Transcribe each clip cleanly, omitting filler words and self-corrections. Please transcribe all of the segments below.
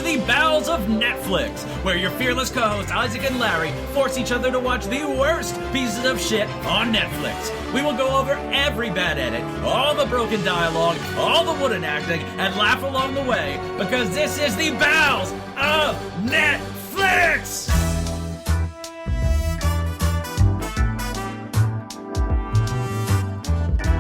the Bowels of Netflix, where your fearless co-hosts Isaac and Larry force each other to watch the worst pieces of shit on Netflix. We will go over every bad edit, all the broken dialogue, all the wooden acting, and laugh along the way, because this is the Bowels of Netflix!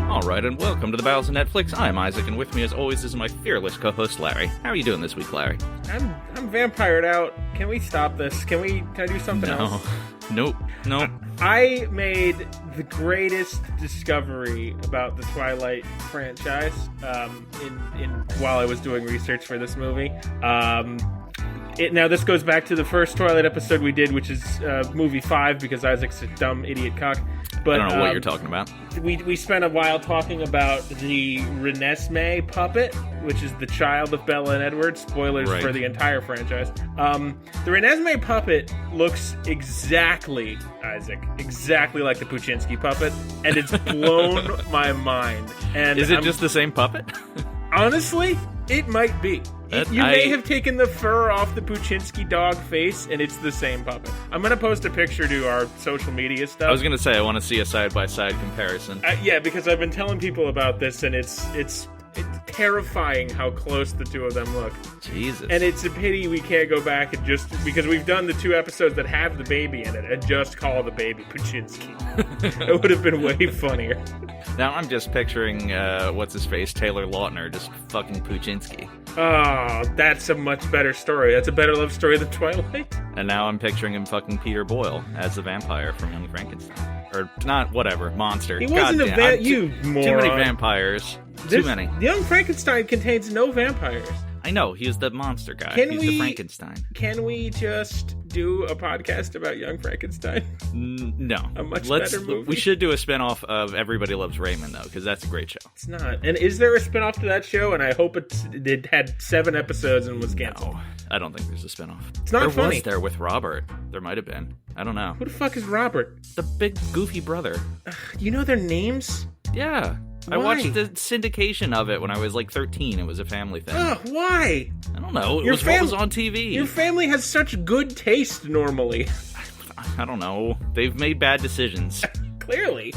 Alright, and welcome to the Bowels of Netflix. I'm Isaac, and with me as always is my fearless co-host Larry. How are you doing this week, Larry? I'm vampired out. Can we stop this? Can I do something else? Nope. I made the greatest discovery about the Twilight franchise while I was doing research for this movie. Now, this goes back to the first Twilight episode we did, which is movie 5, because Isaac's a dumb idiot cock. But, I don't know what you're talking about. We spent a while talking about the Renesmee puppet, which is the child of Bella and Edward. Spoilers for the entire franchise. The Renesmee puppet looks exactly, Isaac, like the Puchinsky puppet, and it's blown my mind. And is it just the same puppet? Honestly, it might be. You may have taken the fur off the Puchinsky dog face, and it's the same puppet. I'm going to post a picture to our social media stuff. I was going to say, I want to see a side-by-side comparison. Yeah, because I've been telling people about this, and it's terrifying how close the two of them look. Jesus. And it's a pity we can't go back and just, because we've done the 2 episodes that have the baby in it, and just call the baby Puchinsky. It would have been way funnier. Now I'm just picturing, what's-his-face, Taylor Lautner, just fucking Puchinsky. Oh, that's a much better story. That's a better love story than Twilight. And now I'm picturing him fucking Peter Boyle as the vampire from Young Frankenstein. Or, not, whatever, monster. He wasn't you moron. Too many vampires. Too many. Young Frankenstein contains no vampires. I know, he's the monster guy. He's the Frankenstein. Can we just do a podcast about Young Frankenstein? No. A much better movie? We should do a spinoff of Everybody Loves Raymond, though, because that's a great show. It's not. And is there a spinoff to that show? And I hope it had 7 episodes and was canceled. No, I don't think there's a spinoff. It's not funny. Was there with Robert? There might have been. I don't know. Who the fuck is Robert? The big goofy brother. You know their names? Yeah. Why? I watched the syndication of it when I was like 13. It was a family thing. Oh, why? I don't know. It was what was on TV. Your family has such good taste normally. I don't know. They've made bad decisions. Clearly.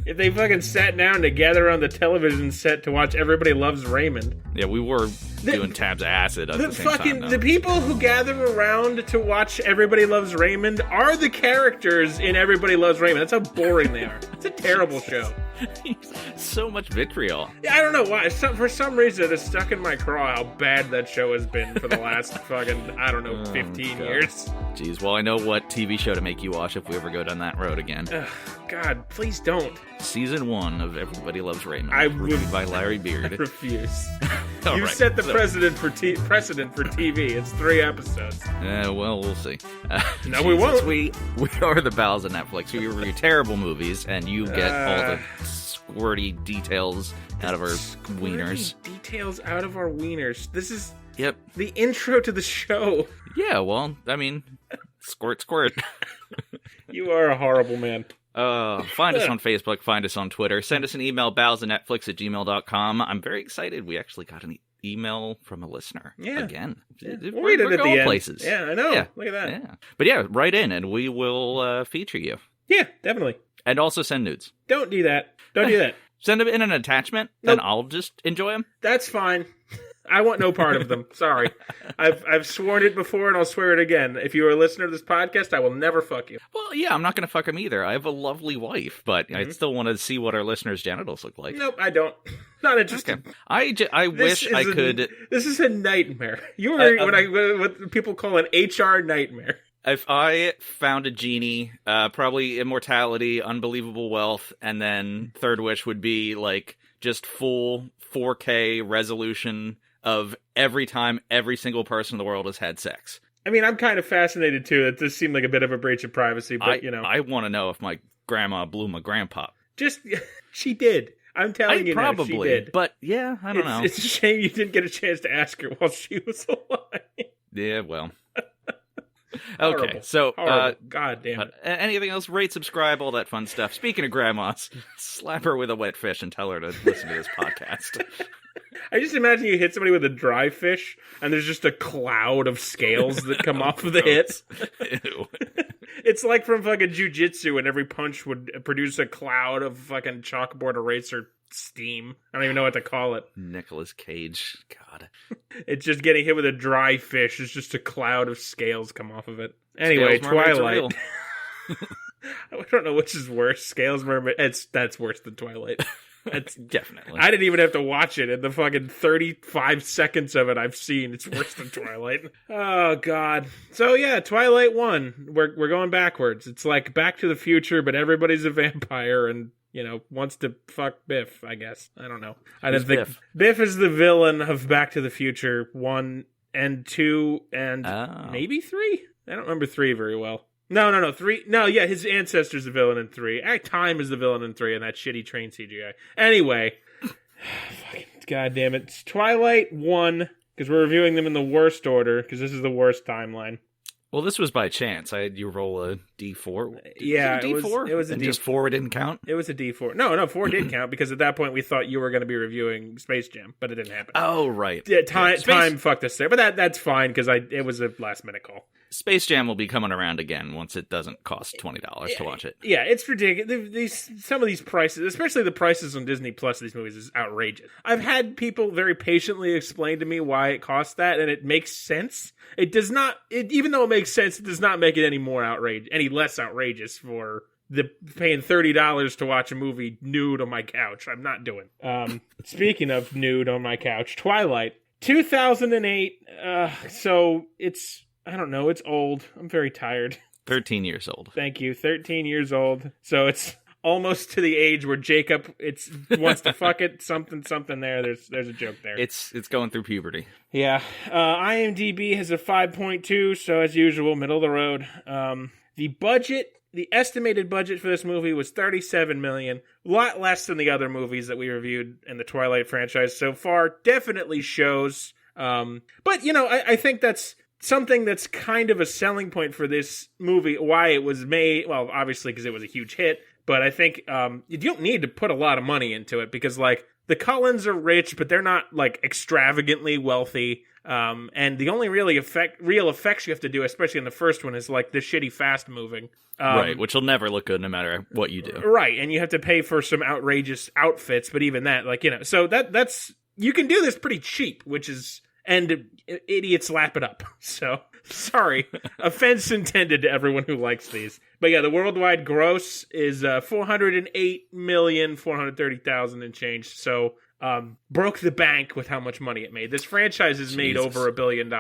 If they fucking sat down together on the television set to watch Everybody Loves Raymond. Yeah, we were doing tabs of acid at the same time. The people who gather around to watch Everybody Loves Raymond are the characters in Everybody Loves Raymond. That's how boring they are. It's a terrible show. So much vitriol. I don't know why. For some reason, it's stuck in my craw how bad that show has been for the last fucking, 15 years. Jeez, well, I know what TV show to make you watch if we ever go down that road again. God, please don't. Season 1 of Everybody Loves Raymond. Reviewed by Larry Beard. I refuse. You set the precedent for TV. It's 3 episodes. Well, we'll see. No, we won't. We are the Bowels of Netflix. We review terrible movies, and you get all the squirty details out of our wieners. Details out of our wieners. This is the intro to the show. Yeah, well, I mean, squirt. You are a horrible man. Find us on Facebook, find us on Twitter, send us an email, bowelsofnetflix@gmail.com. I'm very excited. We actually got an email from a listener again. Yeah. We'll read it at the end. Places. Yeah, I know. Yeah. Look at that. Yeah. But yeah, write in and we will feature you. Yeah, definitely. And also send nudes. Don't do that. Don't do that. Send them in an attachment, and I'll just enjoy them. That's fine. I want no part of them. Sorry. I've sworn it before, and I'll swear it again. If you are a listener to this podcast, I will never fuck you. Well, yeah, I'm not going to fuck him either. I have a lovely wife, but I still want to see what our listeners' genitals look like. Nope, I don't. Not interested. Okay. I wish I could... This is a nightmare. You are what people call an HR nightmare. If I found a genie, probably immortality, unbelievable wealth, and then third wish would be like just full 4K resolution of every time every single person in the world has had sex. I mean, I'm kind of fascinated too. It does seem like a bit of a breach of privacy, but I want to know if my grandma blew my grandpa. She did. I'm telling you now, she did. But yeah, I don't know. It's a shame you didn't get a chance to ask her while she was alive. Yeah, well. Horrible. Okay, so God damn it. Anything else? Rate, subscribe, all that fun stuff. Speaking of grandmas, slap her with a wet fish and tell her to listen to this podcast. I just imagine you hit somebody with a dry fish, and there's just a cloud of scales that come off of the hits. Ew. It's like from fucking jujitsu, and every punch would produce a cloud of fucking chalkboard eraser steam. I don't even know what to call it. Nicolas Cage. God. It's just getting hit with a dry fish. It's just a cloud of scales come off of it. Anyway, Scales, mermaids are Twilight. real. I don't know which is worse. Scales, mermaid. That's worse than Twilight. That's Definitely. I didn't even have to watch it. In the fucking 35 seconds of it I've seen, it's worse than Twilight. Oh, God. So, yeah, Twilight 1. We're going backwards. It's like Back to the Future, but everybody's a vampire and, wants to fuck Biff, I guess. I don't know. I don't think Biff is the villain of Back to the Future 1 and 2 and maybe 3? I don't remember 3 very well. No, 3. No, yeah, his ancestor's the villain in 3. Time is the villain in 3, and that shitty train CGI. Anyway, God damn it. It's Twilight 1, because we're reviewing them in the worst order, because this is the worst timeline. Well, this was by chance. I had you roll a D4. Yeah, it was a D4. It was a and D4. just 4 didn't count? It was a D4. No, 4 did count, because at that point we thought you were going to be reviewing Space Jam, but it didn't happen. Oh, right. Yeah, time fucked us there, but that's fine, because it was a last-minute call. Space Jam will be coming around again once it doesn't cost $20 to watch it. Yeah, it's ridiculous. Some of these prices, especially the prices on Disney Plus of these movies, is outrageous. I've had people very patiently explain to me why it costs that, and it makes sense. It does not, even though it makes sense, it does not make it any less outrageous for paying $30 to watch a movie nude on my couch. I'm not doing. Speaking of nude on my couch, Twilight, 2008. So it's. I don't know. It's old. I'm very tired. 13 years old. Thank you. 13 years old. So it's almost to the age where Jacob wants to fuck it. Something there. There's a joke there. It's going through puberty. Yeah. IMDb has a 5.2. So as usual, middle of the road. The estimated budget for this movie was $37 million. A lot less than the other movies that we reviewed in the Twilight franchise so far. Definitely shows. But I think that's something that's kind of a selling point for this movie, why it was made, well, obviously because it was a huge hit, but I think you don't need to put a lot of money into it, because, the Cullens are rich, but they're not, extravagantly wealthy, and the only real effects you have to do, especially in the first one, is, the shitty fast-moving. Right, which will never look good no matter what you do. Right, and you have to pay for some outrageous outfits, but even that, so that's, you can do this pretty cheap, which is... And idiots lap it up. So, sorry. Offense intended to everyone who likes these. But yeah, the worldwide gross is $408,430,000 and change. So, broke the bank with how much money it made. This franchise has made over $1 billion.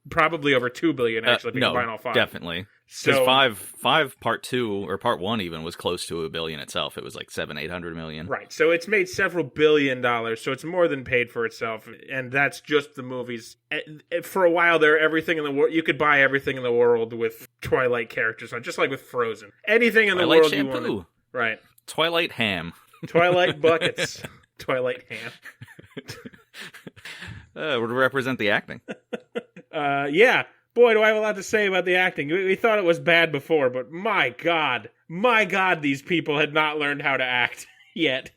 Probably over $2 billion, actually, if you combine all 5. Definitely. Because five part 2, or part 1 even, was close to $1 billion itself. It was like $700-800 million. Right, so it's made several $1 billion, so it's more than paid for itself, and that's just the movies. For a while there, everything in the world, you could buy everything in the world with Twilight characters on, just like with Frozen. Anything in the world shampoo. You wanted. Right. Twilight ham. Twilight buckets. Twilight ham. Would represent the acting. Yeah. Boy, do I have a lot to say about the acting. We thought it was bad before, but my God, these people had not learned how to act yet.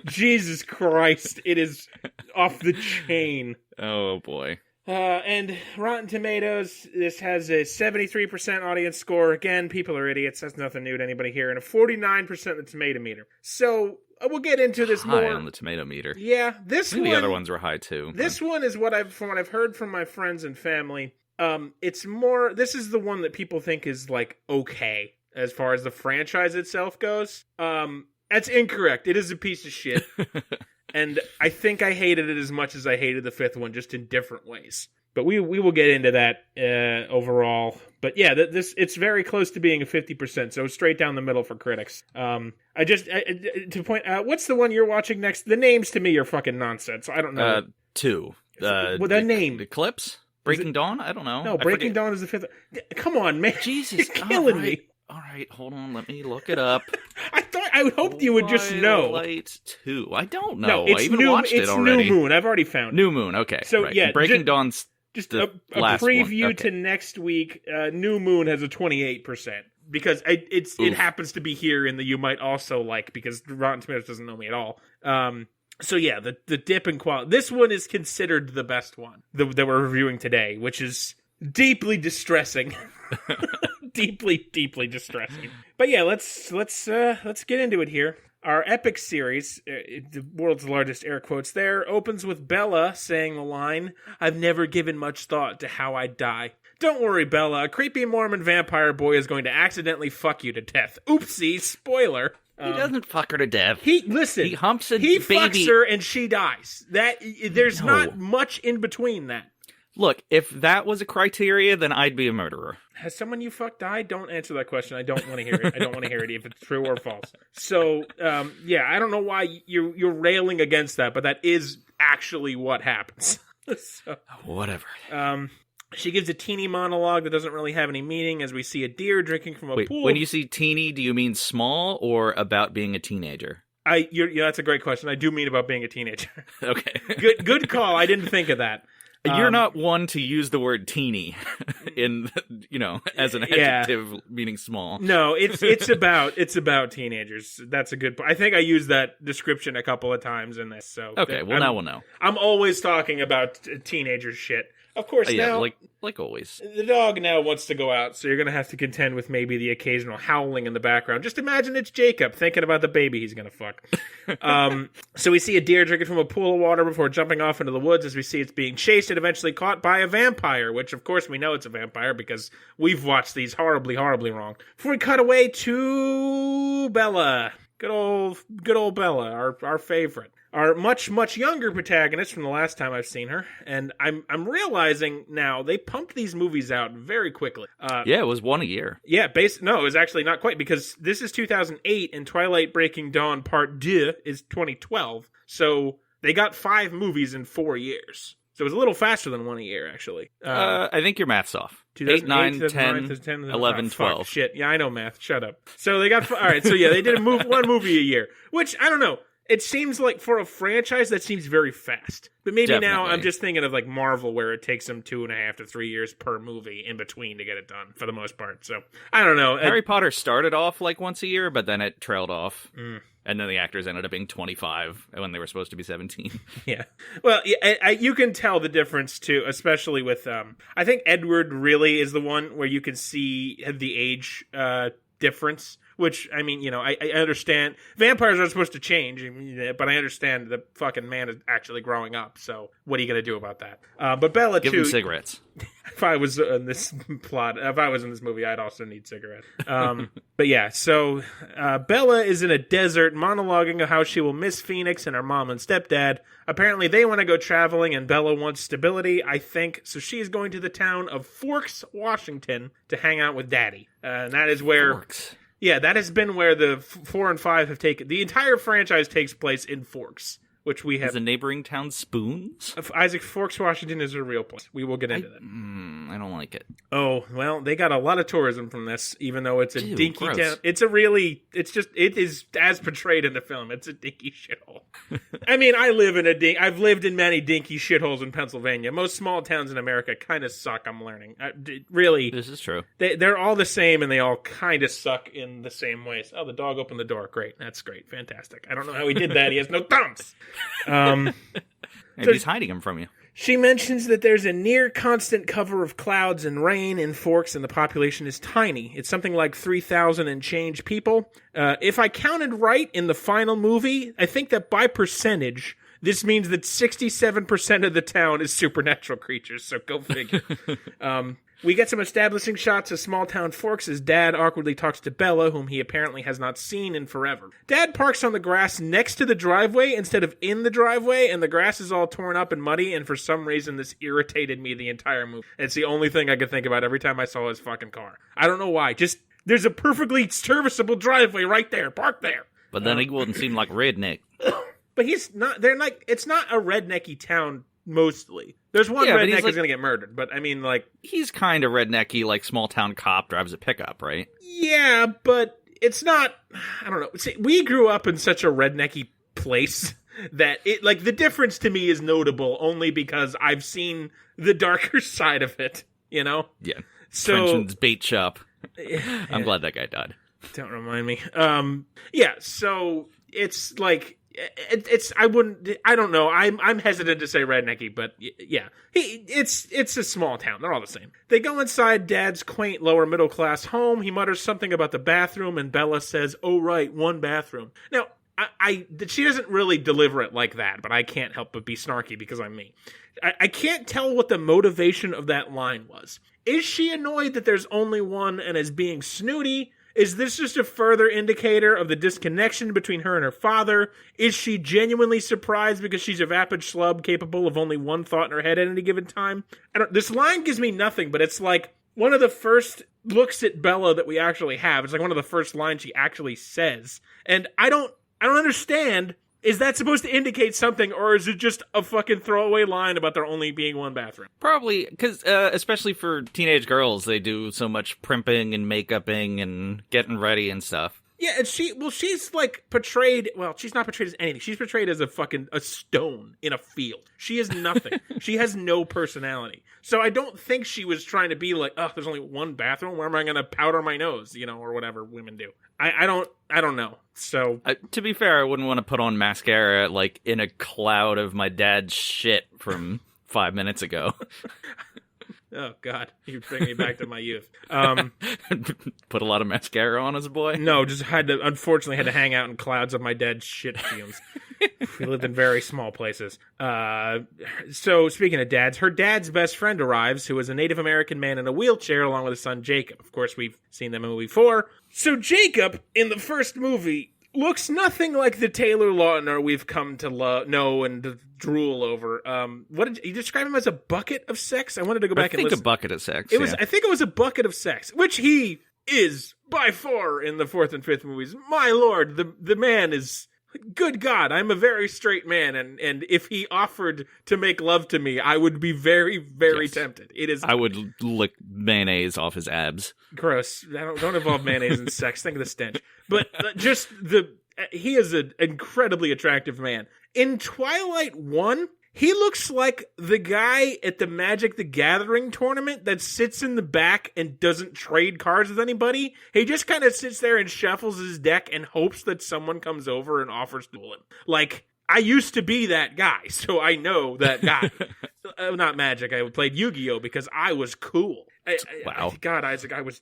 Jesus Christ, it is off the chain. Oh, boy. And Rotten Tomatoes, this has a 73% audience score. Again, people are idiots. That's nothing new to anybody here. And a 49% the tomato meter. So... we'll get into this high more on the tomato meter. Yeah, this one. The other ones were high too. This one is from what I've heard from my friends and family. It's more. This is the one that people think is okay as far as the franchise itself goes. That's incorrect. It is a piece of shit, and I think I hated it as much as I hated the 5th one, just in different ways. But we will get into that overall. But yeah, it's very close to being a 50%, so straight down the middle for critics. To point out, what's the one you're watching next? The names to me are fucking nonsense. I don't know. 2. The name. Eclipse? Breaking Dawn? I don't know. No, Breaking Dawn is the 5th. Come on, man. Jesus, you're killing me. All right, hold on. Let me look it up. I would hope you would just know. Twilight 2. I don't know. No, it's I even watched it already. It's New Moon. I've already found it. New Moon, okay. So, right. Yeah. Breaking Dawn's just the a last preview one. Okay. to next week. New Moon has a 28%. Because it happens to be here in the you might also like, because Rotten Tomatoes doesn't know me at all. So yeah, the dip in quality. This one is considered the best one that we're reviewing today, which is deeply distressing. deeply distressing. But yeah, let's get into it here. Our epic series, the world's largest air quotes there, opens with Bella saying the line, "I've never given much thought to how I'd die. Don't worry, Bella, a creepy Mormon vampire boy is going to accidentally fuck you to death. Oopsie, spoiler." He doesn't fuck her to death. He humps a he baby. Fucks her and she dies. There's not much in between that. Look, if that was a criteria, then I'd be a murderer. Has someone you fucked died? Don't answer that question. I don't want to hear it. I don't want to hear it if it's true or false. So, yeah, I don't know why you're railing against that, but that is actually what happens. So, whatever. She gives a teeny monologue that doesn't really have any meaning as we see a deer drinking from a pool. When you see teeny, do you mean small or about being a teenager? That's a great question. I do mean about being a teenager. Okay. Good call. I didn't think of that. You're not one to use the word teeny in, as an adjective meaning small. No, it's about teenagers. That's a good point. I think I used that description a couple of times in this. So okay, now we'll know. I'm always talking about teenager shit. Of course, now, like always. The dog now wants to go out, so you're going to have to contend with maybe the occasional howling in the background. Just imagine it's Jacob thinking about the baby he's going to fuck. So we see a deer drinking from a pool of water before jumping off into the woods as we see it's being chased and eventually caught by a vampire, which of course we know it's a vampire because we've watched these horribly, horribly wrong. Before we cut away to Bella. Good old Bella, our favorite. Our much, much younger protagonist from the last time I've seen her. And I'm realizing now they pumped these movies out very quickly. Yeah, it was one a year. Yeah, no, it was actually not quite because this is 2008 and Twilight Breaking Dawn Part 2 is 2012. So they got 5 movies in 4 years. So it was a little faster than one a year, actually. I think your math's off. 8, 9, 10, 11, 12. Fuck, shit. Yeah, I know math. Shut up. So they got... All right, so yeah, they did one movie a year. Which, I don't know. It seems like for a franchise, that seems very fast. But maybe Definitely. Now I'm just thinking of like Marvel, where it takes them 2.5 to 3 years per movie in between to get it done, for the most part. So, I don't know. Harry Potter started off like once a year, but then it trailed off. And then the actors ended up being 25 when they were supposed to be 17. Yeah. Well, you can tell the difference, too, especially with... I think Edward really is the one where you can see the age difference. Which, I mean, I understand. Vampires are supposed to change, but I understand the fucking man is actually growing up. So what are you going to do about that? But Bella, Give too... him cigarettes. If I was in this plot, if I was in this movie, I'd also need cigarettes. But yeah, so Bella is in a desert monologuing of how she will miss Phoenix and her mom and stepdad. Apparently, they want to go traveling, and Bella wants stability, I think. So she's going to the town of Forks, Washington, to hang out with Daddy. And that is where... Forks. Yeah, that has been where the 4 and 5 have taken... The entire franchise takes place in Forks, which we have... Is a neighboring town Spoons? Isaac, Forks, Washington is a real place. We will get into that. I don't like it. Oh, well, they got a lot of tourism from this, even though it's a dinky gross. town. It is as portrayed in the film. It's a dinky shithole. I mean, I've lived in many dinky shitholes in Pennsylvania. Most small towns in America kind of suck, I'm learning. Really. This is true. They're all the same, and they all kind of suck in the same ways. Oh, the dog opened the door. Great. That's great. Fantastic. I don't know how he did that. He has no thumbs. Maybe he's hiding them from you. She mentions that there's a near constant cover of clouds and rain in Forks, and the population is tiny. It's something like 3,000 and change people. If I counted right in the final movie, I think that by percentage, this means that 67% of the town is supernatural creatures, so go figure. We get some establishing shots of small-town Forks as Dad awkwardly talks to Bella, whom he apparently has not seen in forever. Dad parks on the grass next to the driveway instead of in the driveway, and the grass is all torn up and muddy, and for some reason this irritated me the entire movie. It's the only thing I could think about every time I saw his fucking car. I don't know why. Just, there's a perfectly serviceable driveway right there. Park there. But then he wouldn't seem like redneck. But he's not, it's not a rednecky town mostly. There's one redneck who's going to get murdered, but I mean, like... He's kind of rednecky, like small-town cop drives a pickup, right? Yeah, but it's not... I don't know. See, we grew up in such a rednecky place that it, like, the difference to me is notable only because I've seen the darker side of it, you know? Yeah. So, Frenchman's bait shop. I'm glad that guy died. Don't remind me. Yeah, so... It's like, I don't know. I'm hesitant to say rednecky, but yeah, it's a small town. They're all the same. They go inside Dad's quaint lower middle class home. He mutters something about the bathroom, and Bella says, "Oh right, one bathroom." Now, she doesn't really deliver it like that, but I can't help but be snarky because I'm me. I can't tell what the motivation of that line was. Is she annoyed that there's only one and is being snooty? Is this just a further indicator of the disconnection between her and her father? Is she genuinely surprised because she's a vapid schlub capable of only one thought in her head at any given time? This line gives me nothing, but it's like one of the first looks at Bella that we actually have. It's like one of the first lines she actually says. And I don't understand. Is that supposed to indicate something, or is it just a fucking throwaway line about there only being one bathroom? Probably, because especially for teenage girls, they do so much primping and makeuping and getting ready and stuff. Yeah, and she's like portrayed, she's not portrayed as anything. She's portrayed as a stone in a field. She is nothing. She has no personality. So I don't think she was trying to be like, oh, there's only one bathroom. Where am I going to powder my nose, or whatever women do? I don't know. So to be fair, I wouldn't want to put on mascara like in a cloud of my dad's shit from 5 minutes ago. Oh God, you bring me back to my youth. Put a lot of mascara on as a boy? No, just unfortunately had to hang out in clouds of my dad's shit fumes. We lived in very small places. So speaking of dads, her dad's best friend arrives, who is a Native American man in a wheelchair, along with his son Jacob. Of course, we've seen them in movie 4. So Jacob, in the first movie, looks nothing like the Taylor Lautner we've come to know and drool over. What did you describe him as? A bucket of sex? I wanted to go back and listen. I think a bucket of sex. I think it was a bucket of sex, which he is by far in the 4th and 5th movies. My lord, the man is. Good God, I'm a very straight man, and if he offered to make love to me, I would be very, very tempted. I would lick mayonnaise off his abs. Gross. Don't involve mayonnaise in sex. Think of the stench. But he is an incredibly attractive man. In Twilight 1, he looks like the guy at the Magic the Gathering tournament that sits in the back and doesn't trade cards with anybody. He just kind of sits there and shuffles his deck and hopes that someone comes over and offers to duel him. Like, I used to be that guy, so I know that guy. Not Magic, I played Yu-Gi-Oh! Because I was cool. Wow. God, Isaac, I was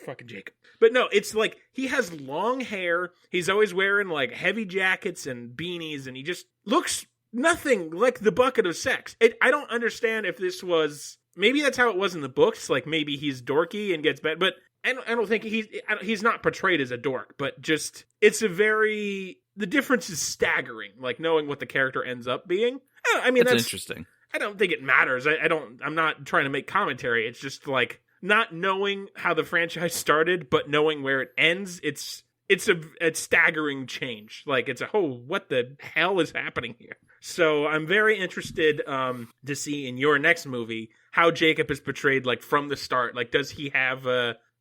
fucking Jacob. But no, it's like, he has long hair, he's always wearing like heavy jackets and beanies, and he just looks nothing like the bucket of sex. I don't understand if this was... Maybe that's how it was in the books. Like, maybe he's dorky and gets better. But I don't think he's not portrayed as a dork. But just... It's a very... The difference is staggering. Like, knowing what the character ends up being. I mean, that's interesting. I don't think it matters. I'm not trying to make commentary. It's just, like, not knowing how the franchise started, but knowing where it ends, it's a staggering change. Like, it's what the hell is happening here? So I'm very interested to see in your next movie how Jacob is portrayed, like, from the start. Like, does he have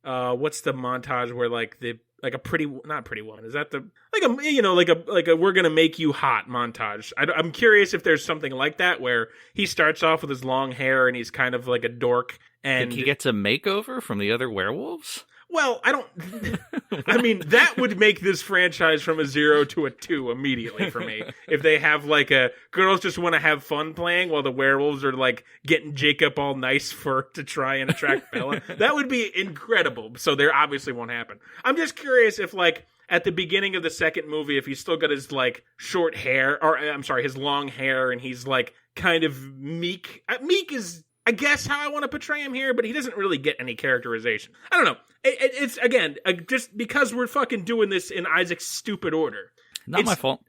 what's the montage where like not Pretty Woman? Is that like a we're gonna make you hot montage? I'm curious if there's something like that where he starts off with his long hair and he's kind of like a dork, and he gets a makeover from the other werewolves. Well, I mean, that would make this franchise from a 0 to a 2 immediately for me. If they have like girls just want to have fun playing while the werewolves are like getting Jacob all nice to try and attract Bella. That would be incredible. So there obviously won't happen. I'm just curious if like at the beginning of the second movie, if he's still got his like short hair, or I'm sorry, his long hair, and he's like kind of meek. Meek is, I guess, how I want to portray him here, but he doesn't really get any characterization. I don't know. It's, again, just because we're fucking doing this in Isaac's stupid order. Not my fault.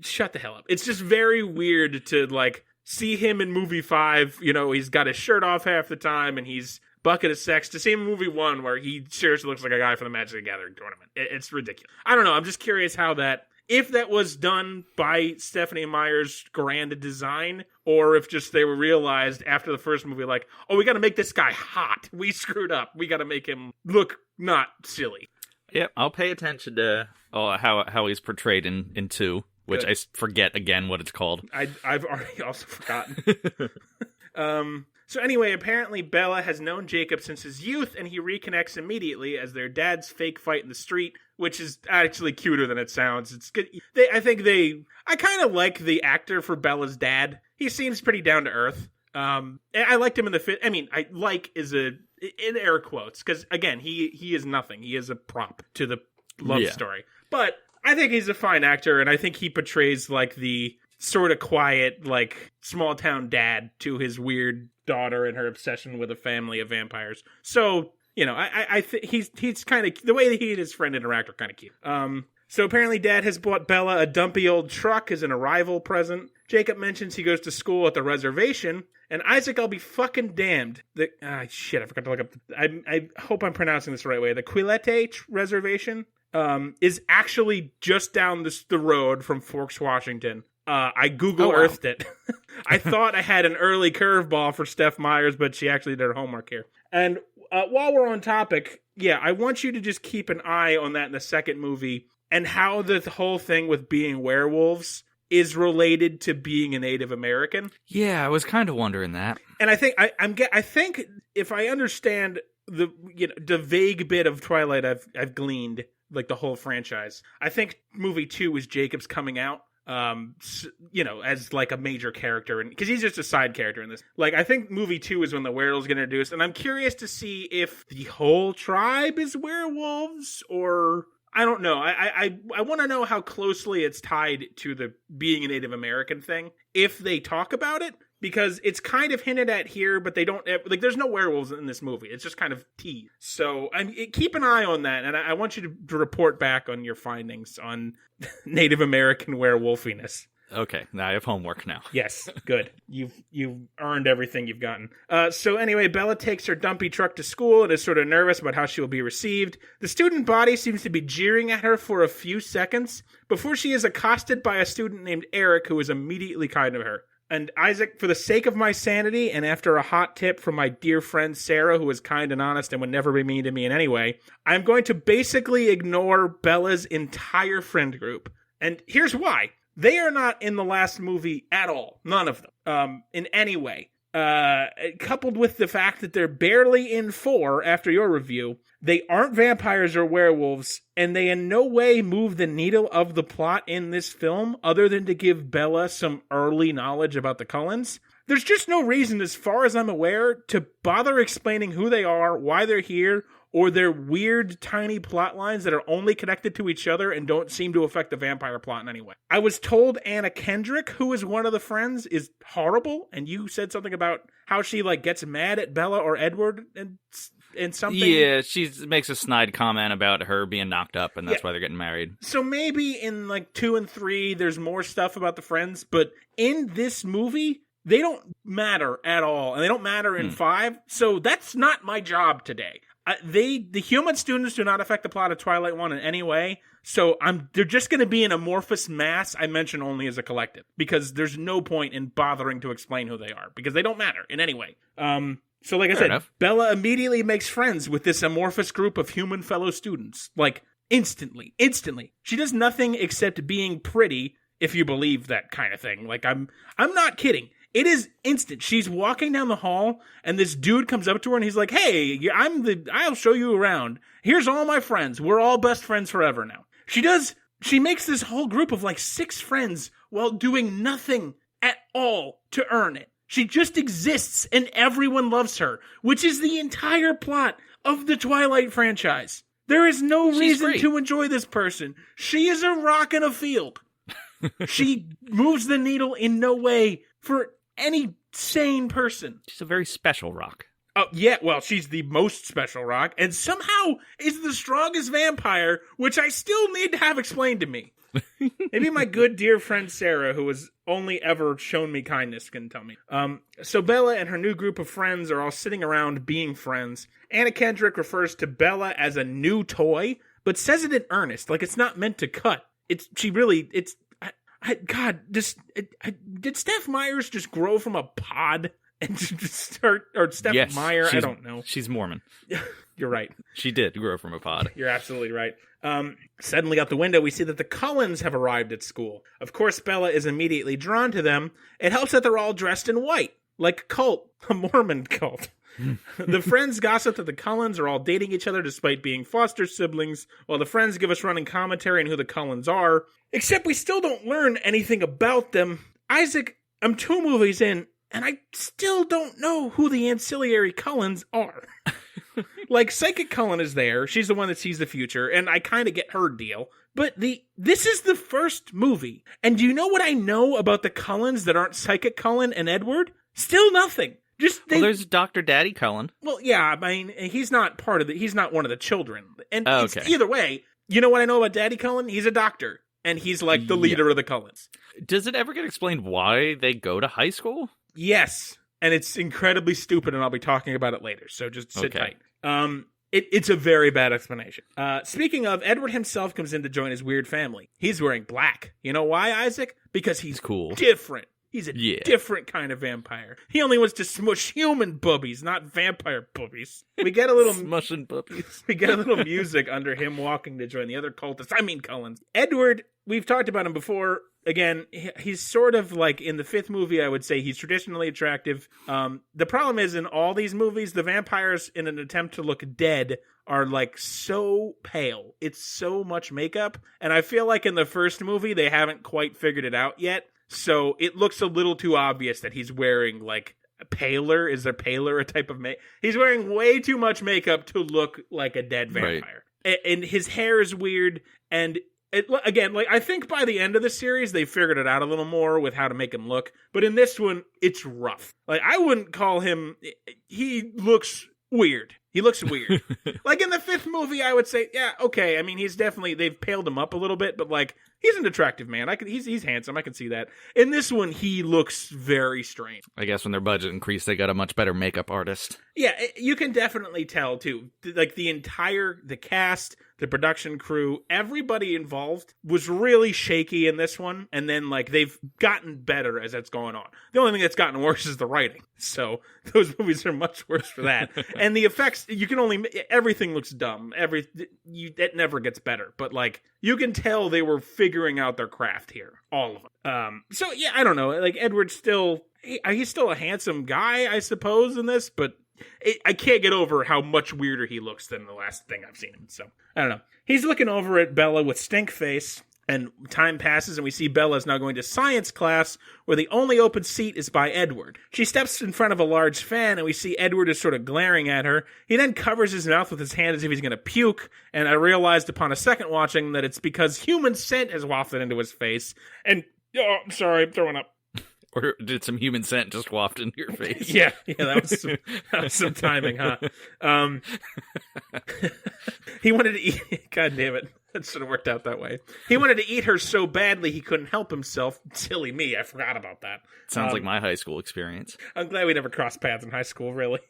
Shut the hell up. It's just very weird to, like, see him in movie 5, he's got his shirt off half the time, and he's bucket of sex, to see him in movie 1, where he seriously looks like a guy from the Magic the Gathering tournament. It's ridiculous. I don't know. I'm just curious how if that was done by Stephanie Meyer's grand design, or if just they were realized after the first movie, like, oh, we got to make this guy hot. We screwed up. We got to make him look not silly. Yep, I'll pay attention to how he's portrayed in 2, which Good. I forget again what it's called. I've already also forgotten. So anyway, apparently Bella has known Jacob since his youth, and he reconnects immediately as their dads fake fight in the street which is actually cuter than it sounds. It's good. I kind of like the actor for Bella's dad. He seems pretty down to earth. I liked him in the fit. I mean, is in air quotes, because again, he is nothing. He is a prop to the love story. But I think he's a fine actor, and I think he portrays like the sort of quiet, like small town dad to his weird daughter and her obsession with a family of vampires. So, you know, I think he's kind of, the way that he and his friend interact are kind of cute. So apparently Dad has bought Bella a dumpy old truck as an arrival present. Jacob mentions he goes to school at the reservation. And Isaac, I'll be fucking damned. I forgot to look up. I hope I'm pronouncing this the right way. The Quilete Reservation is actually just down the road from Forks, Washington. I Google Earthed it. I thought I had an early curveball for Steph Myers, but she actually did her homework here. And while we're on topic, I want you to just keep an eye on that in the second movie and how the whole thing with being werewolves is related to being a Native American. Yeah, I was kind of wondering that. And I think I think if I understand the vague bit of Twilight I've gleaned, like the whole franchise, I think movie 2 is Jacob's coming out. As like a major character, and because he's just a side character in this. Like, I think movie 2 is when the werewolves get introduced, and I'm curious to see if the whole tribe is werewolves, or I don't know. I want to know how closely it's tied to the being a Native American thing, if they talk about it, because it's kind of hinted at here, but they don't, like, there's no werewolves in this movie. It's just kind of teased. So keep an eye on that, and I want you to report back on your findings on Native American werewolfiness. Okay, now I have homework now. Yes, good. You've earned everything you've gotten. So anyway, Bella takes her dumpy truck to school and is sort of nervous about how she will be received. The student body seems to be jeering at her for a few seconds before she is accosted by a student named Eric, who is immediately kind to her. And Isaac, for the sake of my sanity, and after a hot tip from my dear friend Sarah, who is kind and honest and would never be mean to me in any way, I'm going to basically ignore Bella's entire friend group. And here's why. They are not in the last movie at all. None of them. In any way. Coupled with the fact that they're barely in 4 after your review, they aren't vampires or werewolves, and they in no way move the needle of the plot in this film other than to give Bella some early knowledge about the Cullens. There's just no reason, as far as I'm aware, to bother explaining who they are, why they're here, or their weird, tiny plot lines that are only connected to each other and don't seem to affect the vampire plot in any way. I was told Anna Kendrick, who is one of the friends, is horrible, and you said something about how she, like, gets mad at Bella or Edward and something. Yeah, she makes a snide comment about her being knocked up, and that's why they're getting married. So maybe in, like, 2 and 3, there's more stuff about the friends, but in this movie, they don't matter at all, and they don't matter in 5, so that's not my job today. The human students do not affect the plot of Twilight 1 in any way, so they're just going to be an amorphous mass I mention only as a collective, because there's no point in bothering to explain who they are, because they don't matter in any way. So like I said, enough. Bella immediately makes friends with this amorphous group of human fellow students, like instantly. She does nothing except being pretty, if you believe that kind of thing. Like, I'm not kidding. It is instant. She's walking down the hall, and this dude comes up to her, and he's like, "Hey, I'll show you around. Here's all my friends. We're all best friends forever now." She makes this whole group of like 6 friends while doing nothing at all to earn it. She just exists, and everyone loves her, which is the entire plot of the Twilight franchise. There is no reason to enjoy this person. She is a rock in a field. She moves the needle in no way for any sane person. She's a very special rock. Oh, yeah, well, she's the most special rock, and somehow is the strongest vampire, which I still need to have explained to me. Maybe my good dear friend Sarah, who has only ever shown me kindness, can tell me. So Bella and her new group of friends are all sitting around being friends. Anna Kendrick refers to Bella as a new toy, but says it in earnest, like it's not meant to cut. Did Steph Myers just grow from a pod and just start, or Steph Meyer? I don't know. She's Mormon. You're right. She did grow from a pod. You're absolutely right. Suddenly out the window, we see that the Cullens have arrived at school. Of course, Bella is immediately drawn to them. It helps that they're all dressed in white, like a cult, a Mormon cult. The friends gossip that the Cullens are all dating each other despite being foster siblings, while the friends give us running commentary on who the Cullens are. Except we still don't learn anything about them. Isaac, I'm 2 movies in, and I still don't know who the ancillary Cullens are. Like, Psychic Cullen is there. She's the one that sees the future, and I kind of get her deal. But this is the first movie. And do you know what I know about the Cullens that aren't Psychic Cullen and Edward? Still nothing. Well, there's Dr. Daddy Cullen. Well, yeah, I mean, he's not he's not one of the children. And okay. Either way, you know what I know about Daddy Cullen? He's a doctor. And he's like the leader of the Cullens. Does it ever get explained why they go to high school? Yes. And it's incredibly stupid, and I'll be talking about it later. So just sit tight. It's a very bad explanation. Speaking of, Edward himself comes in to join his weird family. He's wearing black. You know why, Isaac? Because he's cool. Different. He's a different kind of vampire. He only wants to smush human boobies, not vampire boobies. We get a little smushing boobies. We get a little music under him walking to join the other cultists. I mean, Cullens. Edward, we've talked about him before. Again, he's sort of like in the 5th movie, I would say he's traditionally attractive. The problem is in all these movies, the vampires, in an attempt to look dead, are like so pale. It's so much makeup. And I feel like in the first movie, they haven't quite figured it out yet. So it looks a little too obvious that he's wearing like paler. Is there paler a type of makeup? He's wearing way too much makeup to look like a dead vampire. Right. And his hair is weird. And again, like I think by the end of the series, they figured it out a little more with how to make him look. But in this one, it's rough. Like I wouldn't call him. He looks weird. He looks weird. Like in the 5th movie, I would say, yeah, okay. I mean, he's definitely, they've paled him up a little bit, but like, he's an attractive man. He's handsome. I can see that. In this one, he looks very strange. I guess when their budget increased, they got a much better makeup artist. Yeah, you can definitely tell too. Like the cast, the production crew, everybody involved was really shaky in this one. And then like they've gotten better as it's going on. The only thing that's gotten worse is the writing. So those movies are much worse for that. And the effects, everything looks dumb. It never gets better. But like you can tell they were figuring out their craft here, all of them. So yeah, I don't know. Like Edward's he's still a handsome guy, I suppose, in this, but I can't get over how much weirder he looks than the last thing I've seen him. So, I don't know. He's looking over at Bella with stink face, and time passes, and we see Bella's now going to science class, where the only open seat is by Edward. She steps in front of a large fan, and we see Edward is sort of glaring at her. He then covers his mouth with his hand as if he's going to puke, and I realized upon a second watching that it's because human scent has wafted into his face, and, oh, I'm sorry, I'm throwing up. Or did some human scent just waft into your face? Yeah, that was some timing, huh? He wanted to eat... God damn it. That should have worked out that way. He wanted to eat her so badly he couldn't help himself. Silly me, I forgot about that. Sounds like my high school experience. I'm glad we never crossed paths in high school, really.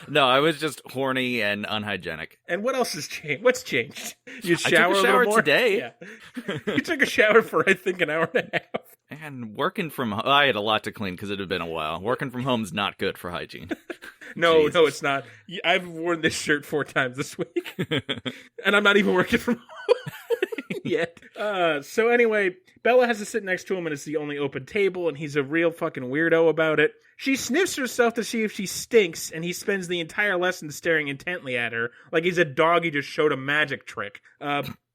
No, I was just horny and unhygienic. And what else has changed? What's changed? You shower a little more today. Yeah. You took a shower for, I think, an hour and a half. And working from home, I had a lot to clean because it had been a while. Working from home is not good for hygiene. No, it's not. I've worn this shirt 4 times this week. And I'm not even working from home yet. So anyway, Bella has to sit next to him, and it's the only open table, and he's a real fucking weirdo about it. She sniffs herself to see if she stinks, and he spends the entire lesson staring intently at her, like he's a dog he just showed a magic trick.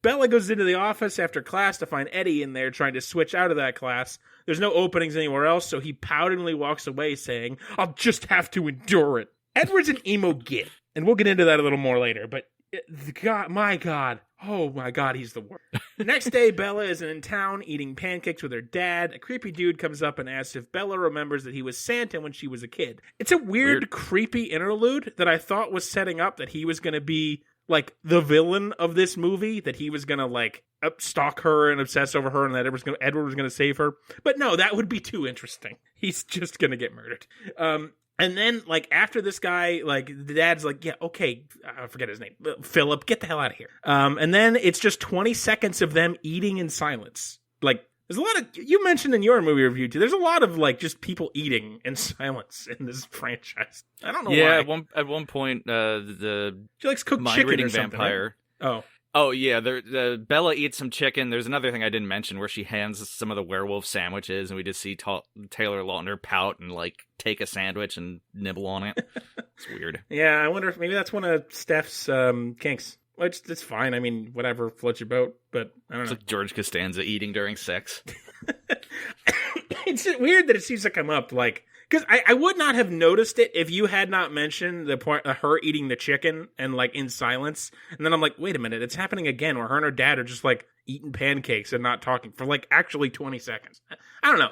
Bella goes into the office after class to find Eddie in there trying to switch out of that class. There's no openings anywhere else, so he poutingly walks away saying, "I'll just have to endure it." Edward's an emo git, and we'll get into that a little more later, but my God, he's the worst. The next day, Bella is in town eating pancakes with her dad. A creepy dude comes up and asks if Bella remembers that he was Santa when she was a kid. It's a weird, creepy interlude that I thought was setting up that he was going to be like the villain of this movie, that he was gonna like stalk her and obsess over her, and that Edward was gonna save her. But no, that would be too interesting. He's just gonna get murdered. And then like after this guy, like the dad's like, yeah, okay, I forget his name, Philip, get the hell out of here. And then it's just 20 seconds of them eating in silence. Like there's a lot of, you mentioned in your movie review too, there's a lot of like just people eating in silence in this franchise. I don't know why. Yeah, at one point, she likes cooked chicken or something, vampire. Right? Oh yeah, Bella eats some chicken. There's another thing I didn't mention where she hands some of the werewolf sandwiches, and we just see Taylor Lautner pout and like take a sandwich and nibble on it. It's weird. Yeah, I wonder if maybe that's one of Steph's kinks. Which, it's fine. I mean, whatever floats your boat, but I don't know. It's like George Costanza eating during sex. It's weird that it seems to come up, like, because I would not have noticed it if you had not mentioned the point of her eating the chicken and, like, in silence. And then I'm like, wait a minute, it's happening again where her and her dad are just, like, eating pancakes and not talking for, like, actually 20 seconds. I don't know.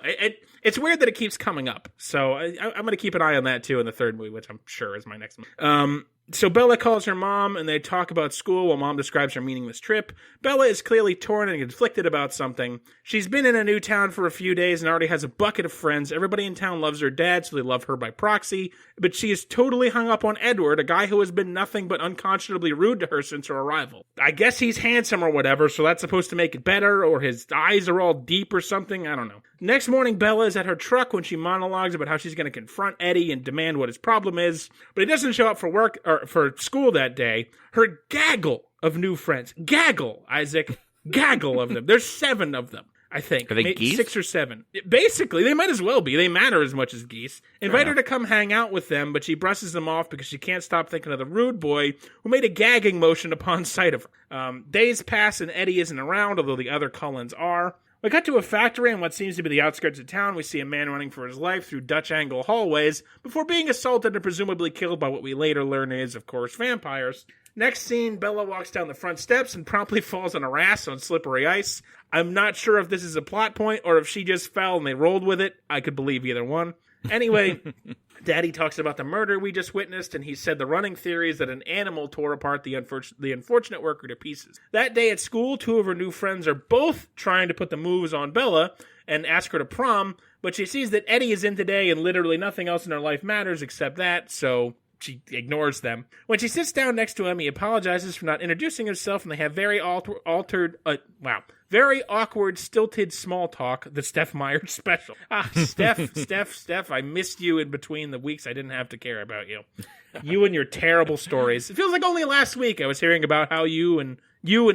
It's weird that it keeps coming up. So I'm going to keep an eye on that, too, in the third movie, which I'm sure is my next movie. So Bella calls her mom, and they talk about school while mom describes her meaningless trip. Bella is clearly torn and conflicted about something. She's been in a new town for a few days and already has a bucket of friends. Everybody in town loves her dad, so they love her by proxy. But she is totally hung up on Edward, a guy who has been nothing but unconscionably rude to her since her arrival. I guess he's handsome or whatever, so that's supposed to make it better, or his eyes are all deep or something. I don't know. Next morning, Bella is at her truck when she monologues about how she's going to confront Eddie and demand what his problem is, but he doesn't show up for work or for school that day. Her gaggle of new friends. Gaggle, Isaac. Gaggle of them. There's 7 of them, I think. Are they geese? 6 or 7. Basically, they might as well be. They matter as much as geese. Invite her to come hang out with them, but she brushes them off because she can't stop thinking of the rude boy who made a gagging motion upon sight of her. Days pass and Eddie isn't around, although the other Cullens are. We cut to a factory on what seems to be the outskirts of town. We see a man running for his life through Dutch angle hallways before being assaulted and presumably killed by what we later learn is, of course, vampires. Next scene, Bella walks down the front steps and promptly falls on her ass on slippery ice. I'm not sure if this is a plot point or if she just fell and they rolled with it. I could believe either one. Anyway, Daddy talks about the murder we just witnessed, and he said the running theory is that an animal tore apart the unfortunate worker to pieces. That day at school, 2 of her new friends are both trying to put the moves on Bella and ask her to prom, but she sees that Eddie is in today and literally nothing else in her life matters except that, so she ignores them. When she sits down next to him, he apologizes for not introducing himself, and they have very awkward, stilted small talk, the Steph Myers special. Steph, I missed you in between the weeks I didn't have to care about you. You and your terrible stories. It feels like only last week I was hearing about how you and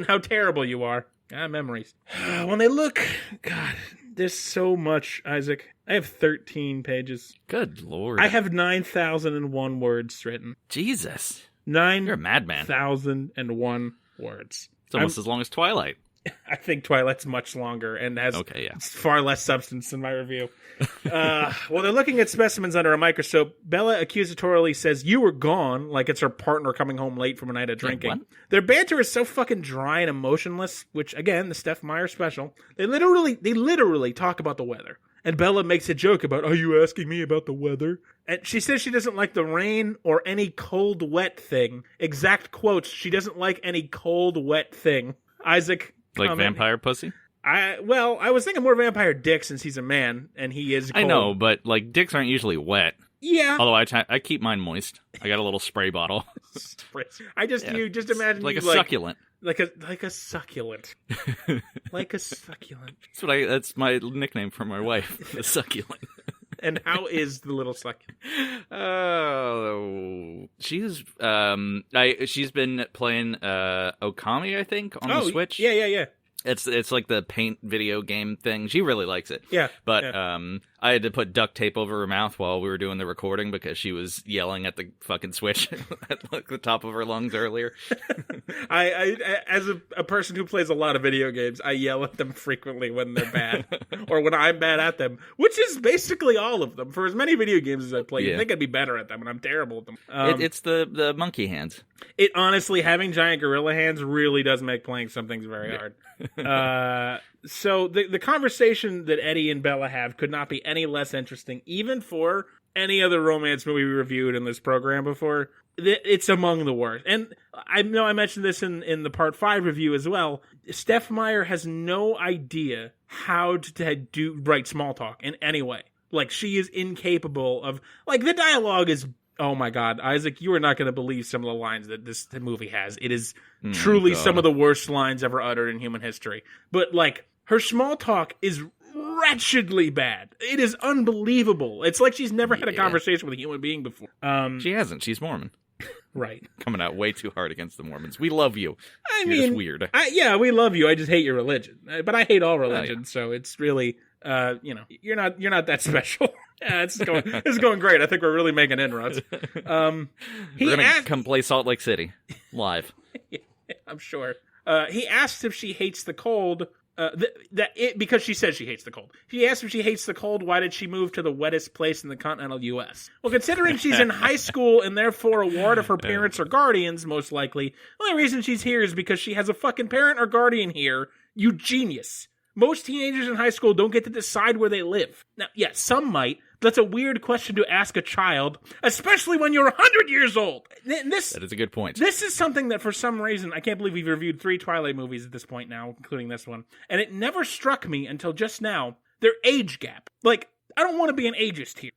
how terrible you are. Memories. When they look, God, there's so much, Isaac. I have 13 pages. Good Lord. I have 9,001 words written. Jesus. You're a madman. 9,001 words. It's almost as long as Twilight. I think Twilight's much longer and has far less substance than my review. Well, they're looking at specimens under a microscope. Bella accusatorily says, "You were gone," like it's her partner coming home late from a night of drinking. What? Their banter is so fucking dry and emotionless, which, again, the Steph Myers special. They literally talk about the weather. And Bella makes a joke about, "Are you asking me about the weather?" And she says she doesn't like the rain or any cold, wet thing. Exact quotes, she doesn't like any cold, wet thing. Isaac... Like vampire pussy? I was thinking more vampire dick since he's a man, and he is cold. I know, but, like, dicks aren't usually wet. Yeah. Although I keep mine moist. I got a little spray bottle. You just imagine like you, a succulent. Like a succulent. Like a succulent. That's my nickname for my wife, the succulent. And how is the little succulent? Oh, she's been playing Okami, I think, on the Switch. Yeah. It's like the paint video game thing. She really likes it. Yeah. But I had to put duct tape over her mouth while we were doing the recording because she was yelling at the fucking Switch at like the top of her lungs earlier. I as a person who plays a lot of video games, I yell at them frequently when they're bad or when I'm bad at them, which is basically all of them. For as many video games as I play, you'd think I'd be better at them, and I'm terrible at them. It's the monkey hands. It honestly, having giant gorilla hands really does make playing some things very hard. So the conversation that Eddie and Bella have could not be any less interesting, even for any other romance movie we reviewed in this program before. It's among the worst. And I know I mentioned this in the Part 5 review as well. Steph Meyer has no idea how to write small talk in any way. Like, she is incapable of... Like, the dialogue is... Oh my God, Isaac, you are not going to believe some of the lines that this movie has. It is truly some of the worst lines ever uttered in human history. But, like, her small talk is wretchedly bad. It is unbelievable. It's like she's never had a conversation with a human being before. She hasn't. She's Mormon. Right. Coming out way too hard against the Mormons. We love you. You're just weird. We love you. I just hate your religion. But I hate all religion, so it's really, you're not that special. Yeah, this is going great. I think we're really making inroads. We're gonna come play Salt Lake City live. I'm sure. He asks if she hates the cold. Because she says she hates the cold. He asks if she hates the cold. Why did she move to the wettest place in the continental U.S.? Well, considering she's in high school and therefore a ward of her parents or guardians, most likely, the only reason she's here is because she has a fucking parent or guardian here. You genius. Most teenagers in high school don't get to decide where they live. Now, yeah, some might. That's a weird question to ask a child, especially when you're 100 years old. That is a good point. This is something that for some reason, I can't believe we've reviewed 3 Twilight movies at this point now, including this one. And it never struck me until just now, their age gap. Like, I don't want to be an ageist here.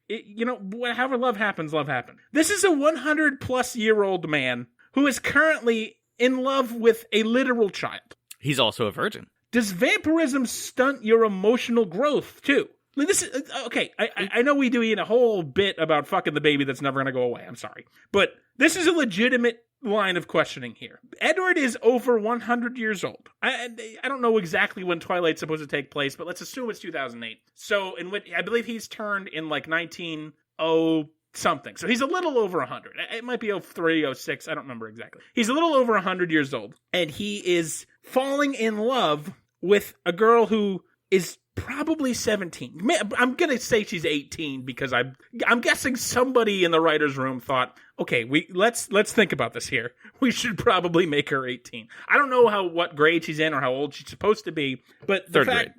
However love happens, love happens. This is a 100-plus-year-old man who is currently in love with a literal child. He's also a virgin. Does vampirism stunt your emotional growth, too? Like, this is, okay, I know we do a whole bit about fucking the baby that's never going to go away. I'm sorry. But this is a legitimate line of questioning here. Edward is over 100 years old. I don't know exactly when Twilight's supposed to take place, but let's assume it's 2008. So, I believe he's turned in, like, 1900 something. So he's a little over 100. It might be 03, 06. I don't remember exactly. He's a little over 100 years old. And he is falling in love with a girl who is probably 17. I'm going to say she's 18 because I'm guessing somebody in the writer's room thought, okay, let's think about this here. We should probably make her 18. I don't know what grade she's in or how old she's supposed to be, but Third grade.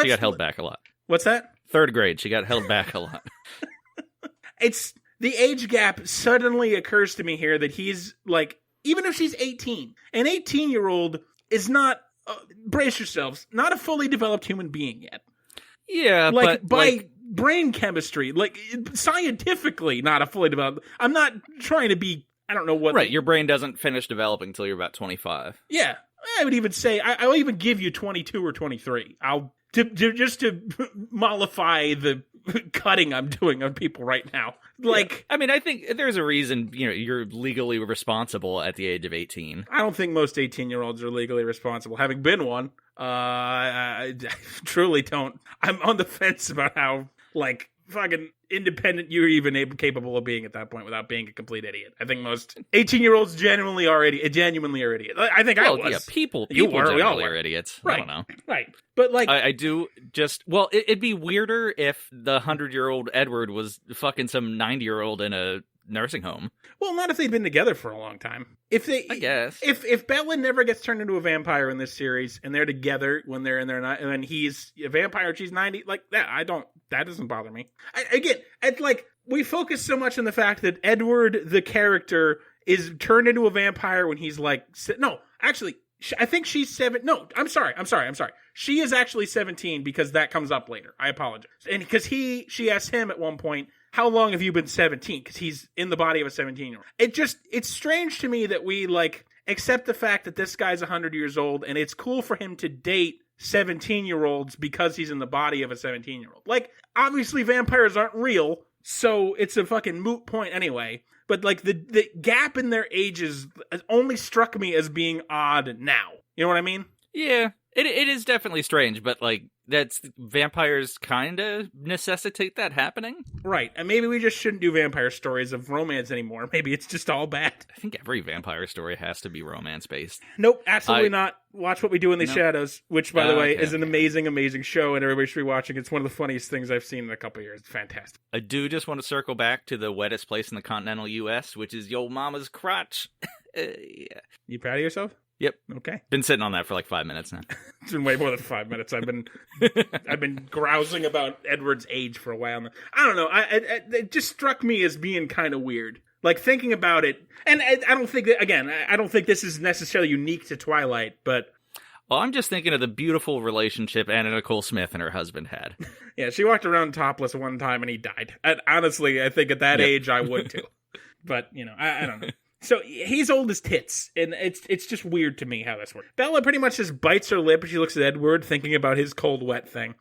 She got held back a lot. What's that? 3rd grade. She got held back a lot. It's the age gap suddenly occurs to me here that he's like, even if she's 18, an 18-year-old is not, brace yourselves, not a fully developed human being yet. Yeah, but by brain chemistry, like scientifically not a fully developed. I'm not trying to be, I don't know what. Right, your brain doesn't finish developing until you're about 25. Yeah, I would even say, I'll even give you 22 or 23. Just to mollify the cutting I'm doing on people right now. Like, I mean, I think there's a reason, you're legally responsible at the age of 18. I don't think most 18-year-olds are legally responsible. Having been one, I truly don't. I'm on the fence about how, like, fucking independent you're even capable of being at that point without being a complete idiot. I think most 18-year-olds genuinely are idiots. I think I was. Yeah, people generally are idiots. Right. I don't know. Right. But like, I do just, well, it'd be weirder if the 100-year-old Edward was fucking some 90-year-old in a nursing home. Well, not if they'd been together for a long time. I guess. If Bella never gets turned into a vampire in this series, and they're together when they're in their night, and then he's a vampire, she's 90, like that, that doesn't bother me. We focus so much on the fact that Edward, the character, is turned into a vampire when he's like, no, actually, I think she's 7. No, I'm sorry. She is actually 17 because that comes up later. I apologize. And because she asked him at one point, how long have you been 17? Because he's in the body of a 17-year-old. It's strange to me that we, like, accept the fact that this guy's 100 years old and it's cool for him to date 17-year-olds because he's in the body of a 17-year-old. Like, obviously vampires aren't real, so it's a fucking moot point anyway. But, like, the gap in their ages only struck me as being odd now. You know what I mean? Yeah, it is definitely strange, but, like, vampires kind of necessitate that happening. Right, and maybe we just shouldn't do vampire stories of romance anymore. Maybe it's just all bad. I think every vampire story has to be romance-based. Nope, absolutely not. Watch What We Do in the Shadows, which, by the way, is an amazing, amazing show, and everybody should be watching. It's one of the funniest things I've seen in a couple of years. It's fantastic. I do just want to circle back to the wettest place in the continental U.S., which is yo mama's crotch. Yeah. You proud of yourself? Yep. Okay. Been sitting on that for like 5 minutes now. It's been way more than 5 minutes. I've been grousing about Edward's age for a while now. I don't know. It just struck me as being kind of weird. Like, thinking about it, and I don't think that, again, I don't think this is necessarily unique to Twilight, but... Well, I'm just thinking of the beautiful relationship Anna Nicole Smith and her husband had. Yeah, she walked around topless one time and he died. And honestly, I think at that age I would too. But, I don't know. So he's old as tits, and it's just weird to me how this works. Bella pretty much just bites her lip as she looks at Edward, thinking about his cold, wet thing.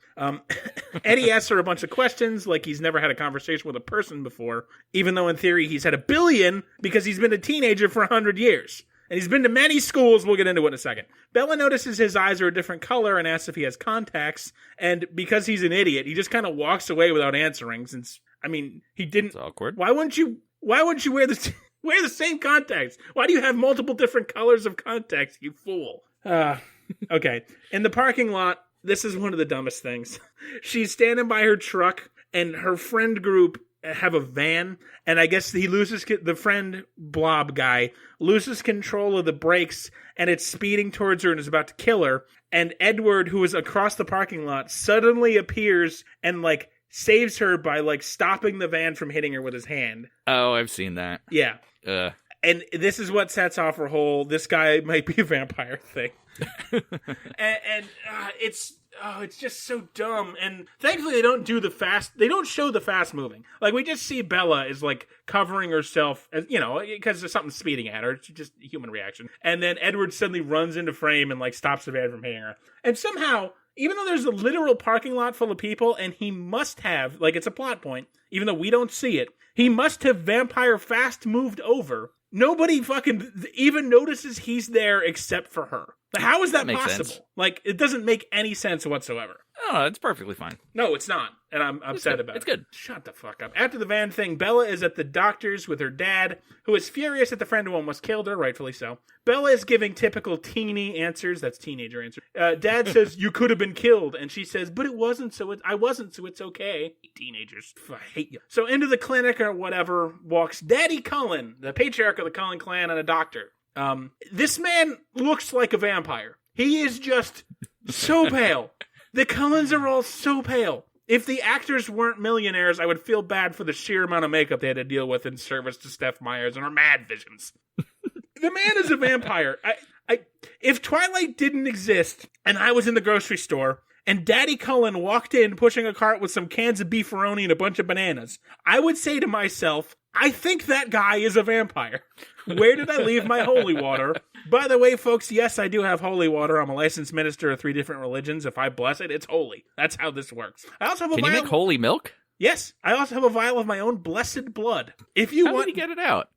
Eddie asks her a bunch of questions, like he's never had a conversation with a person before, even though in theory he's had a billion because he's been a teenager for 100 years. And he's been to many schools. We'll get into it in a second. Bella notices his eyes are a different color and asks if he has contacts. And because he's an idiot, he just kind of walks away without answering. Since, I mean, he didn't. It's awkward. Why wouldn't you wear the same contacts? Why do you have multiple different colors of contacts, you fool? Okay. In the parking lot, this is one of the dumbest things. She's standing by her truck, and her friend group have a van, and I guess the friend blob guy loses control of the brakes, and it's speeding towards her and is about to kill her. And Edward, who is across the parking lot, suddenly appears and like saves her by like stopping the van from hitting her with his hand. Oh, I've seen that. Yeah. And this is what sets off her whole "this guy might be a vampire" thing. and it's just so dumb. And thankfully they don't show the fast moving. Like, we just see Bella is like covering herself, as you know, because there's something speeding at her. It's just a human reaction. And then Edward suddenly runs into frame and like stops the van from hitting her. And somehow, even though there's a literal parking lot full of people, and he must have, like, it's a plot point, even though we don't see it, he must have vampire fast moved over. Nobody fucking even notices he's there except for her. How is that possible? Sense. Like, it doesn't make any sense whatsoever. Oh, it's perfectly fine. No, it's not. And I'm upset about it. It's good. Shut the fuck up. After the van thing, Bella is at the doctor's with her dad, who is furious at the friend who almost killed her, rightfully so. Bella is giving typical teeny answers. That's teenager answers. Dad says, "You could have been killed." And she says, "But it wasn't, I wasn't, so it's okay." Teenagers. I hate you. So into the clinic or whatever walks Daddy Cullen, the patriarch of the Cullen clan, and a doctor. This man looks like a vampire. He is just so pale. The Cullens are all so pale. If the actors weren't millionaires, I would feel bad for the sheer amount of makeup they had to deal with in service to Steph Myers and her mad visions. The man is a vampire. If Twilight didn't exist and I was in the grocery store and Daddy Cullen walked in pushing a cart with some cans of beefaroni and a bunch of bananas, I would say to myself, I think that guy is a vampire. Where did I leave my holy water? By the way, folks, yes, I do have holy water. I'm a licensed minister of 3 different religions. If I bless it, it's holy. That's how this works. I also have a Can you make holy milk? Yes. I also have a vial of my own blessed blood. If you How did you get it out?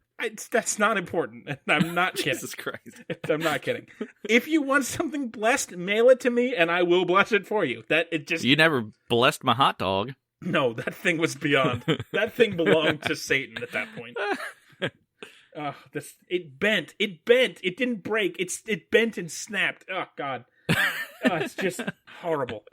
That's not important. I'm not kidding. Jesus Christ. I'm not kidding. If you want something blessed, mail it to me, and I will bless it for you. You never blessed my hot dog. No, that thing was beyond. That thing belonged to Satan at that point. It bent. It didn't break. It bent and snapped. Oh, God. It's just horrible.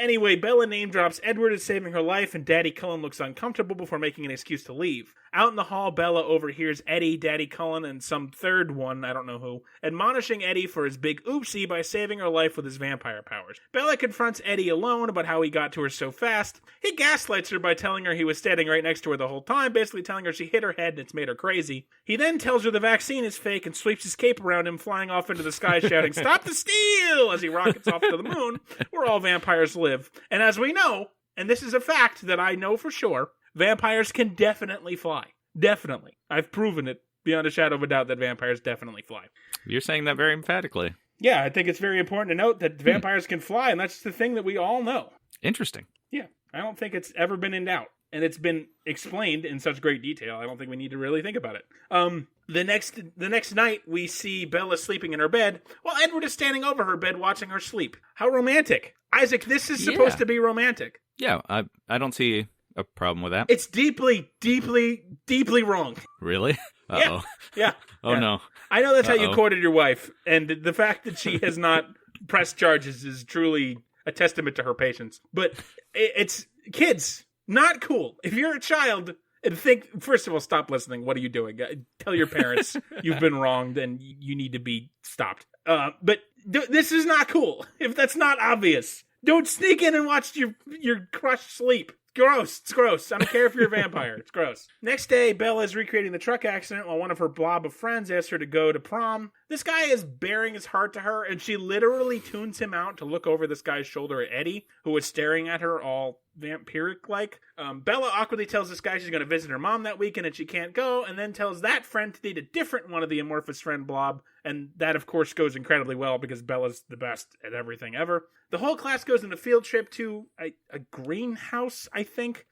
Anyway, Bella name drops Edward is saving her life, and Daddy Cullen looks uncomfortable before making an excuse to leave. Out in the hall, Bella overhears Eddie, Daddy Cullen, and some third one, I don't know who, admonishing Eddie for his big oopsie by saving her life with his vampire powers. Bella confronts Eddie alone about how he got to her so fast. He gaslights her by telling her he was standing right next to her the whole time, basically telling her she hit her head and it's made her crazy. He then tells her the vaccine is fake and sweeps his cape around him, flying off into the sky shouting, "Stop the steal!" as he rockets off to the moon, where all vampires live. And as we know, and this is a fact that I know for sure, vampires can definitely fly. Definitely. I've proven it beyond a shadow of a doubt that vampires definitely fly. You're saying that very emphatically. Yeah, I think it's very important to note that vampires can fly, and that's the thing that we all know. Interesting. Yeah, I don't think it's ever been in doubt. And it's been explained in such great detail, I don't think we need to really think about it. The next night, we see Bella sleeping in her bed, while Edward is standing over her bed watching her sleep. How romantic. Isaac, this is supposed to be romantic. Yeah, I don't see a problem with that. It's deeply, deeply, deeply wrong. Really? Uh-oh. Yeah. Oh, yeah. no. I know that's how you courted your wife, and the fact that she has not pressed charges is truly a testament to her patience. But it's kids, not cool. If you're a child and think, first of all, stop listening. What are you doing? Tell your parents you've been wronged and you need to be stopped. But this is not cool. If that's not obvious, don't sneak in and watch your crush sleep. Gross. It's gross. I don't care if you're a vampire. It's gross. Next day, Bella is recreating the truck accident while one of her blob of friends asks her to go to prom. This guy is bearing his heart to her, and she literally tunes him out to look over this guy's shoulder at Eddie, who is staring at her all vampiric-like. Bella awkwardly tells this guy she's going to visit her mom that weekend and she can't go, and then tells that friend to date a different one of the amorphous friend blob, and that, of course, goes incredibly well because Bella's the best at everything ever. The whole class goes on a field trip to a greenhouse, I think.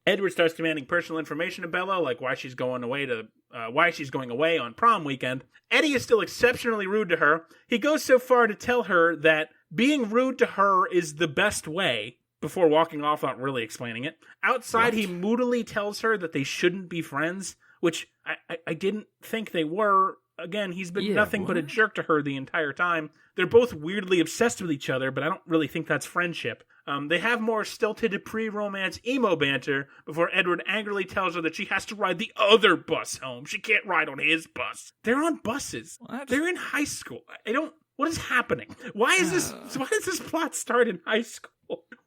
Edward starts demanding personal information of Bella, like why she's going away on prom weekend. Eddie is still exceptionally rude to her. He goes so far to tell her that being rude to her is the best way, before walking off without really explaining it. Outside, he moodily tells her that they shouldn't be friends, which I didn't think they were. Again, he's been nothing but a jerk to her the entire time. They're both weirdly obsessed with each other, but I don't really think that's friendship. They have more stilted pre-romance emo banter before Edward angrily tells her that she has to ride the other bus home. She can't ride on his bus. They're on buses. What? They're in high school. What is happening? Why does this plot start in high school?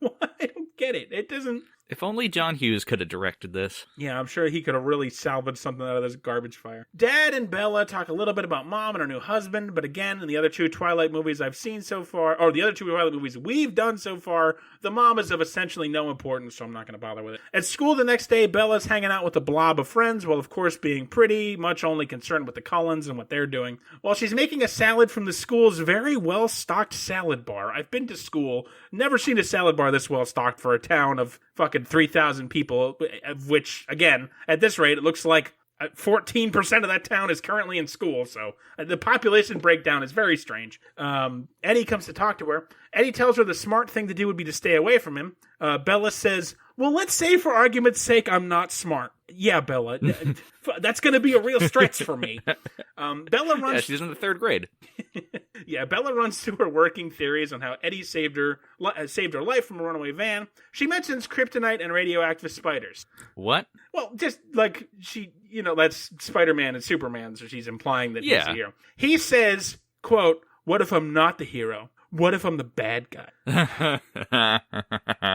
I don't get it. It doesn't... If only John Hughes could have directed this. Yeah, I'm sure he could have really salvaged something out of this garbage fire. Dad and Bella talk a little bit about Mom and her new husband, but again, in the other two Twilight movies I've seen so far, or the other two Twilight movies we've done so far, the mom is of essentially no importance, so I'm not going to bother with it. At school the next day, Bella's hanging out with a blob of friends, while of course being pretty much only concerned with the Cullens and what they're doing. While she's making a salad from the school's very well-stocked salad bar. I've been to school, never seen a salad bar this well-stocked for a town of fucking 3,000 people, of which, again, at this rate, it looks like 14% of that town is currently in school, so the population breakdown is very strange. Eddie comes to talk to her. Eddie tells her the smart thing to do would be to stay away from him. Bella says, well, let's say for argument's sake I'm not smart. Yeah, Bella, that's going to be a real stretch for me. Bella runs... Yeah, she's in the 3rd grade. Yeah, Bella runs through her working theories on how Eddie saved her life from a runaway van. She mentions kryptonite and radioactive spiders. What? Well, just like she, that's Spider-Man and Superman, so she's implying that he's a hero. He says, quote, what if I'm not the hero? What if I'm the bad guy?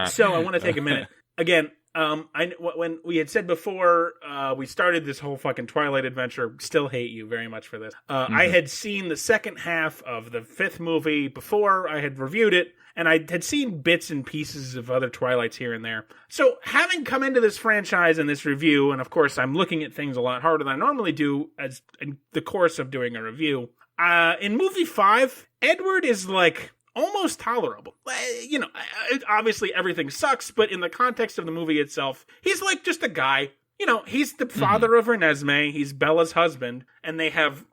So I want to take a minute. Again, when we had said before we started this whole fucking Twilight adventure, still hate you very much for this. I had seen the second half of the 5th movie before I had reviewed it, and I had seen bits and pieces of other Twilights here and there. So having come into this franchise and this review, and of course I'm looking at things a lot harder than I normally do as in the course of doing a review, in movie 5, Edward is like... almost tolerable. Obviously everything sucks, but in the context of the movie itself, he's like just a guy. He's the father of Renesmee, he's Bella's husband, and they have,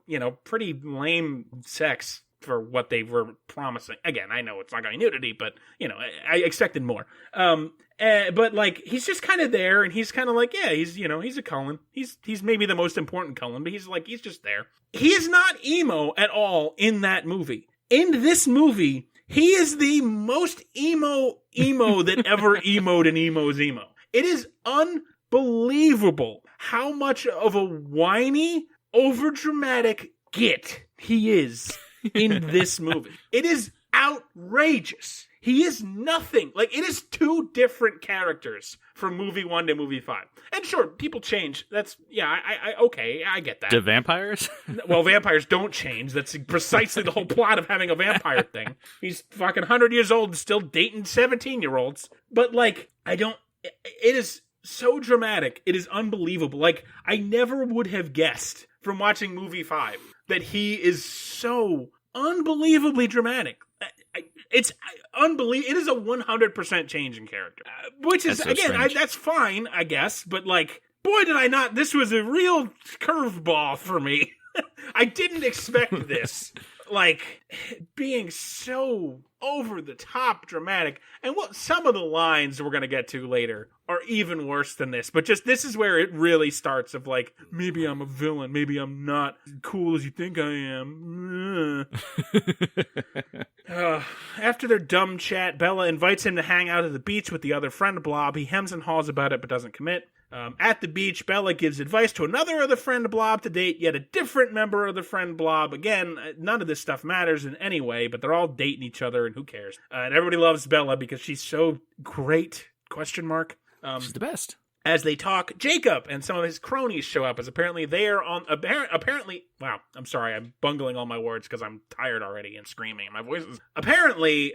pretty lame sex for what they were promising. Again, I know it's not going to be nudity, but, I expected more. But, like, he's just kind of there, and he's kind of like, yeah, he's a Cullen. He's maybe the most important Cullen, but he's just there. He is not emo at all in that movie. In this movie, he is the most emo that ever emoed an emo's emo. It is unbelievable how much of a whiny, overdramatic git he is in this movie. It is outrageous. He is nothing. Like, it is 2 different characters from movie 1 to movie 5. And sure, people change. That's, okay, I get that. Do vampires? Well, vampires don't change. That's precisely the whole plot of having a vampire thing. He's fucking 100 years old and still dating 17-year-olds. But, like, it is so dramatic. It is unbelievable. Like, I never would have guessed from watching movie 5 that he is so unbelievably dramatic. It's unbelievable. It is a 100% change in character, which is, so again, that's fine, I guess. But like, boy, did I not! This was a real curveball for me. I didn't expect this. Like, being so over the top dramatic, and what some of the lines we're gonna get to later are even worse than this. But just this is where it really starts. Of like, maybe I'm a villain, maybe I'm not as cool as you think I am. After their dumb chat, Bella invites him to hang out at the beach with the other friend Blob. He hems and haws about it, but doesn't commit. At the beach, Bella gives advice to another of the friend Blob to date yet a different member of the friend Blob. Again, none of this stuff matters in any way, but they're all dating each other, and who cares? And everybody loves Bella because she's so great, ? She's the best. As they talk, Jacob and some of his cronies show up, as apparently they are on... Apparently... Wow, I'm sorry, I'm bungling all my words because I'm tired already and screaming. My voice is... Apparently,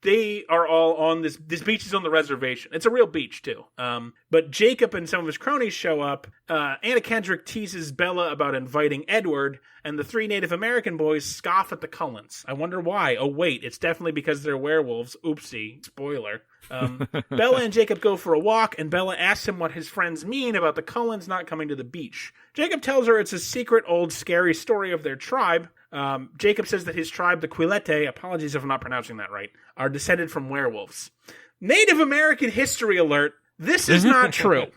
they are all on this beach is on the reservation. It's a real beach, too. But Jacob and some of his cronies show up. Anna Kendrick teases Bella about inviting Edward, and the 3 Native American boys scoff at the Cullens. I wonder why. Oh, wait, it's definitely because they're werewolves. Oopsie. Spoiler. Bella and Jacob go for a walk, and Bella asks him what his friends mean about the Cullens not coming to the beach. Jacob tells her it's a secret, old, scary story of their tribe. Jacob says that his tribe, the Quilete, apologies if I'm not pronouncing that right, are descended from werewolves. Native American history alert, this is not true.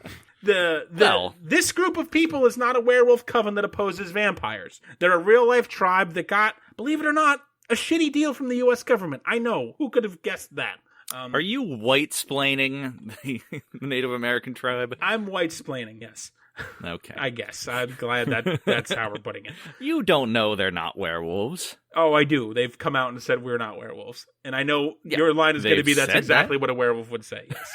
This group of people is not a werewolf coven that opposes vampires. They're a real-life tribe that got, believe it or not, a shitty deal from the U.S. government. I know. Who could have guessed that? Are you white-splaining the Native American tribe? I'm white-splaining, yes. Okay. I guess. I'm glad that's how we're putting it. You don't know they're not werewolves. Oh, I do. They've come out and said we're not werewolves. And I know your line is going to be that's exactly what a werewolf would say, yes.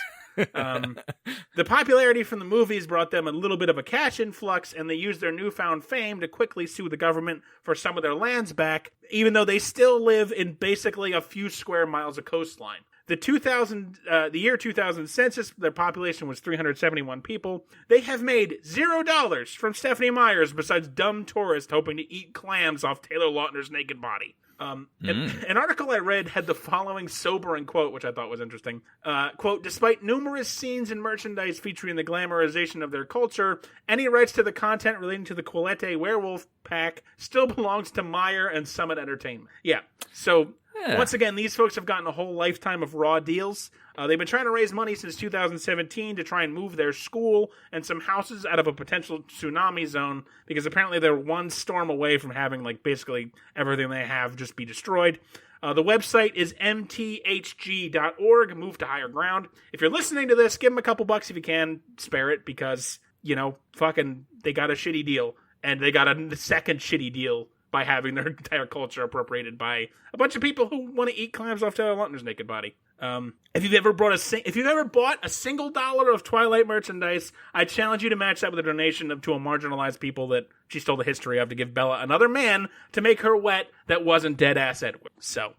The popularity from the movies brought them a little bit of a cash influx, and they used their newfound fame to quickly sue the government for some of their lands back, even though they still live in basically a few square miles of coastline. The year 2000 census, their population was 371 people. They have made $0 from Stephanie Myers besides dumb tourists hoping to eat clams off Taylor Lautner's naked body. An article I read had the following sobering quote, which I thought was interesting. Quote, despite numerous scenes and merchandise featuring the glamorization of their culture, any rights to the content relating to the Quilete werewolf pack still belongs to Meyer and Summit Entertainment. Yeah, so... Yeah. Once again, these folks have gotten a whole lifetime of raw deals. They've been trying to raise money since 2017 to try and move their school and some houses out of a potential tsunami zone because apparently they're one storm away from having like basically everything they have just be destroyed. The website is mthg.org, move to higher ground. If you're listening to this, give them a couple bucks if you can, spare it because, fucking they got a shitty deal and they got a second shitty deal by having their entire culture appropriated by a bunch of people who want to eat clams off Taylor Lautner's naked body. If you've ever bought a single dollar of Twilight merchandise, I challenge you to match that with a donation to a marginalized people that she stole the history of to give Bella another man to make her wet that wasn't dead-ass Edward. So,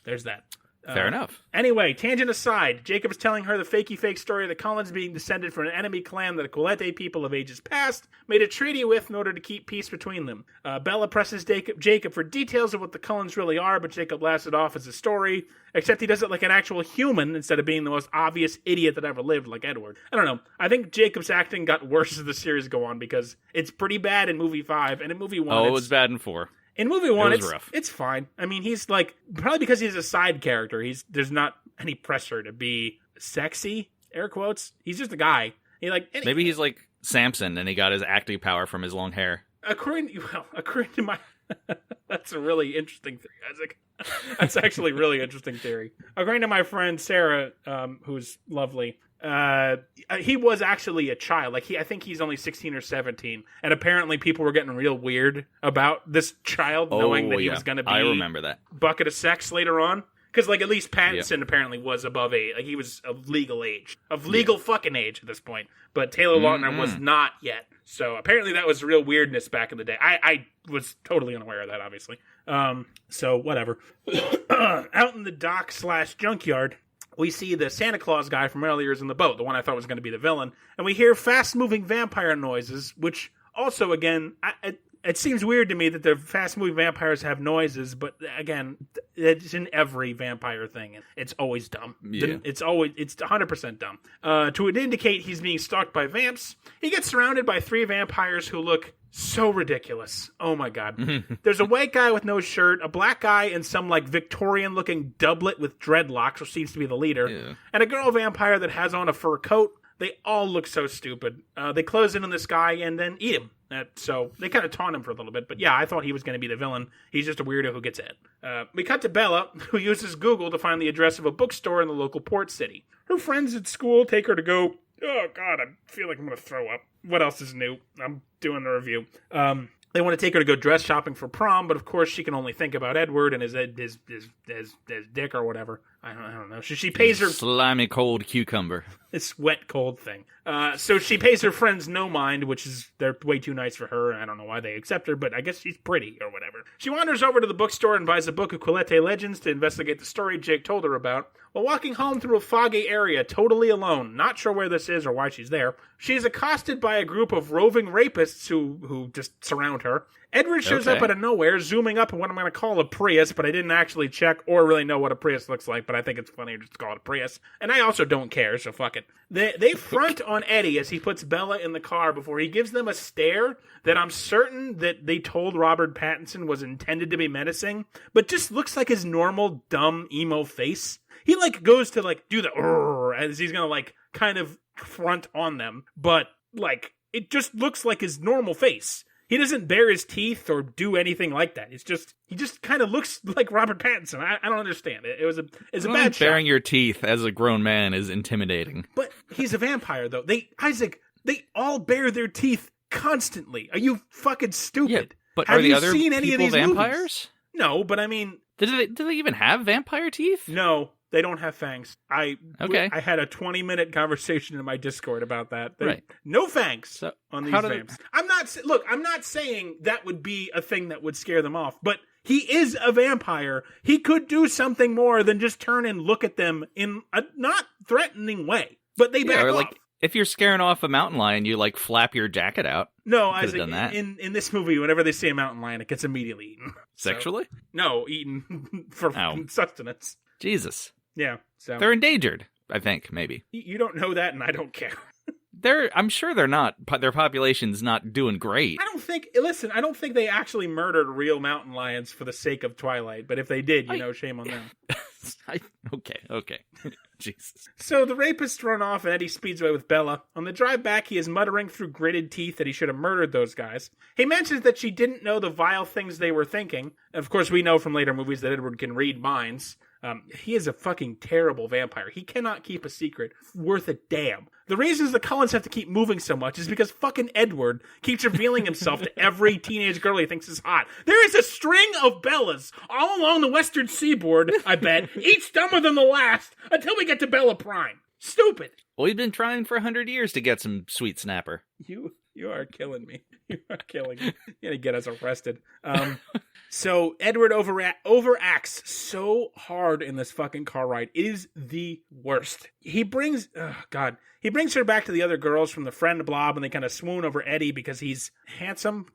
there's that. Fair enough. Anyway, tangent aside, Jacob's telling her the fakey-fake story of the Cullens being descended from an enemy clan that the Quilete people of ages past made a treaty with in order to keep peace between them. Bella presses Jacob for details of what the Cullens really are, but Jacob laughs it off as a story, except he does it like an actual human instead of being the most obvious idiot that ever lived like Edward. I don't know. I think Jacob's acting got worse as the series go on because it's pretty bad in movie 5, and in movie 1 it was bad in 4. In movie 1, rough. It's fine. I mean, he's like, probably because he's a side character, there's not any pressure to be sexy, air quotes. He's just a guy. Maybe he's like Samson and he got his acting power from his long hair. According to my... That's a really interesting theory, Isaac. That's actually a really interesting theory. According to my friend Sarah, who's lovely... he was actually a child. I think he's only 16 or 17, and apparently people were getting real weird about this child knowing that he was going to be. I remember that bucket of sex later on, because at least Pattinson apparently was above age. He was of legal age, fucking age at this point. But Taylor Lautner was not yet. So apparently that was real weirdness back in the day. I was totally unaware of that, obviously. So whatever. Out in the dock/junkyard. We see the Santa Claus guy from earlier in the boat, the one I thought was going to be the villain. And we hear fast-moving vampire noises, which also, again, it seems weird to me that the fast-moving vampires have noises, but again, it's in every vampire thing. And it's always dumb. Yeah. It's 100% dumb. To indicate he's being stalked by vamps, he gets surrounded by 3 vampires who look so ridiculous. Oh my god. There's a white guy with no shirt, a black guy in some Victorian-looking doublet with dreadlocks, which seems to be the leader, and a girl vampire that has on a fur coat. They all look so stupid. They close in on this guy and then eat him. So they kind of taunt him for a little bit. But yeah, I thought he was going to be the villain. He's just a weirdo who gets in. We cut to Bella, who uses Google to find the address of a bookstore in the local port city. Her friends at school take her to go... Oh, God, I feel like I'm going to throw up. What else is new? I'm doing the review. They want to take her to go dress shopping for prom, but of course she can only think about Edward and his dick or whatever. I don't know. She pays her... Slimy cold cucumber. This wet, cold thing. So she pays her friends no mind, which is, they're way too nice for her. I don't know why they accept her, but I guess she's pretty or whatever. She wanders over to the bookstore and buys a book of Quillette legends to investigate the story Jake told her about. While walking home through a foggy area, totally alone, not sure where this is or why she's there, she is accosted by a group of roving rapists who just surround her. Edward shows up out of nowhere, zooming up in what I'm going to call a Prius, but I didn't actually check or really know what a Prius looks like, but I think it's funnier just to call it a Prius. And I also don't care, so fuck it. They front on Eddie as he puts Bella in the car before he gives them a stare that I'm certain that they told Robert Pattinson was intended to be menacing, but just looks like his normal, dumb, emo face. He, goes to, do the as he's going to, kind of front on them, but, it just looks like his normal face. He doesn't bare his teeth or do anything like that. He just kind of looks like Robert Pattinson. I don't understand it. It's a bad shot. Baring your teeth as a grown man is intimidating. But he's a vampire, though. They all bare their teeth constantly. Are you fucking stupid? Yeah, but have are the you other seen any of these vampires? Movies? No, but I mean, do they even have vampire teeth? No. They don't have fangs. I had a 20-minute conversation in my Discord about that. Right. No fangs on these vamps. I'm not saying that would be a thing that would scare them off, but he is a vampire. He could do something more than just turn and look at them in a not threatening way. But they back off. If you're scaring off a mountain lion, you flap your jacket out. No, Isaac, in this movie, whenever they see a mountain lion, it gets immediately eaten. Sexually? So, no, eaten for sustenance. Jesus. Yeah, so they're endangered, I think, maybe. You don't know that, and I don't care. I'm sure they're not. Their population's not doing great. I don't think they actually murdered real mountain lions for the sake of Twilight, but if they did, shame on them. Okay. Jesus. So the rapists run off, and Eddie speeds away with Bella. On the drive back, he is muttering through gritted teeth that he should have murdered those guys. He mentions that she didn't know the vile things they were thinking. Of course, we know from later movies that Edward can read minds. He is a fucking terrible vampire. He cannot keep a secret worth a damn. The reasons the Cullens have to keep moving so much is because fucking Edward keeps revealing himself to every teenage girl he thinks is hot. There is a string of Bellas all along the western seaboard, I bet, each dumber than the last, until we get to Bella Prime. Stupid. Well, we've been trying for 100 years to get some sweet snapper. You are killing me. You are killing me. You're going to get us arrested. So Edward overacts so hard in this fucking car ride. It is the worst. He brings her back to the other girls from the friend blob, and they kind of swoon over Eddie because he's handsome, ?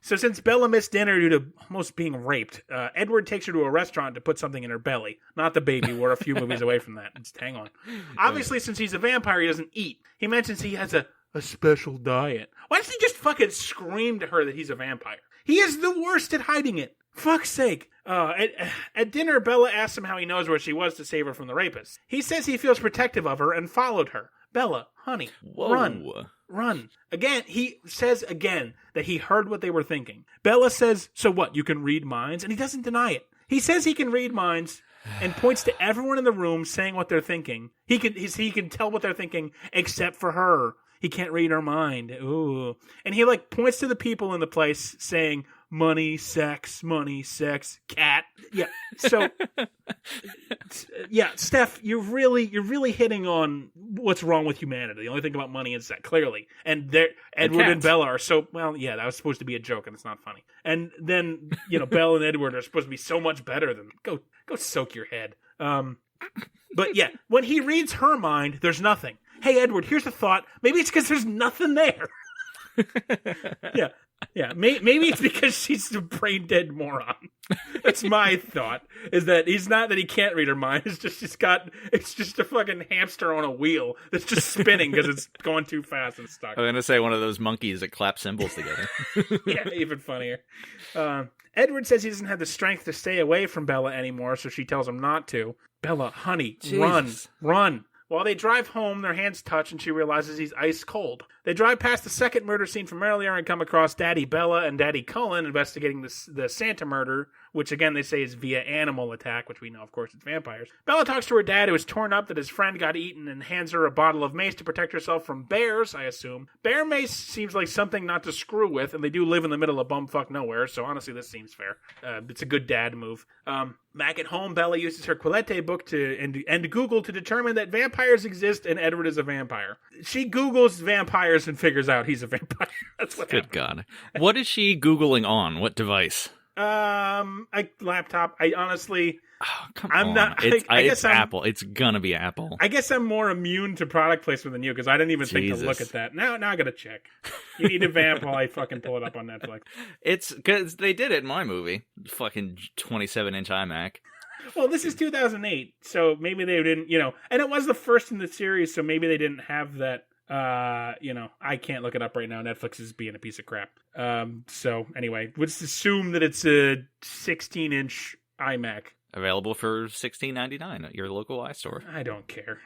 So since Bella missed dinner due to almost being raped, Edward takes her to a restaurant to put something in her belly. Not the baby. We're a few movies away from that. Just hang on. Obviously, since he's a vampire, he doesn't eat. He mentions he has a special diet. Why doesn't he just fucking scream to her that he's a vampire? He is the worst at hiding it. Fuck's sake. At dinner, Bella asks him how he knows where she was to save her from the rapist. He says he feels protective of her and followed her. Bella, honey, run. Again, he says that he heard what they were thinking. Bella says, so what, you can read minds? And he doesn't deny it. He says he can read minds and points to everyone in the room saying what they're thinking. He can tell what they're thinking except for her. He can't read her mind. Ooh. And he points to the people in the place saying, money, sex, cat. Yeah. So, yeah, Steph, you're really hitting on what's wrong with humanity. The only thing about money is sex, clearly. And Edward and Bella are so, well, yeah, that was supposed to be a joke and it's not funny. And then, Bella and Edward are supposed to be so much better than, go soak your head. But yeah, when he reads her mind, there's nothing. Hey, Edward, here's a thought. Maybe it's because there's nothing there. Yeah. Maybe it's because she's a brain-dead moron. That's my thought, is that he's not that he can't read her mind. It's just a fucking hamster on a wheel that's just spinning because it's going too fast and stuck. I'm going to say one of those monkeys that clap cymbals together. Yeah, even funnier. Edward says he doesn't have the strength to stay away from Bella anymore, so she tells him not to. Bella, honey, Jesus. run. While they drive home, their hands touch, and she realizes he's ice cold. They drive past the second murder scene from earlier and come across Daddy Bella and Daddy Cullen investigating the Santa murder, which again they say is via animal attack, which we know, of course, it's vampires. Bella talks to her dad, who is torn up that his friend got eaten, and hands her a bottle of mace to protect herself from bears, I assume. Bear mace seems like something not to screw with, and they do live in the middle of bumfuck nowhere, so honestly this seems fair. It's a good dad move. Back at home, Bella uses her Quillette book and Google to determine that vampires exist and Edward is a vampire. She Googles vampires and figures out he's a vampire. That's what Good happened. God. What is she Googling on? What device? A laptop. I honestly... Oh, come I'm on. not... I guess Apple. It's gonna be Apple. I guess I'm more immune to product placement than you, because I didn't even think to look at that. Now I gotta check. You need a vamp while I fucking pull it up on Netflix. It's because they did it in my movie. Fucking 27-inch iMac. Well, this is 2008, so maybe they didn't, and it was the first in the series, so maybe they didn't have that, I can't look it up right now. Netflix is being a piece of crap. So anyway, let's assume that it's a 16-inch iMac. Available for $16.99 at your local iStore. I don't care.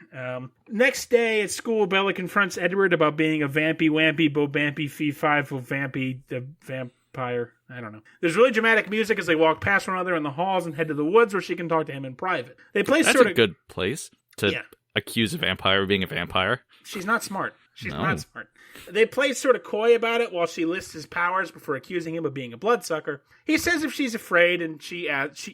Next day at school, Bella confronts Edward about being a vampy, bo-bampy, fee-fi-fo vampy, the vampire. I don't know. There's really dramatic music as they walk past one another in the halls and head to the woods where she can talk to him in private. That's a good place to accuse a vampire of being a vampire. She's not smart. She's not smart. They play sort of coy about it while she lists his powers before accusing him of being a bloodsucker. He says if she's afraid, and he asks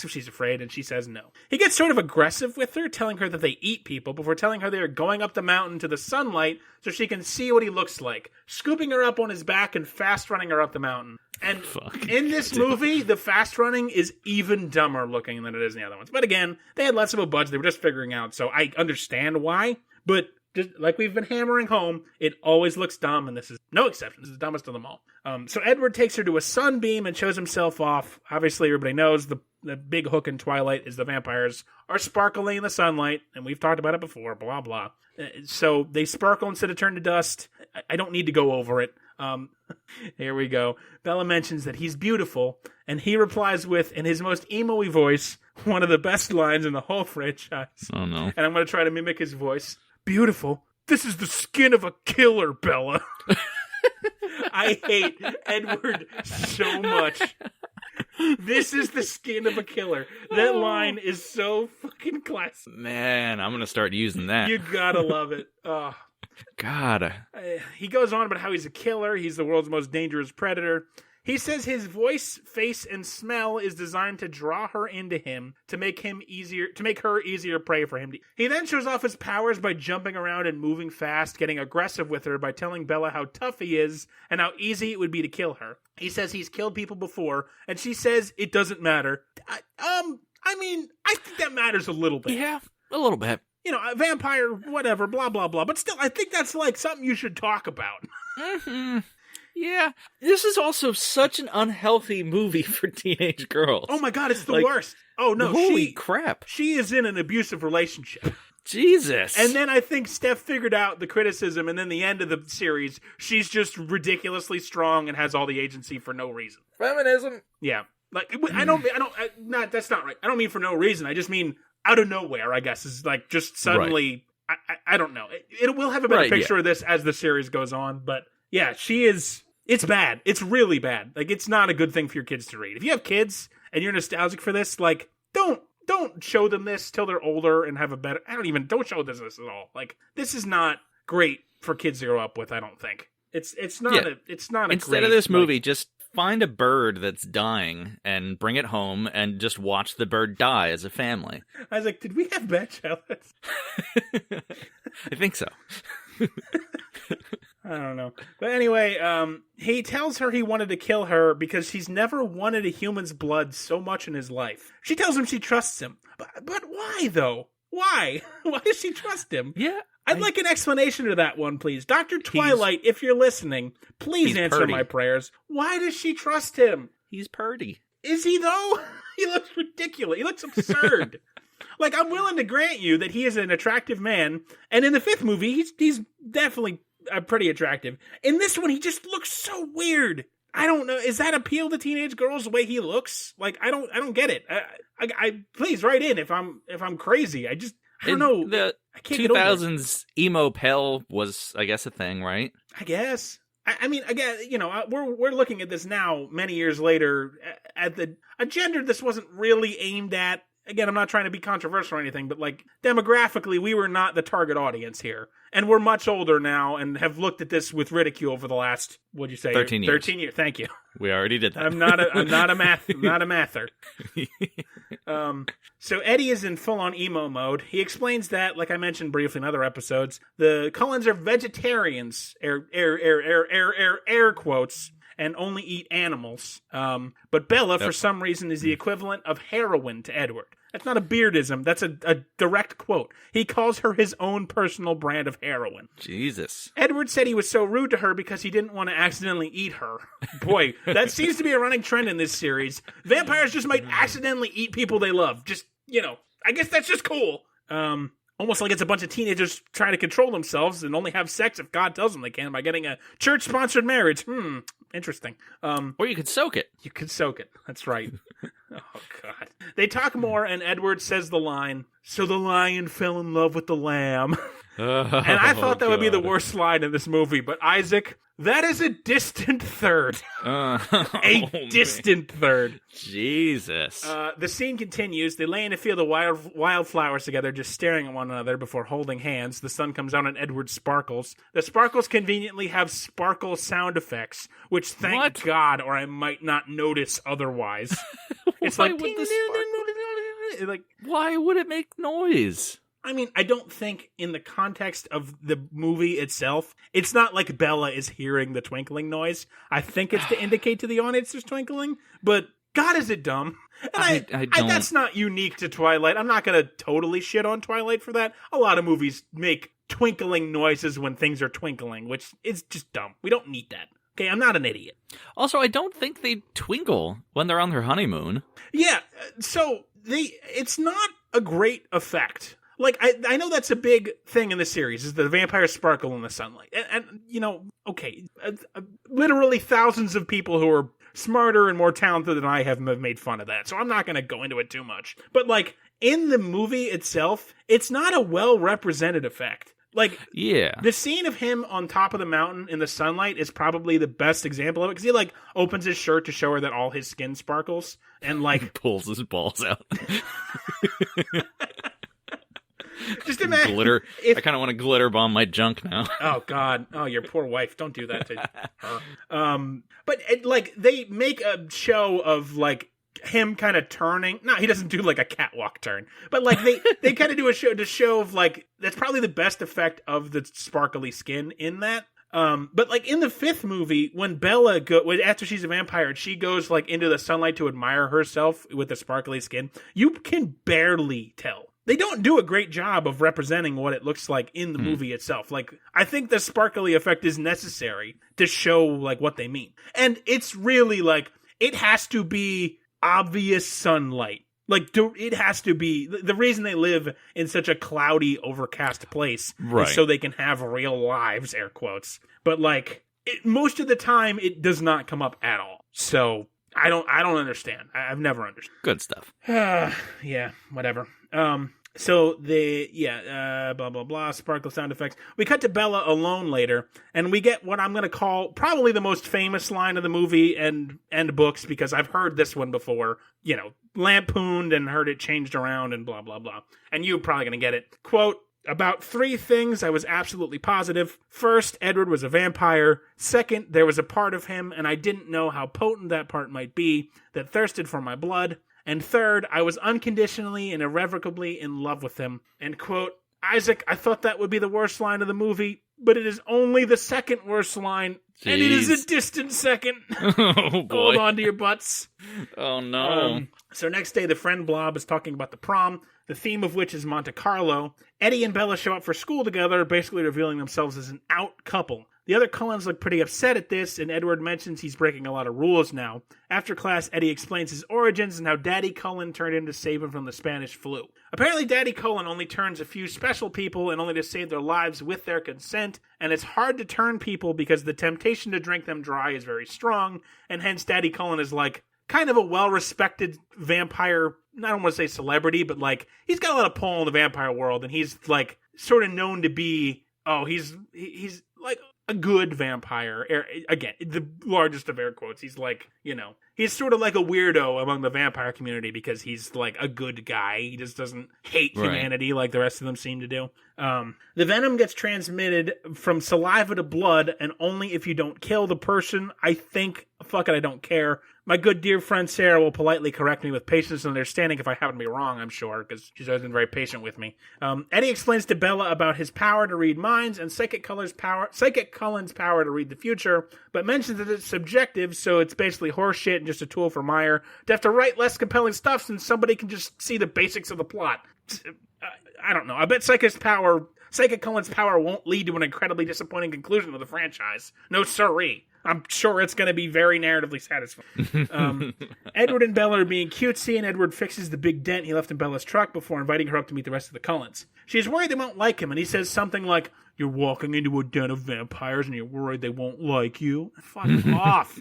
if she's afraid, and she says no. He gets sort of aggressive with her, telling her that they eat people before telling her they are going up the mountain to the sunlight so she can see what he looks like, scooping her up on his back and fast running her up the mountain. And in this movie, the fast running is even dumber looking than it is in the other ones. But again, they had less of a budget. They were just figuring out, so I understand why. But just like we've been hammering home, it always looks dumb, and this is no exception. This is the dumbest of them all. So Edward takes her to a sunbeam and shows himself off. Obviously, everybody knows the big hook in Twilight is the vampires are sparkling in the sunlight, and we've talked about it before, blah, blah. So they sparkle instead of turn to dust. I don't need to go over it. Here we go. Bella mentions that he's beautiful, and he replies with, in his most emo-y voice, one of the best lines in the whole franchise. Oh, no. And I'm going to try to mimic his voice. Beautiful. This is the skin of a killer, Bella. I hate Edward so much. This is the skin of a killer. That line is so fucking classic. Man, I'm going to start using that. You gotta love it. Oh. God. He goes on about how he's a killer. He's the world's most dangerous predator. He says his voice, face, and smell is designed to draw her into him to make her easier prey for him. He then shows off his powers by jumping around and moving fast, getting aggressive with her by telling Bella how tough he is and how easy it would be to kill her. He says he's killed people before, and she says it doesn't matter. I think that matters a little bit. Yeah, a little bit. A vampire, whatever, blah, blah, blah. But still, I think that's like something you should talk about. Mm-hmm. Yeah, this is also such an unhealthy movie for teenage girls. Oh my God, it's the worst. Oh no, holy crap. She is in an abusive relationship. Jesus. And then I think Steph figured out the criticism, and then the end of the series, she's just ridiculously strong and has all the agency for no reason. Feminism. Yeah. Like, that's not right. I don't mean for no reason. I just mean out of nowhere, I guess, is like just suddenly, right. I don't know. It will have a better picture of this as the series goes on, but yeah, it's bad. It's really bad. Like, it's not a good thing for your kids to read. If you have kids and you're nostalgic for this, like, don't show them this till they're older and have a better, don't show this at all. Like, this is not great for kids to grow up with, I don't think. It's not Instead of this movie, just find a bird that's dying and bring it home and just watch the bird die as a family. I was like, did we have bad childhood? I think so. I don't know. But anyway, he tells her he wanted to kill her because he's never wanted a human's blood so much in his life. She tells him she trusts him. But why, though? Why? Why does she trust him? Yeah. I'd like an explanation to that one, please. Dr. Twilight, if you're listening, please answer my prayers. Why does she trust him? He's purdy. Is he, though? He looks ridiculous. He looks absurd. Like, I'm willing to grant you that he is an attractive man, and in the fifth movie, he's definitely pretty attractive. In this one, he just looks so weird. I don't know. Is that appeal to teenage girls the way he looks? Like, I don't get it. I please write in if I'm crazy. I don't know. The I can't 2000s emo pale was, I guess, a thing, right? I guess. I mean, again, we're looking at this now, many years later, at a gender this wasn't really aimed at. Again, I'm not trying to be controversial or anything, but like demographically, we were not the target audience here. And we're much older now and have looked at this with ridicule for the last, what'd you say? 13 years. 13 years. Thank you. We already did that. I'm not a mather. So Eddie is in full-on emo mode. He explains that, like I mentioned briefly in other episodes, the Cullens are vegetarians, air quotes, and only eat animals. But Bella, for some reason, is the equivalent of heroin to Edward. That's not a beardism. That's a direct quote. He calls her his own personal brand of heroin. Jesus. Edward said he was so rude to her because he didn't want to accidentally eat her. Boy, that seems to be a running trend in this series. Vampires just might accidentally eat people they love. Just, I guess that's just cool. Almost like it's a bunch of teenagers trying to control themselves and only have sex if God tells them they can by getting a church-sponsored marriage. Interesting. Or you could soak it. You could soak it. That's right. Oh, God. They talk more, and Edward says the line, "So the lion fell in love with the lamb." And I thought that would be the worst line in this movie, but Isaac, that is a distant third. Distant third. Jesus. The scene continues. They lay in a field of wildflowers together, just staring at one another before holding hands. The sun comes out and Edward sparkles. The sparkles conveniently have sparkle sound effects, which thank God, or I might not notice otherwise. It's like, why would it make noise? I mean, I don't think in the context of the movie itself, it's not like Bella is hearing the twinkling noise. I think it's to indicate to the audience there's twinkling, but God, is it dumb? And I that's not unique to Twilight. I'm not going to totally shit on Twilight for that. A lot of movies make twinkling noises when things are twinkling, which is just dumb. We don't need that. Okay, I'm not an idiot. Also, I don't think they twinkle when they're on their honeymoon. Yeah, so it's not a great effect. Like, I know that's a big thing in the series, is the vampires sparkle in the sunlight. And okay, literally thousands of people who are smarter and more talented than I have made fun of that, so I'm not going to go into it too much. But, like, in the movie itself, it's not a well-represented effect. Like, yeah, the scene of him on top of the mountain in the sunlight is probably the best example of it, because he, like, opens his shirt to show her that all his skin sparkles, and, like... pulls his balls out. Just imagine glitter. I kind of want to glitter bomb my junk now. Oh God! Oh, your poor wife! Don't do that to her. But like they make a show of like him kind of turning. No, he doesn't do like a catwalk turn, but like they kind of do a show of like that's probably the best effect of the sparkly skin in that. But like in the fifth movie, when Bella after she's a vampire, she goes like into the sunlight to admire herself with the sparkly skin. You can barely tell. They don't do a great job of representing what it looks like in the movie itself. Like, I think the sparkly effect is necessary to show, like, what they mean. And it's really, like, it has to be obvious sunlight. Like, it has to be... The reason they live in such a cloudy, overcast place is so they can have real lives, air quotes. But, like, most of the time, it does not come up at all. So... I don't understand. I've never understood. Good stuff. Yeah, whatever. So blah, blah, blah, sparkle sound effects. We cut to Bella alone later, and we get what I'm going to call probably the most famous line of the movie and books, because I've heard this one before, lampooned and heard it changed around and blah, blah, blah. And you're probably going to get it. Quote, "About 3 things I was absolutely positive. First, Edward was a vampire. Second, there was a part of him, and I didn't know how potent that part might be, that thirsted for my blood. And third, I was unconditionally and irrevocably in love with him." End quote. Isaac, I thought that would be the worst line of the movie, but it is only the second worst line. Jeez. And it is a distant second. Oh, boy. Hold on to your butts. Oh, no. So next day, the friend Blob is talking about the prom, the theme of which is Monte Carlo. Eddie and Bella show up for school together, basically revealing themselves as an out couple. The other Cullens look pretty upset at this, and Edward mentions he's breaking a lot of rules now. After class, Eddie explains his origins and how Daddy Cullen turned in to save him from the Spanish flu. Apparently, Daddy Cullen only turns a few special people and only to save their lives with their consent, and it's hard to turn people because the temptation to drink them dry is very strong, and hence Daddy Cullen is like kind of a well-respected vampire, I don't want to say celebrity, but like he's got a lot of pull in the vampire world, and he's like sort of known to be, he's like a good vampire. Again, the largest of air quotes. He's like, he's sort of like a weirdo among the vampire community because he's like a good guy. He just doesn't hate humanity like the rest of them seem to do. The venom gets transmitted from saliva to blood, and only if you don't kill the person. I think, fuck it, I don't care. My good dear friend Sarah will politely correct me with patience and understanding if I happen to be wrong, I'm sure, because she's always been very patient with me. Eddie explains to Bella about his power to read minds and Psychic Cullen's power to read the future, but mentions that it's subjective, so it's basically horseshit and just a tool for Meyer to have to write less compelling stuff since somebody can just see the basics of the plot. I don't know. I bet Psychic Cullen's power won't lead to an incredibly disappointing conclusion of the franchise. No siree. I'm sure it's going to be very narratively satisfying. Edward and Bella are being cutesy, and Edward fixes the big dent he left in Bella's truck before inviting her up to meet the rest of the Cullens. She's worried they won't like him, and he says something like, "You're walking into a den of vampires, and you're worried they won't like you? Fuck off."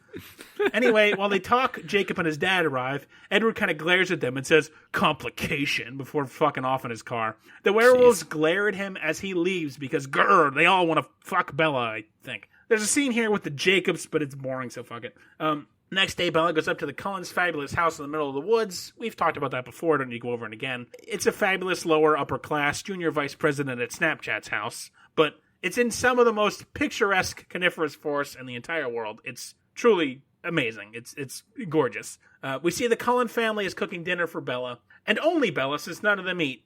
Anyway, while they talk, Jacob and his dad arrive. Edward kind of glares at them and says, "Complication," before fucking off in his car. The werewolves glare at him as he leaves because, they all want to fuck Bella, I think. There's a scene here with the Jacobs, but it's boring, so fuck it. Next day, Bella goes up to the Cullens' fabulous house in the middle of the woods. We've talked about that before, don't need to go over it again. It's a fabulous lower upper class junior vice president at Snapchat's house, but it's in some of the most picturesque coniferous forests in the entire world. It's truly amazing. It's gorgeous. We see the Cullen family is cooking dinner for Bella, and only Bella, since none of them eat.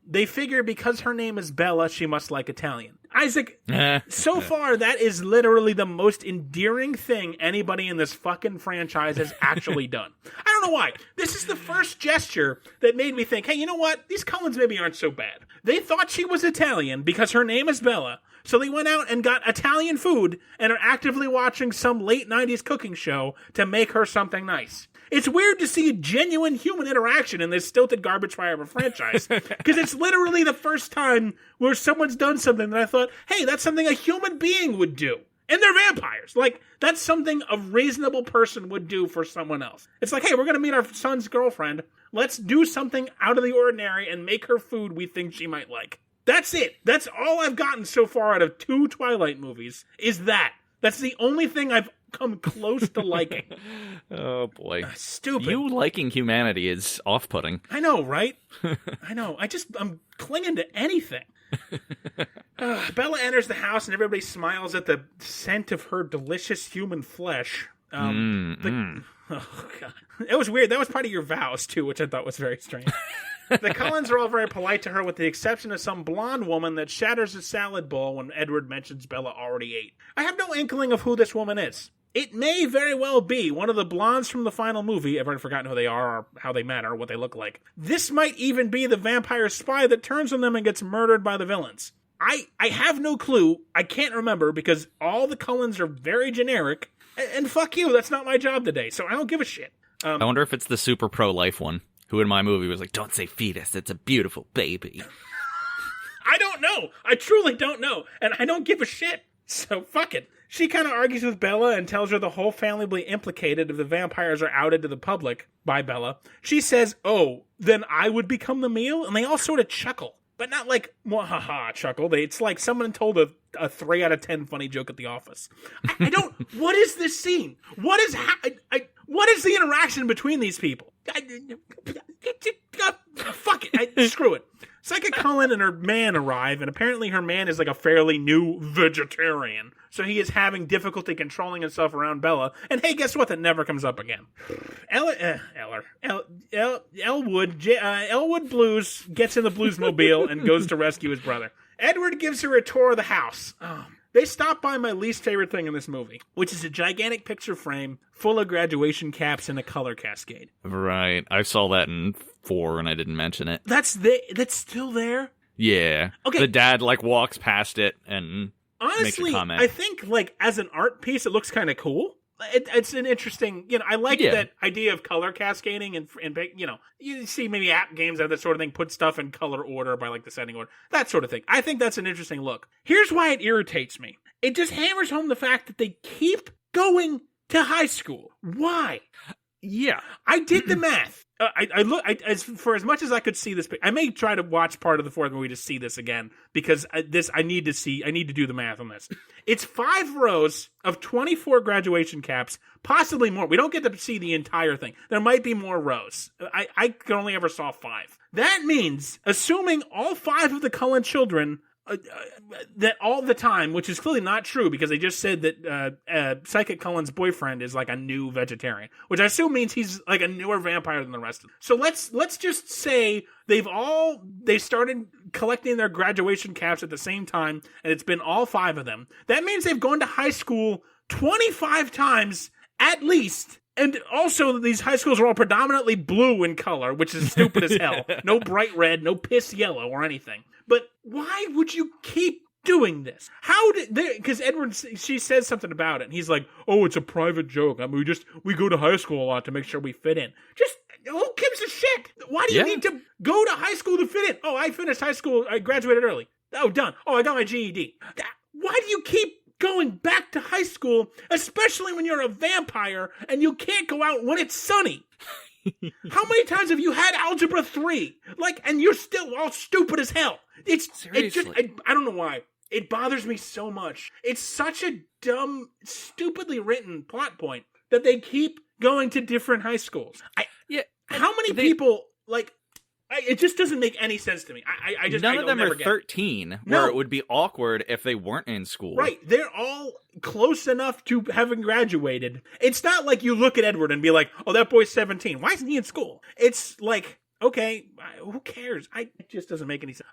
They figure because her name is Bella, she must like Italian. Isaac, so far, that is literally the most endearing thing anybody in this fucking franchise has actually done. I don't know why. This is the first gesture that made me think, hey, you know what? These Cullens maybe aren't so bad. They thought she was Italian because her name is Bella, so they went out and got Italian food and are actively watching some late 90s cooking show to make her something nice. It's weird to see genuine human interaction in this stilted garbage fire of a franchise, because it's literally the first time where someone's done something that I thought, hey, that's something a human being would do. And they're vampires. Like, that's something a reasonable person would do for someone else. It's like, hey, we're going to meet our son's girlfriend. Let's do something out of the ordinary and make her food we think she might like. That's it. That's all I've gotten so far out of 2 Twilight movies, is that. That's the only thing I've come close to liking. Oh, boy. Stupid. You liking humanity is off-putting. I know, right? I know. I'm clinging to anything. Bella enters the house and everybody smiles at the scent of her delicious human flesh. Oh, God. It was weird. That was part of your vows, too, which I thought was very strange. The Cullens are all very polite to her, with the exception of some blonde woman that shatters a salad bowl when Edward mentions Bella already ate. I have no inkling of who this woman is. It may very well be one of the blondes from the final movie. I've already forgotten who they are or how they met or what they look like. This might even be the vampire spy that turns on them and gets murdered by the villains. I have no clue. I can't remember because all the Cullens are very generic. And fuck you, that's not my job today, so I don't give a shit. I wonder if it's the super pro-life one, who in my movie was like, don't say fetus, it's a beautiful baby. I don't know. I truly don't know. And I don't give a shit. So fuck it. She kind of argues with Bella and tells her the whole family will be implicated if the vampires are outed to the public by Bella. She says, oh, then I would become the meal? And they all sort of chuckle. But not like, ha chuckle. It's like someone told a 3 out of 10 funny joke at the office. I don't, what is this scene? What is the interaction between these people? Fuck it. Screw it. Psychic Cullen and her man arrive, and apparently her man is like a fairly new vegetarian. So he is having difficulty controlling himself around Bella. And hey, guess what? That never comes up again. Elwood Blues gets in the Bluesmobile and goes to rescue his brother. Edward gives her a tour of the house. They stop by my least favorite thing in this movie, which is a gigantic picture frame full of graduation caps and a color cascade. Right. I saw that in 4 and I didn't mention it. That's still there? Yeah. Okay. The dad, walks past it and makes a comment. I think, as an art piece, it looks kind of cool. It's an interesting, I like that idea of color cascading and you see maybe app games have that sort of thing, put stuff in color order by the setting order, that sort of thing. I think that's an interesting look. Here's why it irritates me. It just hammers home the fact that they keep going to high school. Why? Yeah. I did the math. as much as I could see this, I may try to watch part of the fourth movie to see this again, because I need to do the math on this. It's 5 rows of 24 graduation caps, possibly more. We don't get to see the entire thing. There might be more rows. I can only ever saw 5. That means, assuming all 5 of the Cullen children, that all the time, which is clearly not true because they just said that Psychic Cullen's boyfriend is like a new vegetarian, which I assume means he's like a newer vampire than the rest of them. So let's just say they started collecting their graduation caps at the same time, and it's been all 5 of them. That means they've gone to high school 25 times at least. And also, these high schools are all predominantly blue in color, which is stupid as hell. No bright red, no piss yellow or anything. But why would you keep doing this? Because Edward, she says something about it, and he's like, oh, it's a private joke. I mean, we go to high school a lot to make sure we fit in. Just, who gives a shit? Why do you need to go to high school to fit in? Oh, I finished high school, I graduated early. Oh, done. Oh, I got my GED. Why do you keep going back to high school, especially when you're a vampire and you can't go out when it's sunny? How many times have you had algebra 3? And you're still all stupid as hell. I don't know why. It bothers me so much. It's such a dumb, stupidly written plot point that they keep going to different high schools. How many people, it just doesn't make any sense to me. None of them are 13, where it would be awkward if they weren't in school. Right. They're all close enough to having graduated. It's not like you look at Edward and be like, oh, that boy's 17. Why isn't he in school? It's like, okay, who cares? It just doesn't make any sense.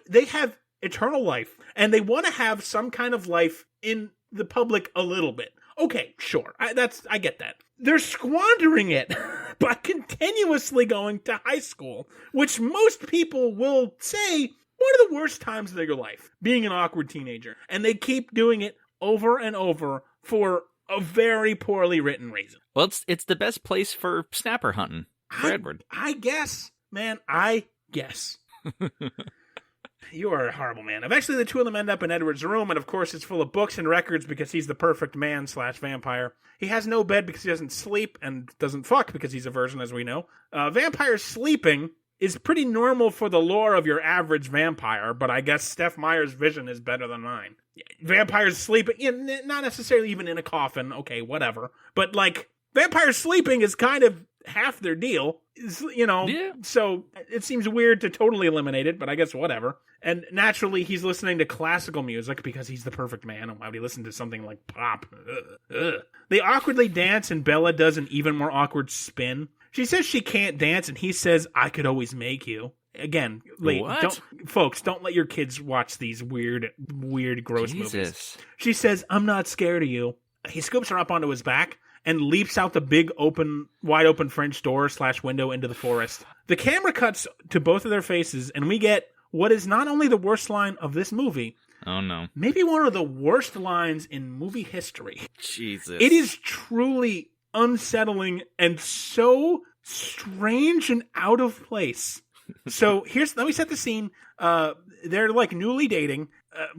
They have eternal life, and they want to have some kind of life in the public a little bit. Okay, sure. I get that. They're squandering it by continuously going to high school, which most people will say one of the worst times of their life, being an awkward teenager. And they keep doing it over and over for a very poorly written reason. Well, it's the best place for snapper hunting for Edward. I guess, man. I guess. You are a horrible man. Eventually, the two of them end up in Edward's room, and of course, it's full of books and records because he's the perfect man/vampire. He has no bed because he doesn't sleep, and doesn't fuck because he's a virgin, as we know. Vampires sleeping is pretty normal for the lore of your average vampire, but I guess Steph Meyer's vision is better than mine. Vampires sleeping, not necessarily even in a coffin, okay, whatever. But, vampires sleeping is kind of half their deal, so it seems weird to totally eliminate it, but I guess whatever. And naturally, he's listening to classical music because he's the perfect man, and why would he listen to something like pop? They awkwardly dance, and Bella does an even more awkward spin. She says she can't dance, and he says, I could always make you. Again, don't let your kids watch these weird, gross movies. She says, I'm not scared of you. He scoops her up onto his back and leaps out the big wide open French door / window into the forest. The camera cuts to both of their faces, and we get what is not only the worst line of this movie, oh no, maybe one of the worst lines in movie history. Jesus. It is truly unsettling and so strange and out of place. So let me set the scene. They're newly dating.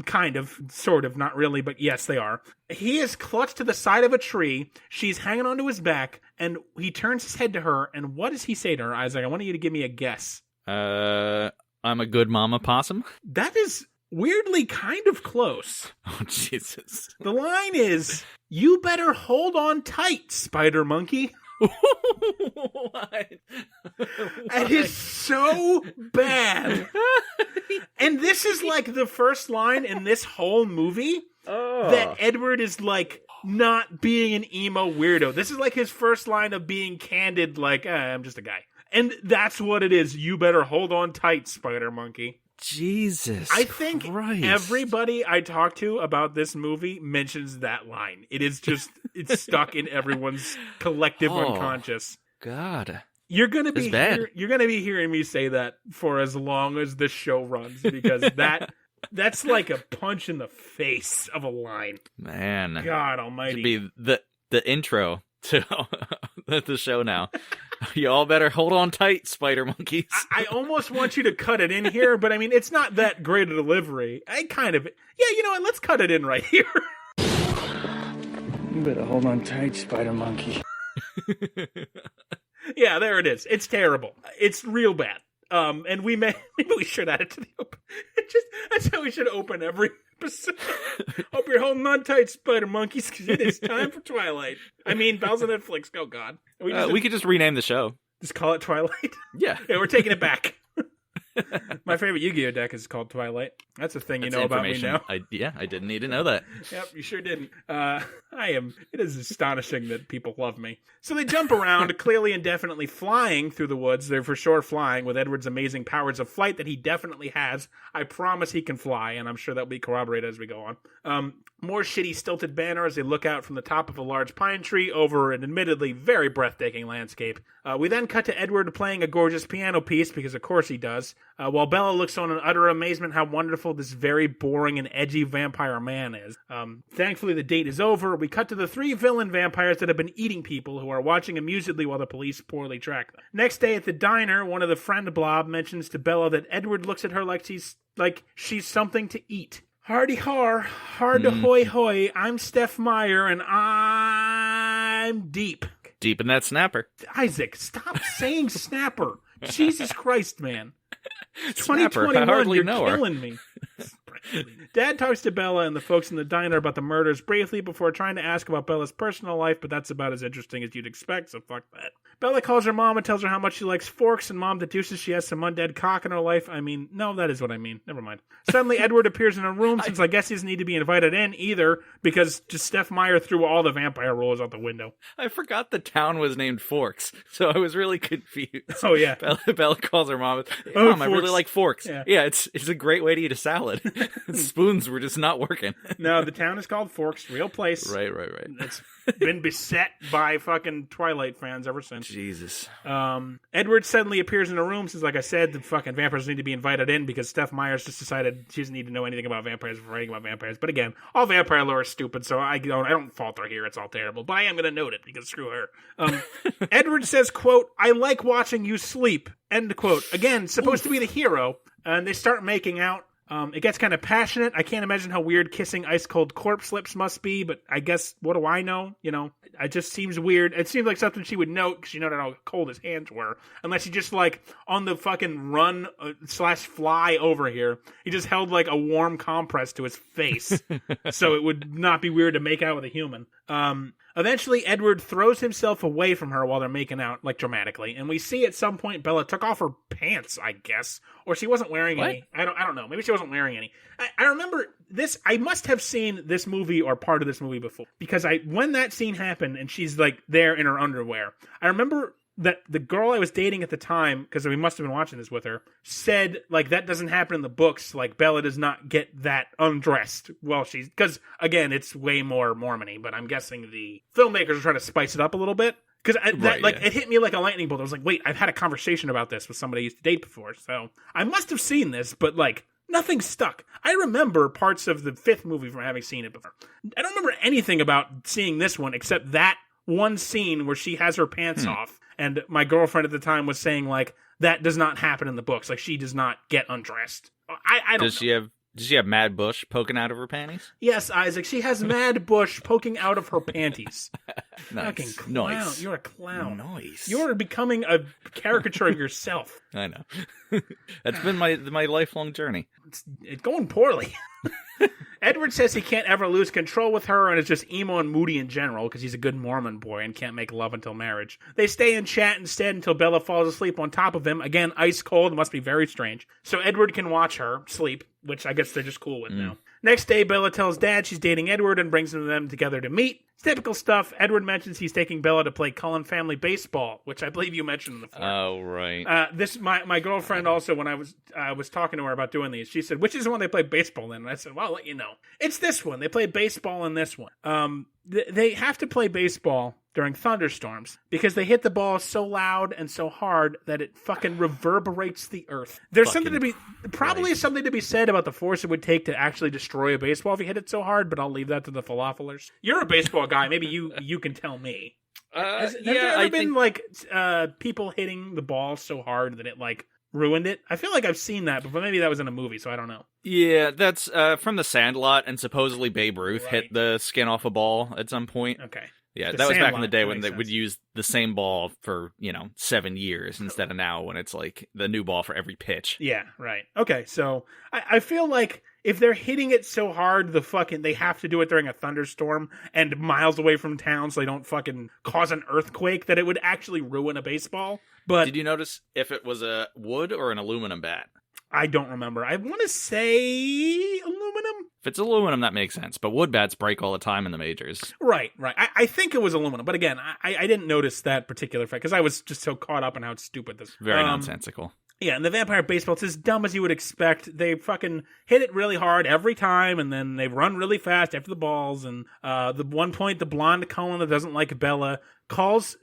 Kind of, sort of, not really, but yes, they are. He is clutched to the side of a tree. She's hanging onto his back, and he turns his head to her, and what does he say to her, Isaac? I want you to give me a guess. I'm a good mama possum? That is weirdly kind of close. Oh, Jesus. The line is, you better hold on tight, spider monkey. What? And it's so bad. And this is the first line in this whole movie that Edward is not being an emo weirdo. This is his first line of being candid, I'm just a guy. And that's what it is. You better hold on tight, spider monkey. Jesus I think Christ. Everybody I talk to about this movie mentions that line. It is just, it's stuck in everyone's collective unconscious. God. You're gonna be hearing me say that for as long as this show runs, because that's like a punch in the face of a line. Man. God almighty. Should be the intro to the show now. You all better hold on tight, spider monkeys. I almost want you to cut it in here, but I mean, it's not that great a delivery. You know what? Let's cut it in right here. You better hold on tight, spider monkey. Yeah, there it is. It's terrible. It's real bad. And maybe we should add it to the open. That's how we should open every episode. Hope you're holding on tight, spider monkeys, because it is time for Twilight. I mean, Bells on Netflix. Oh God, we could just rename the show. Just call it Twilight. Yeah, we're taking it back. My favorite Yu-Gi-Oh deck is called Twilight. That's a thing you know about me now. I didn't need to know that. Yep, you sure didn't. It is astonishing that people love me. So they jump around, clearly and definitely flying through the woods. They're for sure flying with Edward's amazing powers of flight that he definitely has. I promise he can fly, and I'm sure that'll be corroborated as we go on. More shitty stilted banner as they look out from the top of a large pine tree over an admittedly very breathtaking landscape. We then cut to Edward playing a gorgeous piano piece, because of course he does, while Bella looks on in utter amazement how wonderful this very boring and edgy vampire man is. Thankfully the date is over. We cut to the 3 villain vampires that have been eating people, who are watching amusedly while the police poorly track them. Next day at the diner, one of the friend blob mentions to Bella that Edward looks at her like she's something to eat. Hardy har, hard to hoy hoy, I'm Steph Meyer, and I'm deep. Deep in that snapper. Isaac, stop saying snapper. Jesus Christ, man. Snapper, 2021, you're killing me. Dad talks to Bella and the folks in the diner about the murders briefly before trying to ask about Bella's personal life, but that's about as interesting as you'd expect, so fuck that. Bella calls her mom and tells her how much she likes forks, and Mom deduces she has some undead cock in her life. I mean, no, that is what I mean. Never mind. Suddenly, Edward appears in a room, since I guess he doesn't need to be invited in either, because just Steph Meyer threw all the vampire rules out the window. I forgot the town was named Forks, so I was really confused. Oh, yeah. Bella calls her mom, Mom, I really like forks. Yeah, it's a great way to eat a salad. Spoons were just not working. No, the town is called Forks, real place. Right. It's been beset by fucking Twilight fans ever since. Jesus. Edward suddenly appears in a room, since, like I said, the fucking vampires need to be invited in because Steph Myers just decided she doesn't need to know anything about vampires before writing about vampires. But again, all vampire lore is stupid, so I don't fault her here. It's all terrible. But I am going to note it because screw her. Edward says, quote, I like watching you sleep, end quote. Again, supposed to be the hero. And they start making out. It gets kind of passionate. I can't imagine how weird kissing ice-cold corpse lips must be, but I guess, what do I know? You know, it just seems weird. It seems like something she would note, because she noted how cold his hands were. Unless he just, like, on the fucking run / fly over here, he just held, like, a warm compress to his face. So it would not be weird to make out with a human. Eventually, Edward throws himself away from her while they're making out, like, dramatically. And we see at some point Bella took off her pants, I guess. Or she wasn't wearing any. I don't know. Maybe she wasn't wearing any. I remember this. I must have seen this movie or part of this movie before. Because when that scene happened and she's, like, there in her underwear, I remember that the girl I was dating at the time, because we must have been watching this with her, said, like, that doesn't happen in the books. Like, Bella does not get that undressed. Well, because, again, it's way more Mormon-y, but I'm guessing the filmmakers are trying to spice it up a little bit. Because it hit me like a lightning bolt. I was like, wait, I've had a conversation about this with somebody I used to date before. So I must have seen this, but, like, nothing stuck. I remember parts of the 5th movie from having seen it before. I don't remember anything about seeing this one except that one scene where she has her pants off. And my girlfriend at the time was saying, like, that does not happen in the books. Like, she does not get undressed. I don't know. Does she have mad bush poking out of her panties? Yes, Isaac. She has mad bush poking out of her panties. Nice. Fucking clown. Nice. You're a clown. Nice. You're becoming a caricature of yourself. I know. That's been my lifelong journey. It's going poorly. Edward says he can't ever lose control with her and is just emo and moody in general because he's a good Mormon boy and can't make love until marriage. They stay and chat instead until Bella falls asleep on top of him. Again, ice cold, must be very strange. So Edward can watch her sleep, which I guess they're just cool with now. Next day, Bella tells Dad she's dating Edward and brings them together to meet. It's typical stuff. Edward mentions he's taking Bella to play Cullen family baseball, which I believe you mentioned before. Oh, right. My girlfriend also, when I was talking to her about doing these, she said, which is the one they play baseball in? And I said, well, I'll let you know. It's this one. They play baseball in this one. They have to play baseball during thunderstorms because they hit the ball so loud and so hard that it fucking reverberates the earth. There's something to be said about the force it would take to actually destroy a baseball if you hit it so hard, but I'll leave that to the falafelers. You're a baseball guy. Maybe you can tell me. Has there ever been people hitting the ball so hard that it like ruined it? I feel like I've seen that, but maybe that was in a movie, so I don't know. Yeah, that's from The Sandlot, and supposedly Babe Ruth hit the skin off a ball at some point. Okay. Yeah, The that was back in Sandlot, the day that when makes they would sense. use the same ball for, 7 years instead of now when it's like the new ball for every pitch. Yeah, right. Okay, so I feel like if they're hitting it so hard, they have to do it during a thunderstorm and miles away from town so they don't fucking cause an earthquake, that it would actually ruin a baseball. But Did you notice if it was a wood or an aluminum bat? I don't remember. I want to say aluminum. If it's aluminum, that makes sense. But wood bats break all the time in the majors. Right. I think it was aluminum, but again, I didn't notice that particular fact because I was just so caught up in how stupid this. Very nonsensical. Yeah, and the vampire baseball, it's as dumb as you would expect. They fucking hit it really hard every time, and then they run really fast after the balls. And the one point, the blonde Cullen that doesn't like Bella calls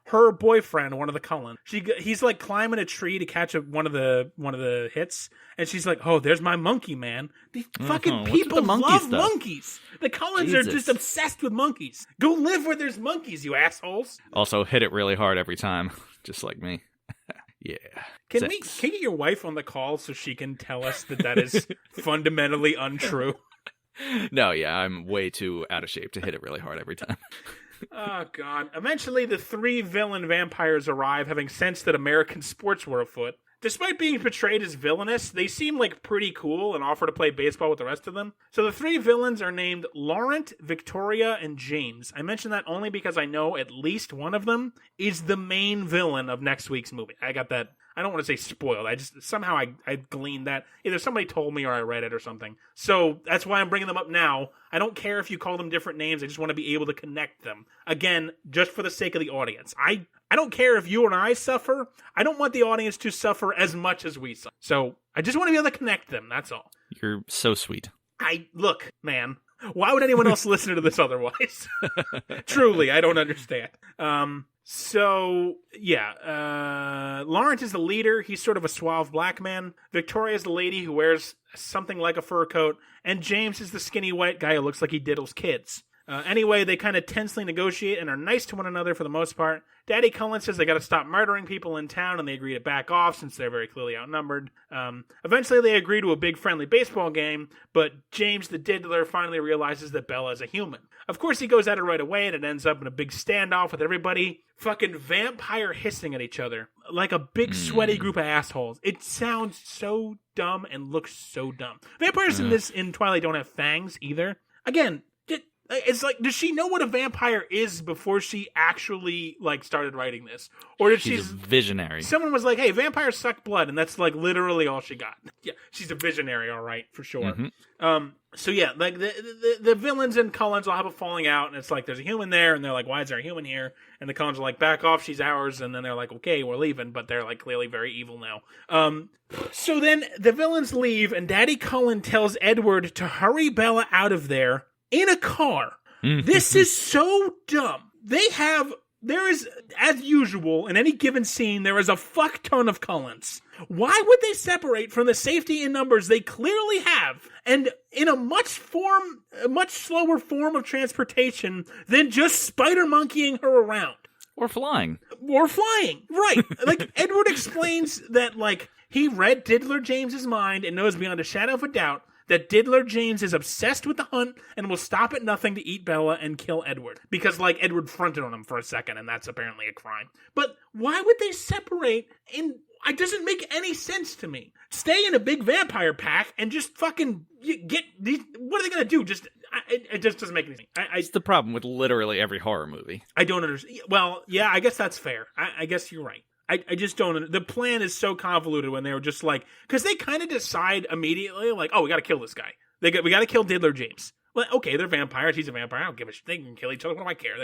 her boyfriend, one of the Cullen. He's like climbing a tree to catch one of the hits, and she's like, "Oh, there's my monkey, man." These fucking people love monkeys. The Cullens are just obsessed with monkeys. Go live where there's monkeys, you assholes. Also, hit it really hard every time, just like me. Yeah. Can you get your wife on the call so she can tell us that is fundamentally untrue? No, yeah, I'm way too out of shape to hit it really hard every time. Oh, God. Eventually, the 3 villain vampires arrive, having sensed that American sports were afoot. Despite being portrayed as villainous, they seem like pretty cool and offer to play baseball with the rest of them. So the 3 villains are named Laurent, Victoria, and James. I mention that only because I know at least one of them is the main villain of next week's movie. I got that. I don't want to say spoiled. Somehow I gleaned that. Either somebody told me or I read it or something. So that's why I'm bringing them up now. I don't care if you call them different names. I just want to be able to connect them. Again, just for the sake of the audience. I don't care if you and I suffer. I don't want the audience to suffer as much as we suffer. So I just want to be able to connect them. That's all. You're so sweet. Look, man. Why would anyone else listen to this otherwise? Truly, I don't understand. So, yeah, Lawrence is the leader. He's sort of a suave black man. Victoria is the lady who wears something like a fur coat. And James is the skinny white guy who looks like he diddles kids. Anyway, they kind of tensely negotiate and are nice to one another for the most part. Daddy Cullen says they got to stop murdering people in town, and they agree to back off since they're very clearly outnumbered. Eventually, they agree to a big friendly baseball game, but James the diddler finally realizes that Bella is a human. Of course, he goes at her right away, and it ends up in a big standoff with everybody fucking vampire hissing at each other like a big sweaty group of assholes. It sounds so dumb and looks so dumb. Vampires in Twilight don't have fangs either. Again, it's like, does she know what a vampire is before she actually started writing this, or did she's a visionary? Someone was like, "Hey, vampires suck blood," and that's like literally all she got. Yeah, she's a visionary, all right, for sure. So yeah, like the villains and Cullens will have a falling out, and it's like there's a human there, and they're like, "Why is there a human here?" And the Cullens are like, "Back off, she's ours." And then they're like, "Okay, we're leaving," but they're like clearly very evil now. So then the villains leave, and Daddy Cullen tells Edward to hurry Bella out of there in a car. This is so dumb. There is, as usual, in any given scene, there is a fuck ton of Cullens. Why would they separate from the safety in numbers they clearly have, and in a much slower form of transportation than just spider monkeying her around? Or flying. Right. Like, Edward explains that, like, he read Diddler James's mind and knows beyond a shadow of a doubt that Diddler James is obsessed with the hunt and will stop at nothing to eat Bella and kill Edward. Because, like, Edward fronted on him for a second, and that's apparently a crime. But why would they separate? It doesn't make any sense to me. Stay in a big vampire pack and just fucking get these. What are they going to do? It just doesn't make any sense. It's the problem with literally every horror movie. I don't understand. Well, yeah, I guess that's fair. I guess you're right. I just don't. The plan is so convoluted when they were just like, because they kind of decide immediately, like, oh, we got to kill this guy. We got to kill Diddler James. Well, okay, they're vampires. He's a vampire. I don't give a shit. They can kill each other. What do I care?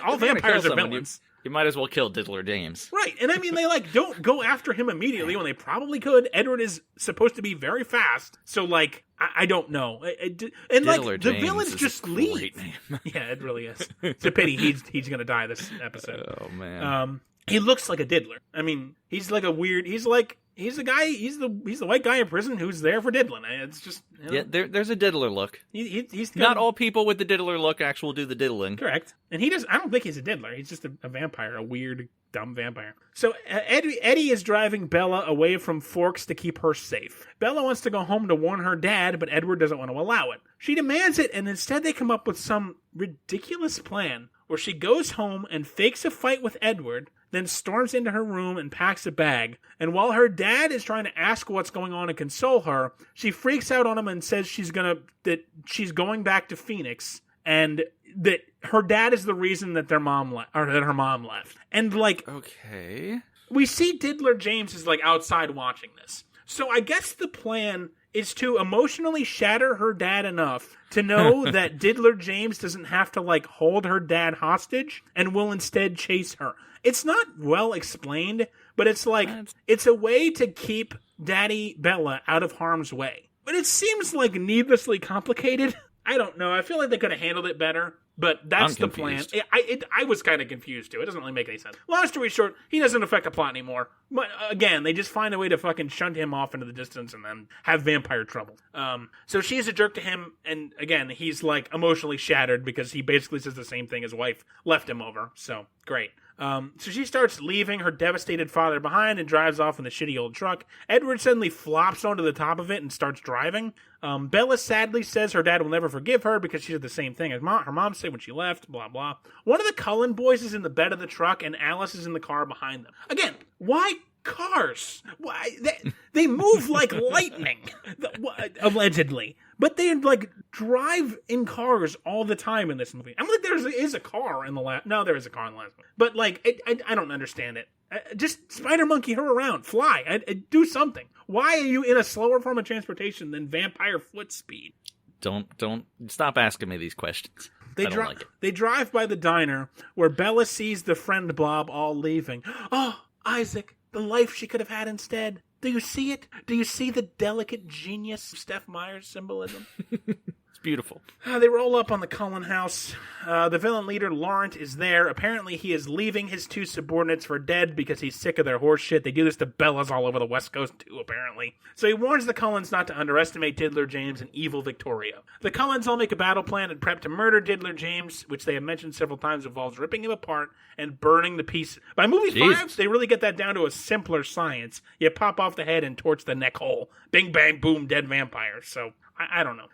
All vampires are villains. You might as well kill Diddler James. Right. And I mean, they don't go after him immediately when they probably could. Edward is supposed to be very fast. So, like, I don't know. And Diddler like, the James villains just leave. Name. Yeah, it really is. It's a pity he's going to die this episode. Oh, man. He looks like a diddler. I mean, he's like a weird. He's like He's the guy. He's the white guy in prison who's there for diddling. It's just there's a diddler look. He's good. Not all people with the diddler look actually do the diddling. Correct. And he does. I don't think he's a diddler. He's just a vampire, a weird, dumb vampire. So Eddie is driving Bella away from Forks to keep her safe. Bella wants to go home to warn her dad, but Edward doesn't want to allow it. She demands it, and instead they come up with some ridiculous plan where she goes home and fakes a fight with Edward, then storms into her room and packs a bag. And while her dad is trying to ask what's going on and console her, she freaks out on him and says that she's going back to Phoenix and that her dad is the reason that her mom left. And okay, we see Diddler James is outside watching this. So I guess the plan is to emotionally shatter her dad enough to know that Diddler James doesn't have to hold her dad hostage and will instead chase her. It's not well explained, but it's it's a way to keep Daddy Bella out of harm's way. But it seems needlessly complicated. I don't know. I feel like they could have handled it better, but that's the plan. I was kind of confused too. It doesn't really make any sense. Long story short, he doesn't affect the plot anymore. But again, they just find a way to fucking shunt him off into the distance and then have vampire trouble. So she's a jerk to him, and again, he's emotionally shattered because he basically says the same thing his wife left him over. So great. So she starts leaving her devastated father behind and drives off in the shitty old truck. Edward suddenly flops onto the top of it and starts driving. Bella sadly says her dad will never forgive her because she did the same thing as her mom said when she left, blah, blah. One of the Cullen boys is in the bed of the truck and Alice is in the car behind them. Again, why cars? Why they move like lightning, allegedly. But they drive in cars all the time in this movie. I'm there is a car in the last. No, there is a car in the last one. But I don't understand it. Just spider monkey her around, fly, do something. Why are you in a slower form of transportation than vampire foot speed? Don't stop asking me these questions. They drive by the diner where Bella sees the friend Blob all leaving. Oh, Isaac, the life she could have had instead. Do you see it? Do you see the delicate genius of Steph Meyer's symbolism? It's beautiful. They roll up on the Cullen house. The villain leader, Laurent, is there. Apparently, he is leaving his two subordinates for dead because he's sick of their horse shit. They do this to Bellas all over the West Coast, too, apparently. So he warns the Cullens not to underestimate Diddler James and evil Victoria. The Cullens all make a battle plan and prep to murder Diddler James, which they have mentioned several times involves ripping him apart and burning the pieces. By movie 5, they really get that down to a simpler science. You pop off the head and torch the neck hole. Bing, bang, boom, dead vampires. So, I don't know.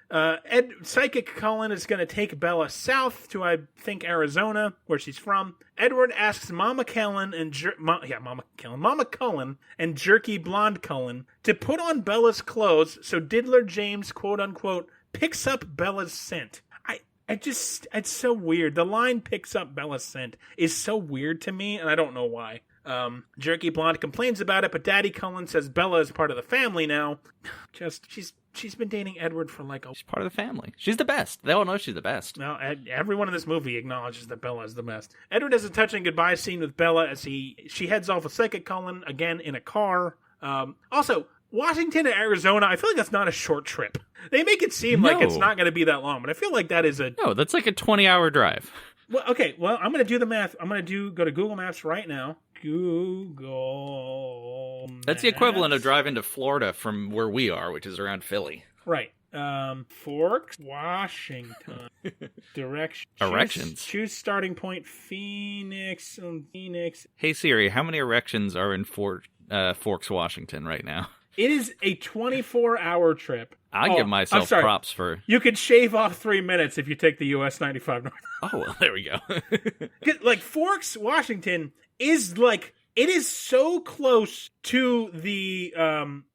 Psychic Cullen is going to take Bella south to, I think, Arizona, where she's from. Edward asks Mama Cullen and Mama Cullen and Jerky Blonde Cullen to put on Bella's clothes so Diddler James, quote unquote, picks up Bella's scent. It's so weird. The line "picks up Bella's scent" is so weird to me, and I don't know why. Jerky Blonde complains about it, but Daddy Cullen says Bella is part of the family now. She's been dating Edward for She's part of the family. She's the best. They all know she's the best. Well, everyone in this movie acknowledges that Bella is the best. Edward has a touching goodbye scene with Bella as she heads off with Psychic Cullen again in a car. Also, Washington to Arizona, I feel like that's not a short trip. They make it seem like it's not going to be that long, but I feel like that is No, that's like a 20-hour drive. Well, okay, I'm going to do the math. I'm going to go to Google Maps right now. That's the equivalent of driving to Florida from where we are, which is around Philly. Right. Forks, Washington. Erections. Choose starting point, Phoenix. Hey Siri, how many erections are in Forks, Washington right now? It is a 24-hour trip. I'll give myself props for... You could shave off 3 minutes if you take the US 95 north. Oh, well, there we go. Forks, Washington is it is so close to the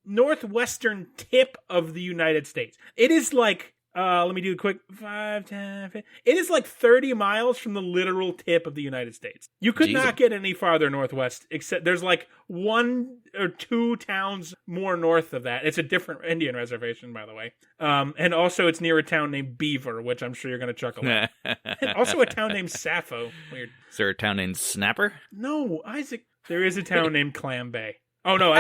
northwestern tip of the United States. It is let me do a quick 5, 10, 15. It is 30 miles from the literal tip of the United States. You could not get any farther northwest, except there's 1 or 2 towns more north of that. It's a different Indian reservation, by the way. And also it's near a town named Beaver, which I'm sure you're going to chuckle at. And also a town named Sappho. Weird. Is there a town named Snapper? No, Isaac. There is a town named Clam Bay. Oh, no,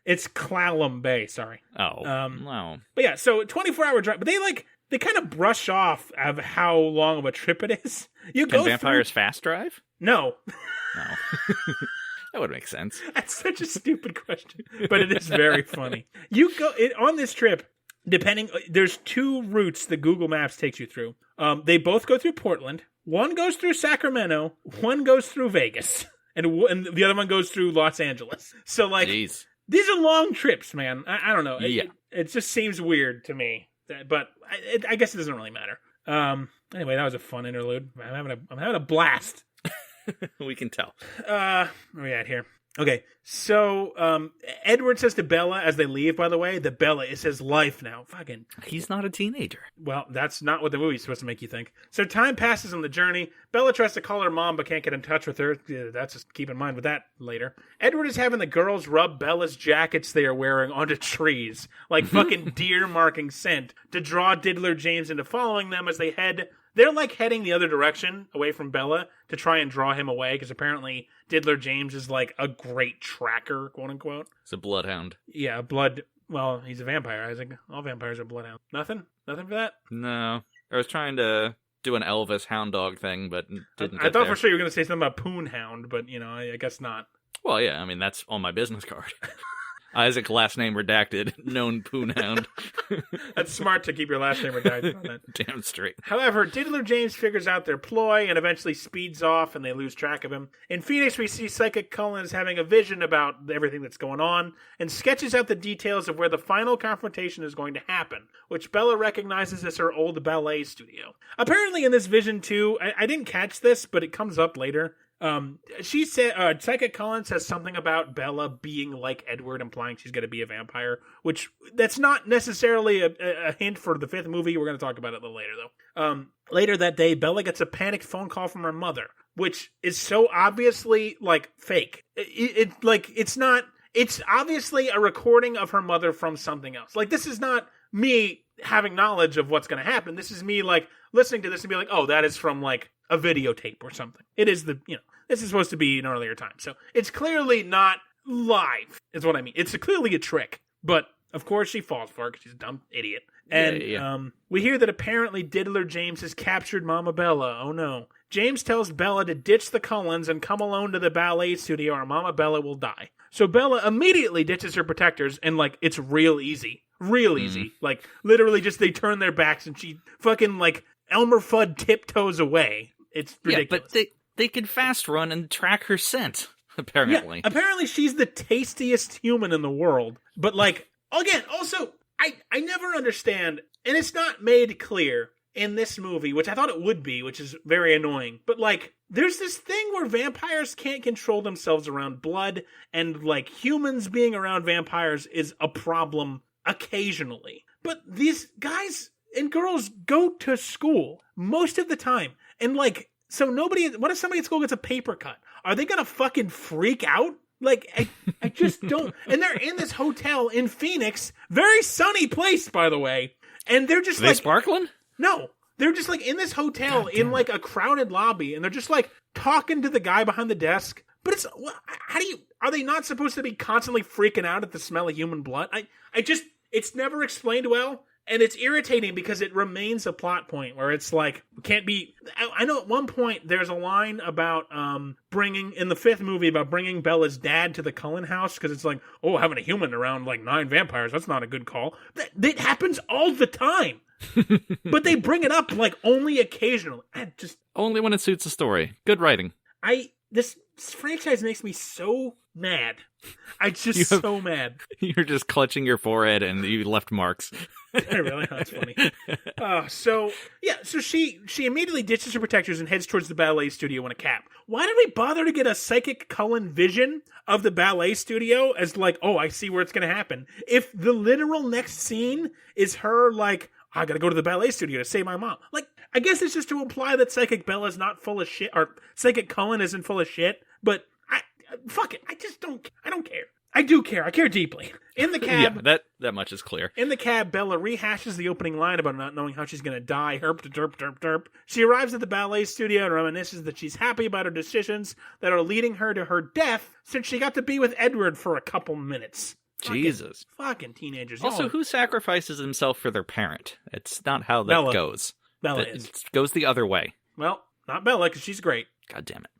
it's Clallam Bay, sorry. Oh, no. But yeah, so 24-hour drive. But they kind of brush off of how long of a trip it is. Can vampires fast drive? No. No. That would make sense. That's such a stupid question, but it is very funny. On this trip, there's 2 routes that Google Maps takes you through. They both go through Portland. One goes through Sacramento. One goes through Vegas. And the other one goes through Los Angeles. So, like, Jeez. These are long trips, man. I don't know. Yeah. It just seems weird to me. But I guess it doesn't really matter. Anyway, that was a fun interlude. I'm having a blast. We can tell. Where are we at here? Okay, so Edward says to Bella as they leave, by the way, that Bella is his life now. Fucking... He's not a teenager. Well, that's not what the movie's supposed to make you think. So time passes on the journey. Bella tries to call her mom, but can't get in touch with her. That's just keep in mind with that later. Edward is having the girls rub Bella's jackets they are wearing onto trees, like fucking deer marking scent, to draw Diddler James into following them as they head... They're like heading the other direction, away from Bella, to try and draw him away, because apparently Diddler James is like a great tracker, quote unquote. He's a bloodhound. Yeah, well, he's a vampire, Isaac. All vampires are bloodhounds. Nothing for that? No. I was trying to do an Elvis hound dog thing, but didn't I thought for sure you were going to say something about Poonhound, but, I guess not. Well, yeah, I mean, that's on my business card. Isaac, last name redacted, known Poonhound. That's smart to keep your last name redacted on that. Damn straight. However, Diddler James figures out their ploy and eventually speeds off, and they lose track of him. In Phoenix, we see Psychic Cullen as having a vision about everything that's going on, and sketches out the details of where the final confrontation is going to happen, which Bella recognizes as her old ballet studio. Apparently in this vision, too, I didn't catch this, but it comes up later. She said, Psychic Cullen says something about Bella being like Edward, implying she's going to be a vampire, which that's not necessarily a hint for the 5th movie. We're going to talk about it a little later, though. Later that day, Bella gets a panicked phone call from her mother, which is so obviously, like, fake. It's obviously a recording of her mother from something else. Like, this is not me having knowledge of what's going to happen. This is me, like, listening to this and be like, oh, that is from, like, a videotape or something. It is this is supposed to be an earlier time. So it's clearly not live, is what I mean. It's clearly a trick. But, of course, she falls for it because she's a dumb idiot. And we hear that apparently Diddler James has captured Mama Bella. Oh, no. James tells Bella to ditch the Cullens and come alone to the ballet studio or Mama Bella will die. So Bella immediately ditches her protectors and, like, it's real easy. Real easy. Like, literally just they turn their backs and she fucking, like, Elmer Fudd tiptoes away. It's ridiculous. Yeah, but they could fast run and track her scent, apparently. Yeah, apparently she's the tastiest human in the world. But, like, again, also, I never understand, and it's not made clear in this movie, which I thought it would be, which is very annoying. But, like, there's this thing where vampires can't control themselves around blood, and, like, humans being around vampires is a problem occasionally. But these guys and girls go to school most of the time. And, like, so what if somebody at school gets a paper cut? Are they gonna fucking freak out? Like, I just don't. And they're in this hotel in Phoenix, very sunny place, by the way. And they're just like... sparkling? No. They're just, like, in this hotel in, like, a crowded lobby. And they're just, like, talking to the guy behind the desk. But it's... Are they not supposed to be constantly freaking out at the smell of human blood? It's never explained well. And it's irritating because it remains a plot point where it's like, can't be... I know at one point there's a line about bringing, in the 5th movie, about bringing Bella's dad to the Cullen house, because it's like, oh, having a human around like 9 vampires, that's not a good call. That happens all the time. But they bring it up like only occasionally. Only when it suits the story. Good writing. This franchise makes me so mad. So mad. You're just clutching your forehead and you left marks. Really? That's funny. So she immediately ditches her protectors and heads towards the ballet studio in a cab. Why did we bother to get a Psychic Cullen vision of the ballet studio as like, oh, I see where it's going to happen? If the literal next scene is her like, I got to go to the ballet studio to save my mom. Like, I guess it's just to imply that Psychic Bella's not full of shit, or Psychic Cullen isn't full of shit, but fuck it. I don't care. I do care. I care deeply. In the cab... Yeah, that much is clear. In the cab, Bella rehashes the opening line about not knowing how she's going to die. Herp to derp derp derp. She arrives at the ballet studio and reminisces that she's happy about her decisions that are leading her to her death since she got to be with Edward for a couple minutes. Jesus. Fucking teenagers. Also, who sacrifices himself for their parent? It's not how that goes. Bella It goes the other way. Well, not Bella, because she's great. God damn it.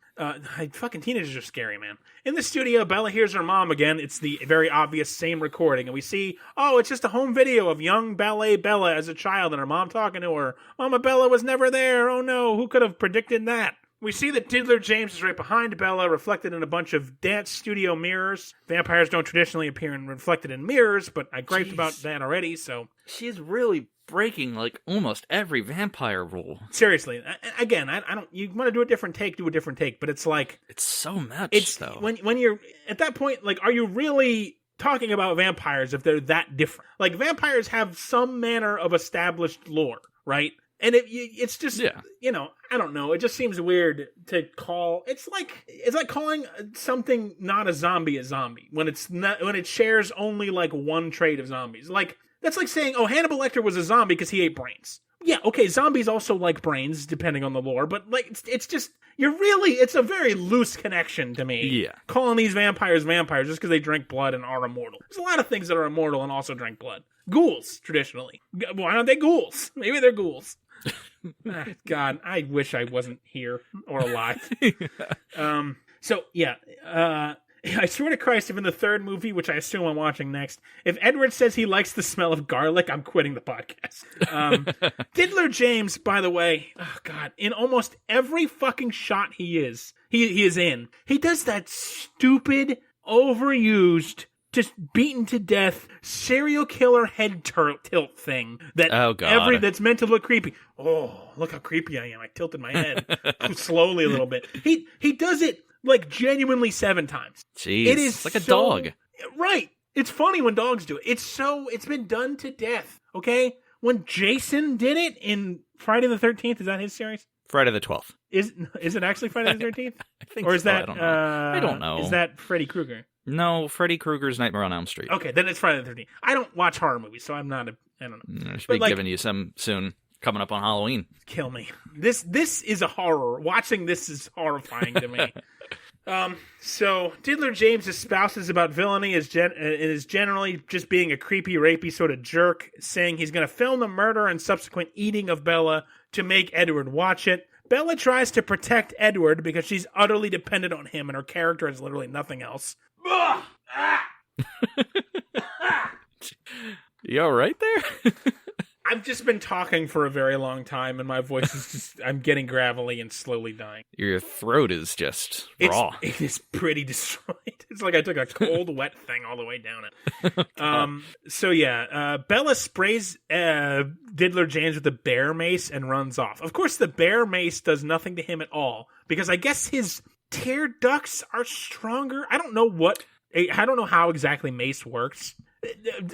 Fucking teenagers are scary, man. In the studio, Bella hears her mom again. It's the very obvious same recording. And we see, it's just a home video of young ballet Bella as a child and her mom talking to her. Mama Bella was never there. Oh no, who could have predicted that? We see that Diddler James is right behind Bella, reflected in a bunch of dance studio mirrors. Vampires don't traditionally appear reflected in mirrors, but I griped about that already, so... She's really breaking, like, almost every vampire rule. Seriously. Again, I don't... You want to do a different take, do a different take, but it's like... It's so much, though. When you're... At that point, like, are you really talking about vampires if they're that different? Like, vampires have some manner of established lore, right? And it's just, I don't know. It just seems weird to call. It's like calling something not a zombie when it shares only like one trait of zombies. Like that's like saying, Hannibal Lecter was a zombie because he ate brains. Yeah, okay, zombies also like brains depending on the lore, but like it's just it's a very loose connection to me. Yeah, calling these vampires just because they drink blood and are immortal. There's a lot of things that are immortal and also drink blood. Ghouls traditionally. Why aren't they ghouls? Maybe they're ghouls. God, I wish I wasn't here or alive. I swear to Christ, if in the third movie, which I assume I'm watching next, if Edward says he likes the smell of garlic, I'm quitting the podcast. Diddler James, by the way, in almost every fucking shot he is in, he does that stupid, overused, just beaten to death serial killer head tilt thing that's meant to look creepy. Oh, look how creepy I am. I tilted my head slowly a little bit. He does it like genuinely 7 times. Jeez, it is like a dog. Right. It's funny when dogs do it. It's been done to death. Okay. When Jason did it in Friday the 13th, is that his series? Friday the 12th. Is it actually Friday the 13th? I think or is so. that I don't know. Is that Freddy Krueger? No, Freddy Krueger's Nightmare on Elm Street. Okay, then it's Friday the 13th. I don't watch horror movies, so I don't know. I should be giving you some soon, coming up on Halloween. Kill me. This is a horror. Watching this is horrifying to me. So Diddler James espouses about villainy is generally just being a creepy, rapey sort of jerk, saying he's going to film the murder and subsequent eating of Bella to make Edward watch it. Bella tries to protect Edward because she's utterly dependent on him and her character is literally nothing else. You all right there? I've just been talking for a very long time and my voice is just, I'm getting gravelly and slowly dying. Your throat is just raw. It is pretty destroyed. It's like I took a cold, wet thing all the way down it. Bella sprays Diddler James with the bear mace and runs off. Of course, the bear mace does nothing to him at all because I guess his tear ducts are stronger. I don't know how exactly mace works.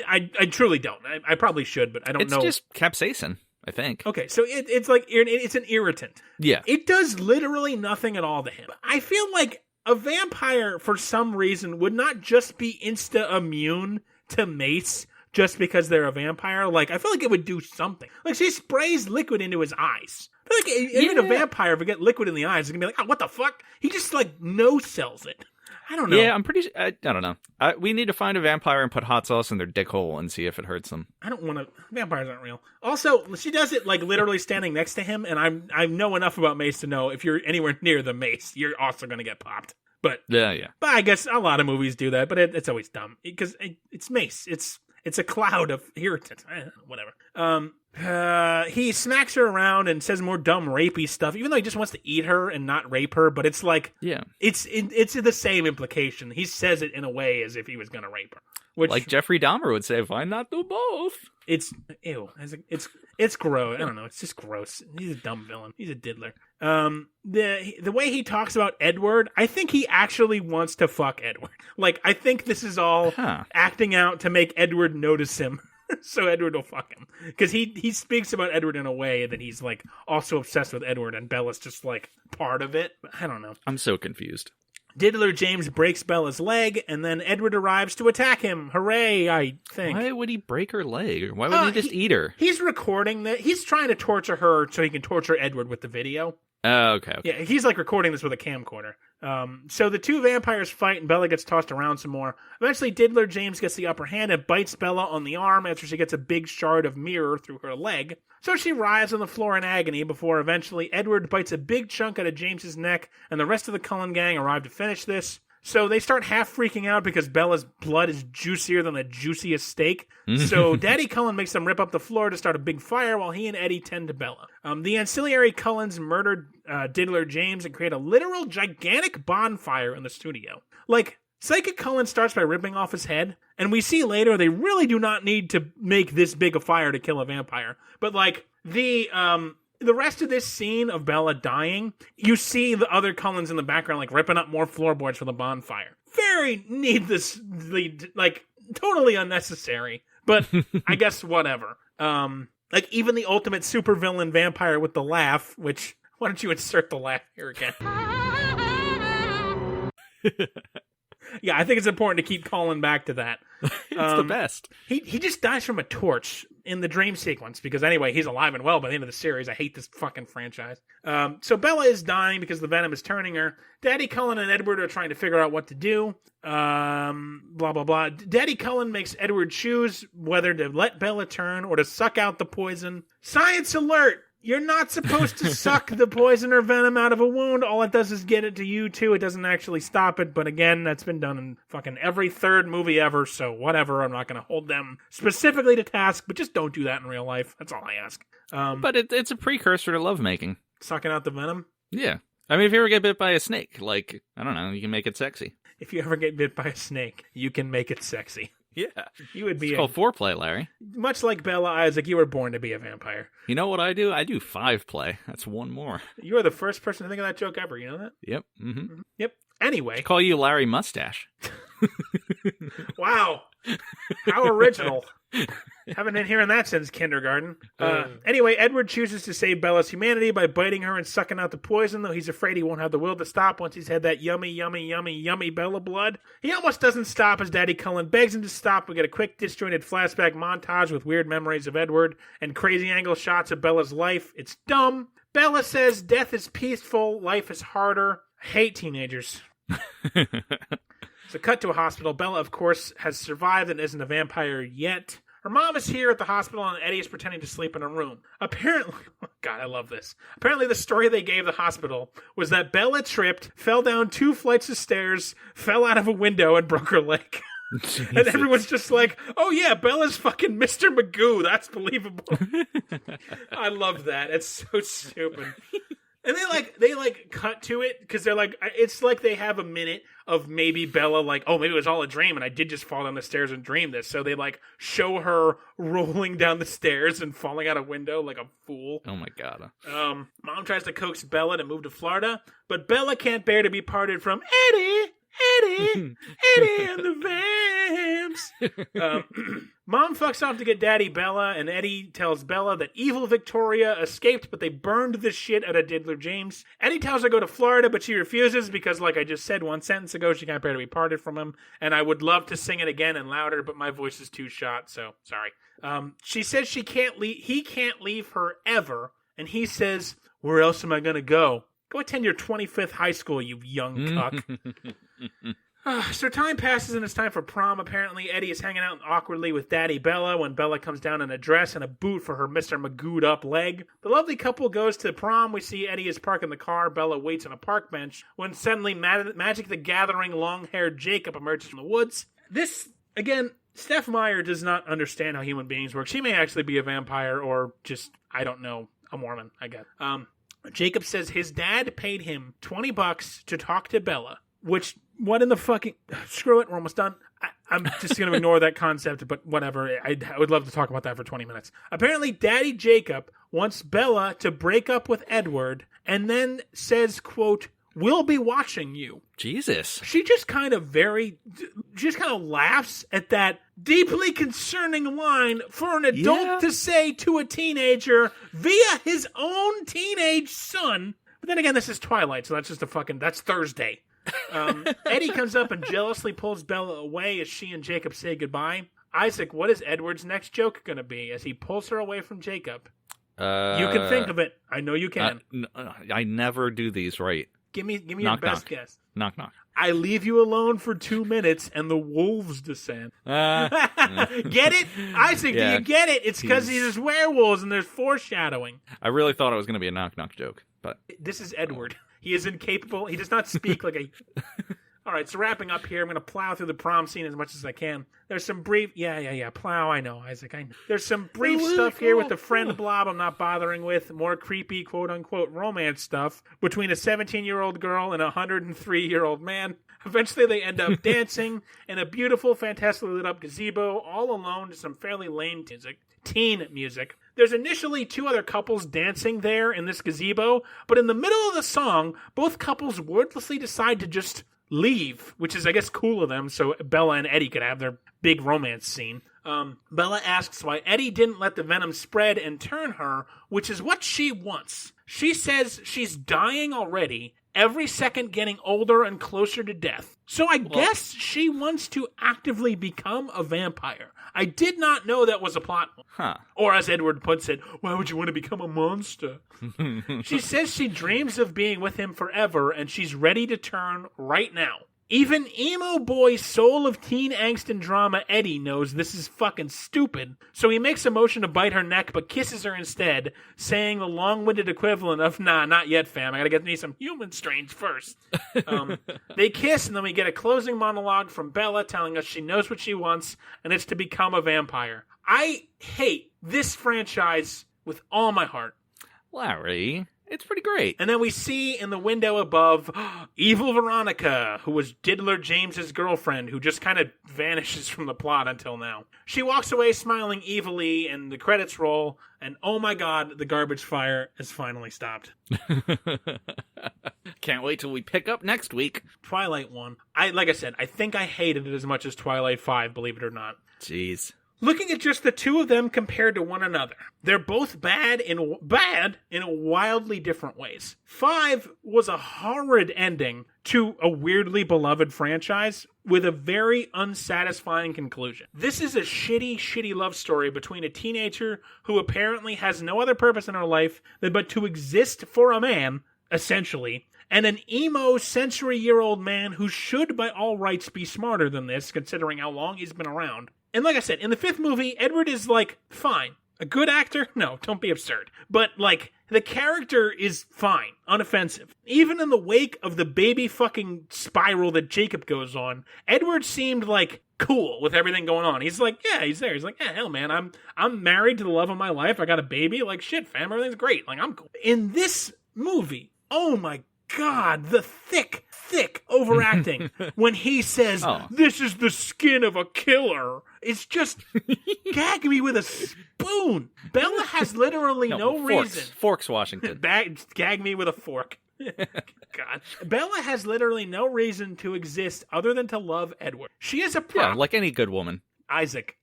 I truly don't. I probably should, but I don't know. It's just capsaicin, I think. Okay, so it's like it's an irritant. Yeah. It does literally nothing at all to him. I feel like a vampire, for some reason, would not just be insta-immune to mace just because they're a vampire. Like, I feel like it would do something. Like, she sprays liquid into his eyes. I feel like even a vampire, if we get liquid in the eyes, is going to be like, what the fuck? He just, like, no-sells it. I don't know. Yeah, I'm pretty sure. I don't know. We need to find a vampire and put hot sauce in their dick hole and see if it hurts them. I don't want to. Vampires aren't real. Also, she does it like literally standing next to him, and I know enough about mace to know if you're anywhere near the mace, you're also going to get popped. But yeah. But I guess a lot of movies do that, but it's always dumb because it's mace. It's a cloud of irritant. Whatever. He smacks her around and says more dumb rapey stuff, even though he just wants to eat her and not rape her. But it's like, it's the same implication. He says it in a way as if he was going to rape her. Which, like Jeffrey Dahmer would say, why not do both? It's ew. It's gross. I don't know. It's just gross. He's a dumb villain. He's a diddler. The way he talks about Edward, I think he actually wants to fuck Edward. Like, I think this is all acting out to make Edward notice him. So Edward will fuck him. Because he speaks about Edward in a way that he's, like, also obsessed with Edward, and Bella's just, like, part of it. I don't know. I'm so confused. Diddler James breaks Bella's leg, and then Edward arrives to attack him. Hooray, I think. Why would he break her leg? Why would he just eat her? He's recording that. He's trying to torture her so he can torture Edward with the video. Oh, okay. Yeah, he's like recording this with a camcorder. So the two vampires fight and Bella gets tossed around some more. Eventually, Diddler James gets the upper hand and bites Bella on the arm after she gets a big shard of mirror through her leg. So she writhes on the floor in agony before eventually Edward bites a big chunk out of James's neck, and the rest of the Cullen gang arrive to finish this. So they start half freaking out because Bella's blood is juicier than the juiciest steak. So Daddy Cullen makes them rip up the floor to start a big fire while he and Eddie tend to Bella. The ancillary Cullens murdered Diddler James and create a literal gigantic bonfire in the studio. Like, Psychic Cullen starts by ripping off his head, and we see later they really do not need to make this big a fire to kill a vampire. But, like, the rest of this scene of Bella dying, you see the other Cullens in the background, like, ripping up more floorboards for the bonfire. Very needlessly, like, totally unnecessary. But I guess whatever. Like, even the ultimate supervillain vampire with the laugh, which, why don't you insert the laugh here again? Yeah, I think it's important to keep calling back to that. It's the best. He just dies from a torch in the dream sequence because anyway, he's alive and well by the end of the series. I hate this fucking franchise. So Bella is dying because the venom is turning her. Daddy Cullen and Edward are trying to figure out what to do. Blah, blah, blah. Daddy Cullen makes Edward choose whether to let Bella turn or to suck out the poison. Science alert! You're not supposed to suck the poison or venom out of a wound. All it does is get it to you, too. It doesn't actually stop it. But again, that's been done in fucking every third movie ever. So whatever. I'm not going to hold them specifically to task. But just don't do that in real life. That's all I ask. But it's a precursor to lovemaking. Sucking out the venom? Yeah. I mean, if you ever get bit by a snake, like, I don't know, you can make it sexy. If you ever get bit by a snake, you can make it sexy. Yeah. You would be it's called foreplay, Larry. Much like Bella Isaac, you were born to be a vampire. You know what I do? I do 5 play. That's one more. You are the first person to think of that joke ever. You know that? Yep. Mm-hmm. Yep. Anyway. I call you Larry Mustache. Wow. How original. Haven't been hearing that since kindergarten. Anyway, Edward chooses to save Bella's humanity by biting her and sucking out the poison, though he's afraid he won't have the will to stop once he's had that yummy, yummy, yummy, yummy Bella blood. He almost doesn't stop as Daddy Cullen begs him to stop. We get a quick disjointed flashback montage with weird memories of Edward and crazy angle shots of Bella's life. It's dumb. Bella says death is peaceful, life is harder. I hate teenagers. So cut to a hospital. Bella, of course, has survived and isn't a vampire yet. Her mom is here at the hospital and Eddie is pretending to sleep in a room. Apparently, oh God, I love this. Apparently the story they gave the hospital was that Bella tripped, fell down 2 flights of stairs, fell out of a window and broke her leg. And everyone's just like, oh yeah, Bella's fucking Mr. Magoo. That's believable. I love that. It's so stupid. And they cut to it because they're like, it's like they have a minute of maybe Bella like, oh, maybe it was all a dream and I did just fall down the stairs and dream this. So they like show her rolling down the stairs and falling out a window like a fool. Oh my God. Mom tries to coax Bella to move to Florida, but Bella can't bear to be parted from Eddie and the Vamps. Mom fucks off to get Daddy Bella, and Eddie tells Bella that evil Victoria escaped, but they burned the shit out of Diddler James. Eddie tells her to go to Florida, but she refuses because, like I just said 1 sentence ago, she can't bear to be parted from him. And I would love to sing it again and louder, but my voice is too shot, so sorry. She says he can't leave her ever, and he says, where else am I gonna go? Go attend your 25th high school, you young cuck. So time passes and it's time for prom. Apparently, Eddie is hanging out awkwardly with Daddy Bella when Bella comes down in a dress and a boot for her Mr. Magoo'd up leg. The lovely couple goes to prom. We see Eddie is parking the car. Bella waits on a park bench when suddenly Magic the Gathering long-haired Jacob emerges from the woods. This, again, Steph Meyer does not understand how human beings work. She may actually be a vampire or just, I don't know, a Mormon, I guess. Jacob says his dad paid him $20 to talk to Bella, which, what in the fucking... Screw it, we're almost done. I'm just going to ignore that concept, but whatever. I would love to talk about that for 20 minutes. Apparently, Daddy Jacob wants Bella to break up with Edward and then says, quote, we'll be watching you. Jesus. She just kind of laughs at that deeply concerning line for an adult to say to a teenager via his own teenage son. But then again, this is Twilight, so that's just that's Thursday. Eddie comes up and jealously pulls Bella away as she and Jacob say goodbye. Isaac, what is Edward's next joke going to be as he pulls her away from Jacob? You can think of it. I know you can. I never do these right. Give me Knock, your best knock. guess. Knock, knock. I leave you alone for 2 minutes and the wolves descend. Get it? Isaac, do you get it? It's because there's werewolves and there's foreshadowing. I really thought it was going to be a knock, knock joke, but... This is Edward. He is incapable. He does not speak like a... All right, so wrapping up here, I'm going to plow through the prom scene as much as I can. There's some brief... Yeah, plow, I know, Isaac, I know. There's some brief stuff here with the friend blob I'm not bothering with. More creepy, quote-unquote, romance stuff between a 17-year-old girl and a 103-year-old man. Eventually, they end up dancing in a beautiful, fantastically lit-up gazebo, all alone to some fairly lame teen music. There's initially 2 other couples dancing there in this gazebo, but in the middle of the song, both couples wordlessly decide to just... leave, which is, I guess, cool of them, so Bella and Eddie could have their big romance scene. Bella asks why Eddie didn't let the venom spread and turn her, which is what she wants. She says she's dying already, every second getting older and closer to death. So I guess she wants to actively become a vampire. I did not know that was a plot. Huh. Or as Edward puts it, why would you want to become a monster? She says she dreams of being with him forever, and she's ready to turn right now. Even emo boy soul of teen angst and drama Eddie knows this is fucking stupid, so he makes a motion to bite her neck but kisses her instead, saying the long-winded equivalent of, nah, not yet, fam, I gotta get me some human strange first. They kiss, and then we get a closing monologue from Bella telling us she knows what she wants, and it's to become a vampire. I hate this franchise with all my heart. Larry, it's pretty great. And then we see in the window above evil Veronica, who was Diddler James's girlfriend, who just kind of vanishes from the plot until now. She walks away smiling evilly, and the credits roll, and oh my god, the garbage fire has finally stopped. Can't wait till we pick up next week. Twilight 1. Like I said, I think I hated it as much as Twilight 5, believe it or not. Jeez. Looking at just the 2 of them compared to one another, they're both bad in wildly different ways. 5 was a horrid ending to a weirdly beloved franchise with a very unsatisfying conclusion. This is a shitty love story between a teenager who apparently has no other purpose in her life than but to exist for a man, essentially, and an emo century-year-old man who should by all rights be smarter than this, considering how long he's been around. And like I said, in the 5th movie, Edward is, like, fine. A good actor? No, don't be absurd. But, like, the character is fine, unoffensive. Even in the wake of the baby fucking spiral that Jacob goes on, Edward seemed, like, cool with everything going on. He's like, yeah, he's there. He's like, yeah, hell, man, I'm married to the love of my life. I got a baby. Like, shit, fam, everything's great. Like, I'm cool. In this movie, oh my God, the thick overacting when he says, this is the skin of a killer. It's just, gag me with a spoon. Bella has literally no reason. Forks, Washington. Gag me with a fork. God. Bella has literally no reason to exist other than to love Edward. She is a prop. Yeah, like any good woman. Isaac.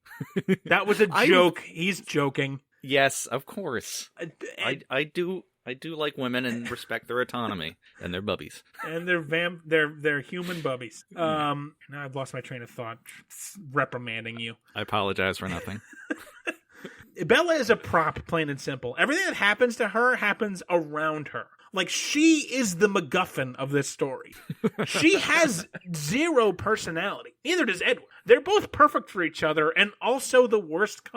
That was a joke. He's joking. Yes, of course. I do like women and respect their autonomy and their bubbies. And they're human bubbies. Now I've lost my train of thought. Reprimanding you. I apologize for nothing. Bella is a prop, plain and simple. Everything that happens to her happens around her. Like, she is the MacGuffin of this story. She has zero personality. Neither does Edward. They're both perfect for each other and also the worst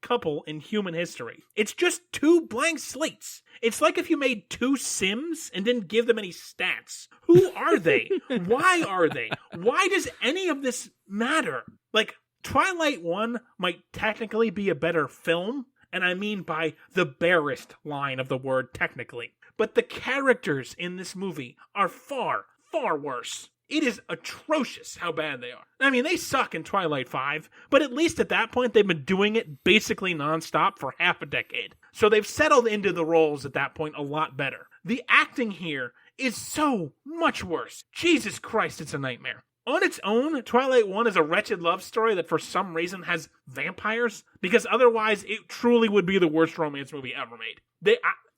couple in human history. It's just 2 blank slates. It's like if you made 2 Sims and didn't give them any stats. Who are they? Why are they? Why does any of this matter? Like, Twilight 1 might technically be a better film, and I mean by the barest line of the word technically. But the characters in this movie are far, far worse. It is atrocious how bad they are. I mean, they suck in Twilight 5, but at least at that point, they've been doing it basically nonstop for half a decade. So they've settled into the roles at that point a lot better. The acting here is so much worse. Jesus Christ, it's a nightmare. On its own, Twilight 1 is a wretched love story that for some reason has vampires, because otherwise it truly would be the worst romance movie ever made.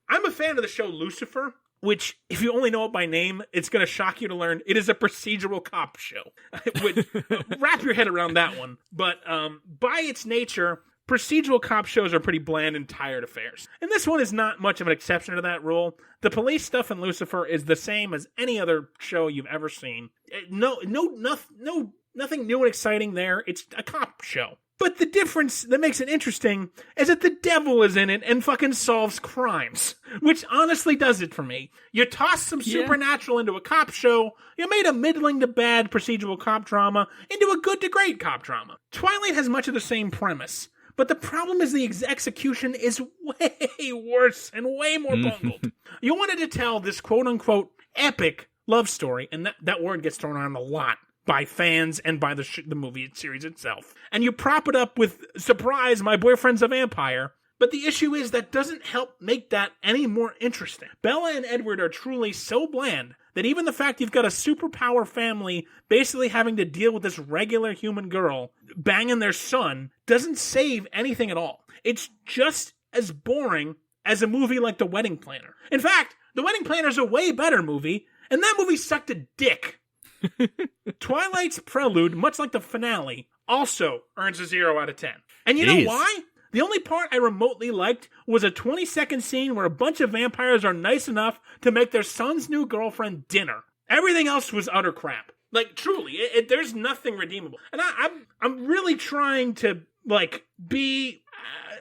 I'm a fan of the show Lucifer, which, if you only know it by name, it's going to shock you to learn it is a procedural cop show. Wrap your head around that one. But by its nature, procedural cop shows are pretty bland and tired affairs. And this one is not much of an exception to that rule. The police stuff in Lucifer is the same as any other show you've ever seen. Nothing new and exciting there. It's a cop show. But the difference that makes it interesting is that the devil is in it and fucking solves crimes. Which honestly does it for me. You toss some supernatural into a cop show, you made a middling to bad procedural cop drama into a good to great cop drama. Twilight has much of the same premise, but the problem is the execution is way worse and way more bungled. You wanted to tell this quote-unquote epic love story, and that word gets thrown around a lot by fans and by the movie series itself. And you prop it up with, surprise, my boyfriend's a vampire. But the issue is that doesn't help make that any more interesting. Bella and Edward are truly so bland that even the fact you've got a superpower family basically having to deal with this regular human girl banging their son doesn't save anything at all. It's just as boring as a movie like The Wedding Planner. In fact, The Wedding Planner is a way better movie, and that movie sucked a dick. Twilight's prelude, much like the finale, also earns a 0 out of 10. And you know why? The only part I remotely liked was a 20-second scene where a bunch of vampires are nice enough to make their son's new girlfriend dinner. Everything else was utter crap. Like, truly, there's nothing redeemable. And I'm really trying to, like, be...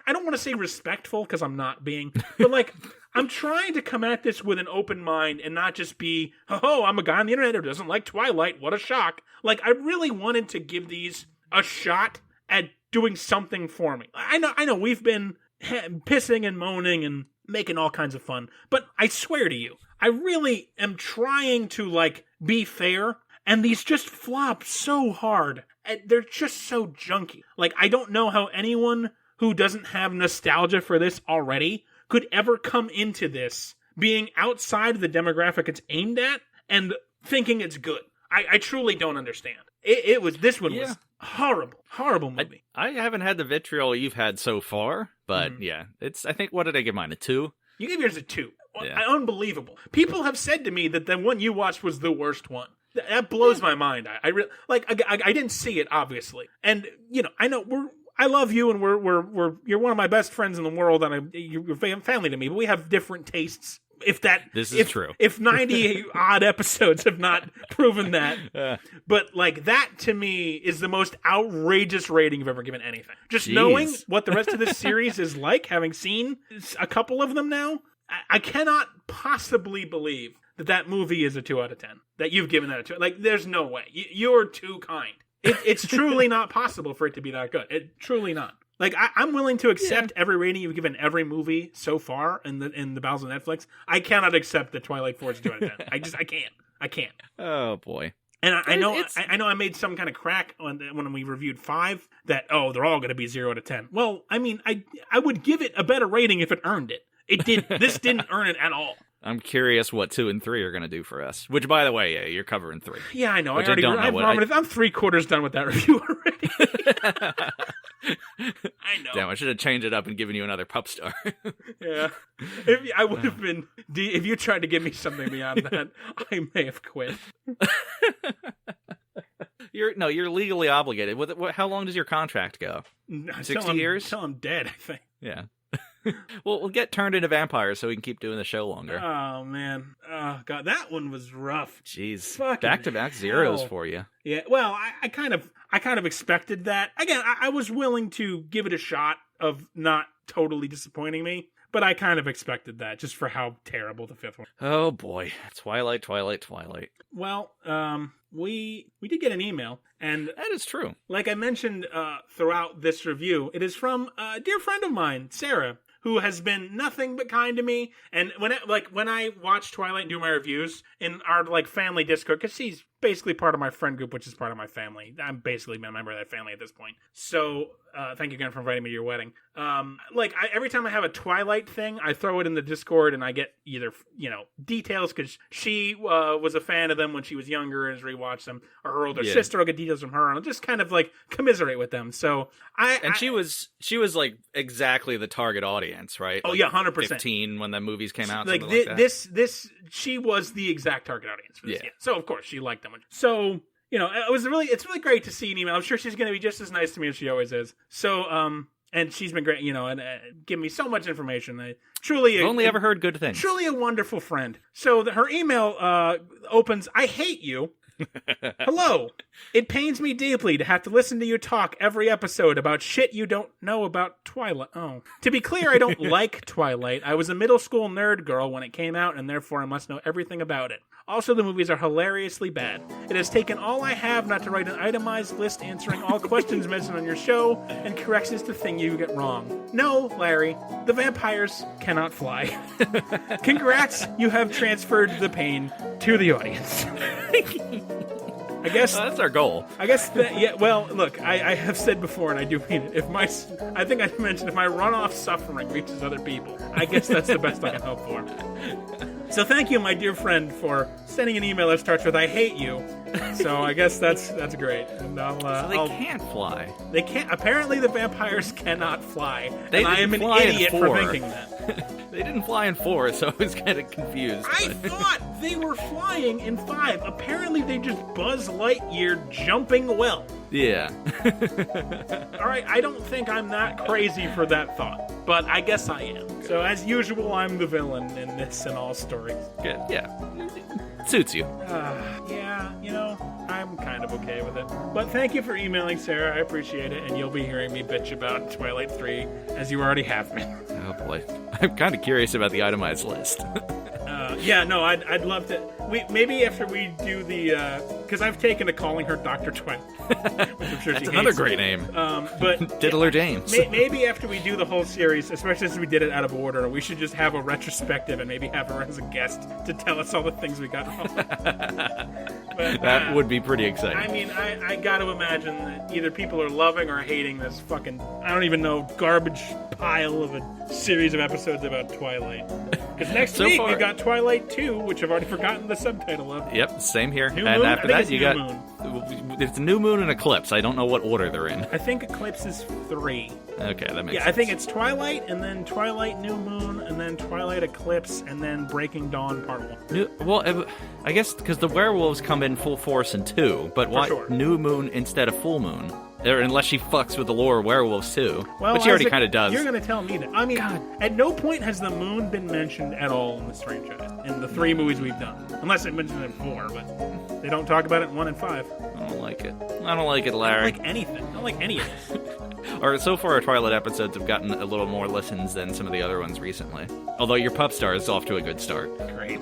I don't want to say respectful, because I'm not being... But, like... I'm trying to come at this with an open mind and not just be, oh, I'm a guy on the internet who doesn't like Twilight, what a shock. Like, I really wanted to give these a shot at doing something for me. I know we've been pissing and moaning and making all kinds of fun, but I swear to you, I really am trying to, like, be fair, and these just flop so hard. They're just so junky. Like, I don't know how anyone who doesn't have nostalgia for this already could ever come into this being outside of the demographic it's aimed at and thinking it's good. I truly don't understand. This one was horrible movie. I haven't had the vitriol you've had so far, but I think, what did I give mine, a 2? You gave yours a 2. Yeah. Unbelievable. People have said to me that the one you watched was the worst one. That blows my mind. I didn't see it, obviously. And, you know, I love you, and you're one of my best friends in the world, and you're family to me. But we have different tastes. This is true. If 90 odd episodes have not proven that, but like that to me is the most outrageous rating you've ever given anything. Just knowing what the rest of this series is like, having seen a couple of them now, I cannot possibly believe that movie is a 2 out of 10. That you've given that a 2. Like, there's no way. You're too kind. It's truly not possible for it to be that good. Truly not. Like, I'm willing to accept every rating you've given every movie so far in the bowels of Netflix. I cannot accept that Twilight 4 is 2 out of 10. I can't. I Oh, boy. And I know I made some kind of crack when we reviewed 5 that, they're all going to be 0 out of 10. Well, I mean, I would give it a better rating if it earned it. This didn't earn it at all. I'm curious what 2 and 3 are going to do for us. Which, by the way, you're covering 3. Yeah, I know. I'm 3/4 done with that review already. I know. Damn, I should have changed it up and given you another pup star. Yeah. I would have been... If you tried to give me something beyond that, I may have quit. You're legally obligated. How long does your contract go? 60 years? Until I'm dead, I think. Yeah. Well, we'll get turned into vampires so we can keep doing the show longer. Oh, man. Oh, God, that one was rough. Jeez. Fucking back-to-back zeros for you. Yeah, well, I kind of expected that. Again, I was willing to give it a shot of not totally disappointing me, but I kind of expected that just for how terrible the 5th one. Oh, boy. Twilight. Well, we did get an email, and that is true. Like I mentioned throughout this review, it is from a dear friend of mine, Sarah, who has been nothing but kind to me. And when I watch Twilight and do my reviews in our family Discord, because she's basically part of my friend group, which is part of my family. I'm basically a member of that family at this point. So thank you again for inviting me to your wedding. Every time I have a Twilight thing, I throw it in the Discord, and I get either details because she was a fan of them when she was younger and has rewatched them, or her older sister. I'll get details from her, and I'll just kind of commiserate with them. So she was like exactly the target audience, right? Oh, 100%. 15 when the movies came out. She was the exact target audience for this. Yeah. So of course she liked them. So it's really great to see an email. I'm sure she's going to be just as nice to me as she always is. So And she's been great, and give me so much information. I've only ever heard good things. Truly a wonderful friend. So her email opens, I hate you. Hello. It pains me deeply to have to listen to you talk every episode about shit you don't know about Twilight. Oh. To be clear, I don't like Twilight. I was a middle school nerd girl when it came out, and therefore I must know everything about it. Also, the movies are hilariously bad. It has taken all I have not to write an itemized list answering all questions mentioned on your show and corrections to thing you get wrong. No, Larry, the vampires cannot fly. Congrats, you have transferred the pain to the audience. I guess that's our goal. I guess look, I have said before, and I do mean it. I think I mentioned if my runoff suffering reaches other people, I guess that's the best I can hope for. So thank you, my dear friend, for sending an email that starts with "I hate you." So I guess that's great. And so they can't fly. They can't. Apparently, the vampires cannot fly. And I am an idiot for thinking that. They didn't fly in 4, so I was kind of confused. I thought they were flying in 5. Apparently, they just Buzz Lightyear jumping well. Yeah. All right, I don't think I'm that crazy for that thought, but I guess I am. So as usual, I'm the villain in this and all stories. Good, yeah. Suits you. Yeah, I'm kind of okay with it. But thank you for emailing, Sarah. I appreciate it, and you'll be hearing me bitch about Twilight 3, as you already have me. Oh boy. I'm kind of curious about the itemized list. I'd love to. Maybe after we do the, because I've taken to calling her Dr. Twilight, which I'm sure that's she another hates. Great name. But Diddler James. Maybe after we do the whole series, especially since we did it out of order, we should just have a retrospective and maybe have her as a guest to tell us all the things we got wrong. But, that would be pretty exciting. I mean, I got to imagine that either people are loving or hating this fucking, I don't even know, garbage pile of a series of episodes about Twilight. Because next week we got Twilight 2, which I've already forgotten the subtitle of. Yep, same here. New and moon? after that, you got moon. It's New Moon and Eclipse. I don't know what order they're in. I think Eclipse is 3. Okay, that makes sense. Yeah, I think it's Twilight, and then Twilight New Moon, and then Twilight Eclipse, and then Breaking Dawn Part 1. I guess because the werewolves come in full force in 2, but why New Moon instead of Full Moon? Or unless she fucks with the lore werewolves too. Well, but she already kind of does. You're going to tell me that. I mean, at no point has the moon been mentioned at all in this franchise, in the 3 movies we've done. Unless they mentioned it in 4, but they don't talk about it in 1 and 5. I don't like it. I don't like it, Larry. I don't like anything. I don't like any of this. So far, our Twilight episodes have gotten a little more listens than some of the other ones recently. Although your Pup Star is off to a good start. Great.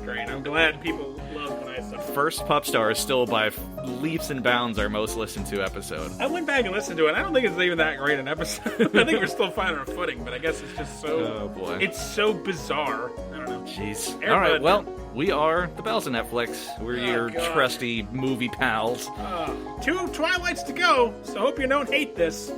Great. I'm glad people love when I say First Pup Star is still by leaps and bounds our most listened to episode. I went back and listened to it. I don't think it's even that great an episode. I think we're still finding our footing, but I guess it's just so... Oh, boy. It's so bizarre. I don't know. Jeez. All right, well, we are the Bells of Netflix. We're your trusty movie pals. 2 Twilights to go, so hope you don't hate this.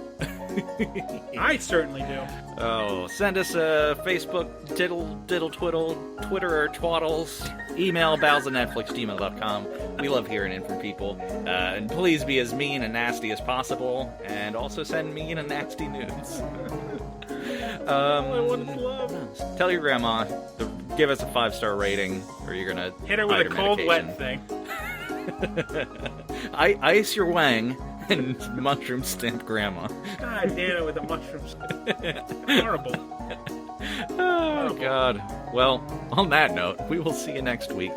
I certainly do. Oh, send us a Facebook, diddle twiddle, Twitter or twaddles, email bowsofnetflix@gmail.com. We love hearing it from people. And please be as mean and nasty as possible, and also send mean and nasty nudes. I want to love. Tell your grandma to give us a 5-star rating, or you're gonna hit her with a cold, wet thing. Ice your wang and mushroom stamp grandma. God damn it with the mushrooms. Horrible. Oh, God. Well, on that note, we will see you next week.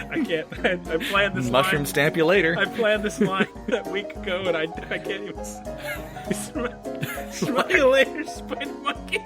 I can't. I planned this mushroom line. Stamp you later. I planned this line that week ago, and I can't even smell you later, spider monkey.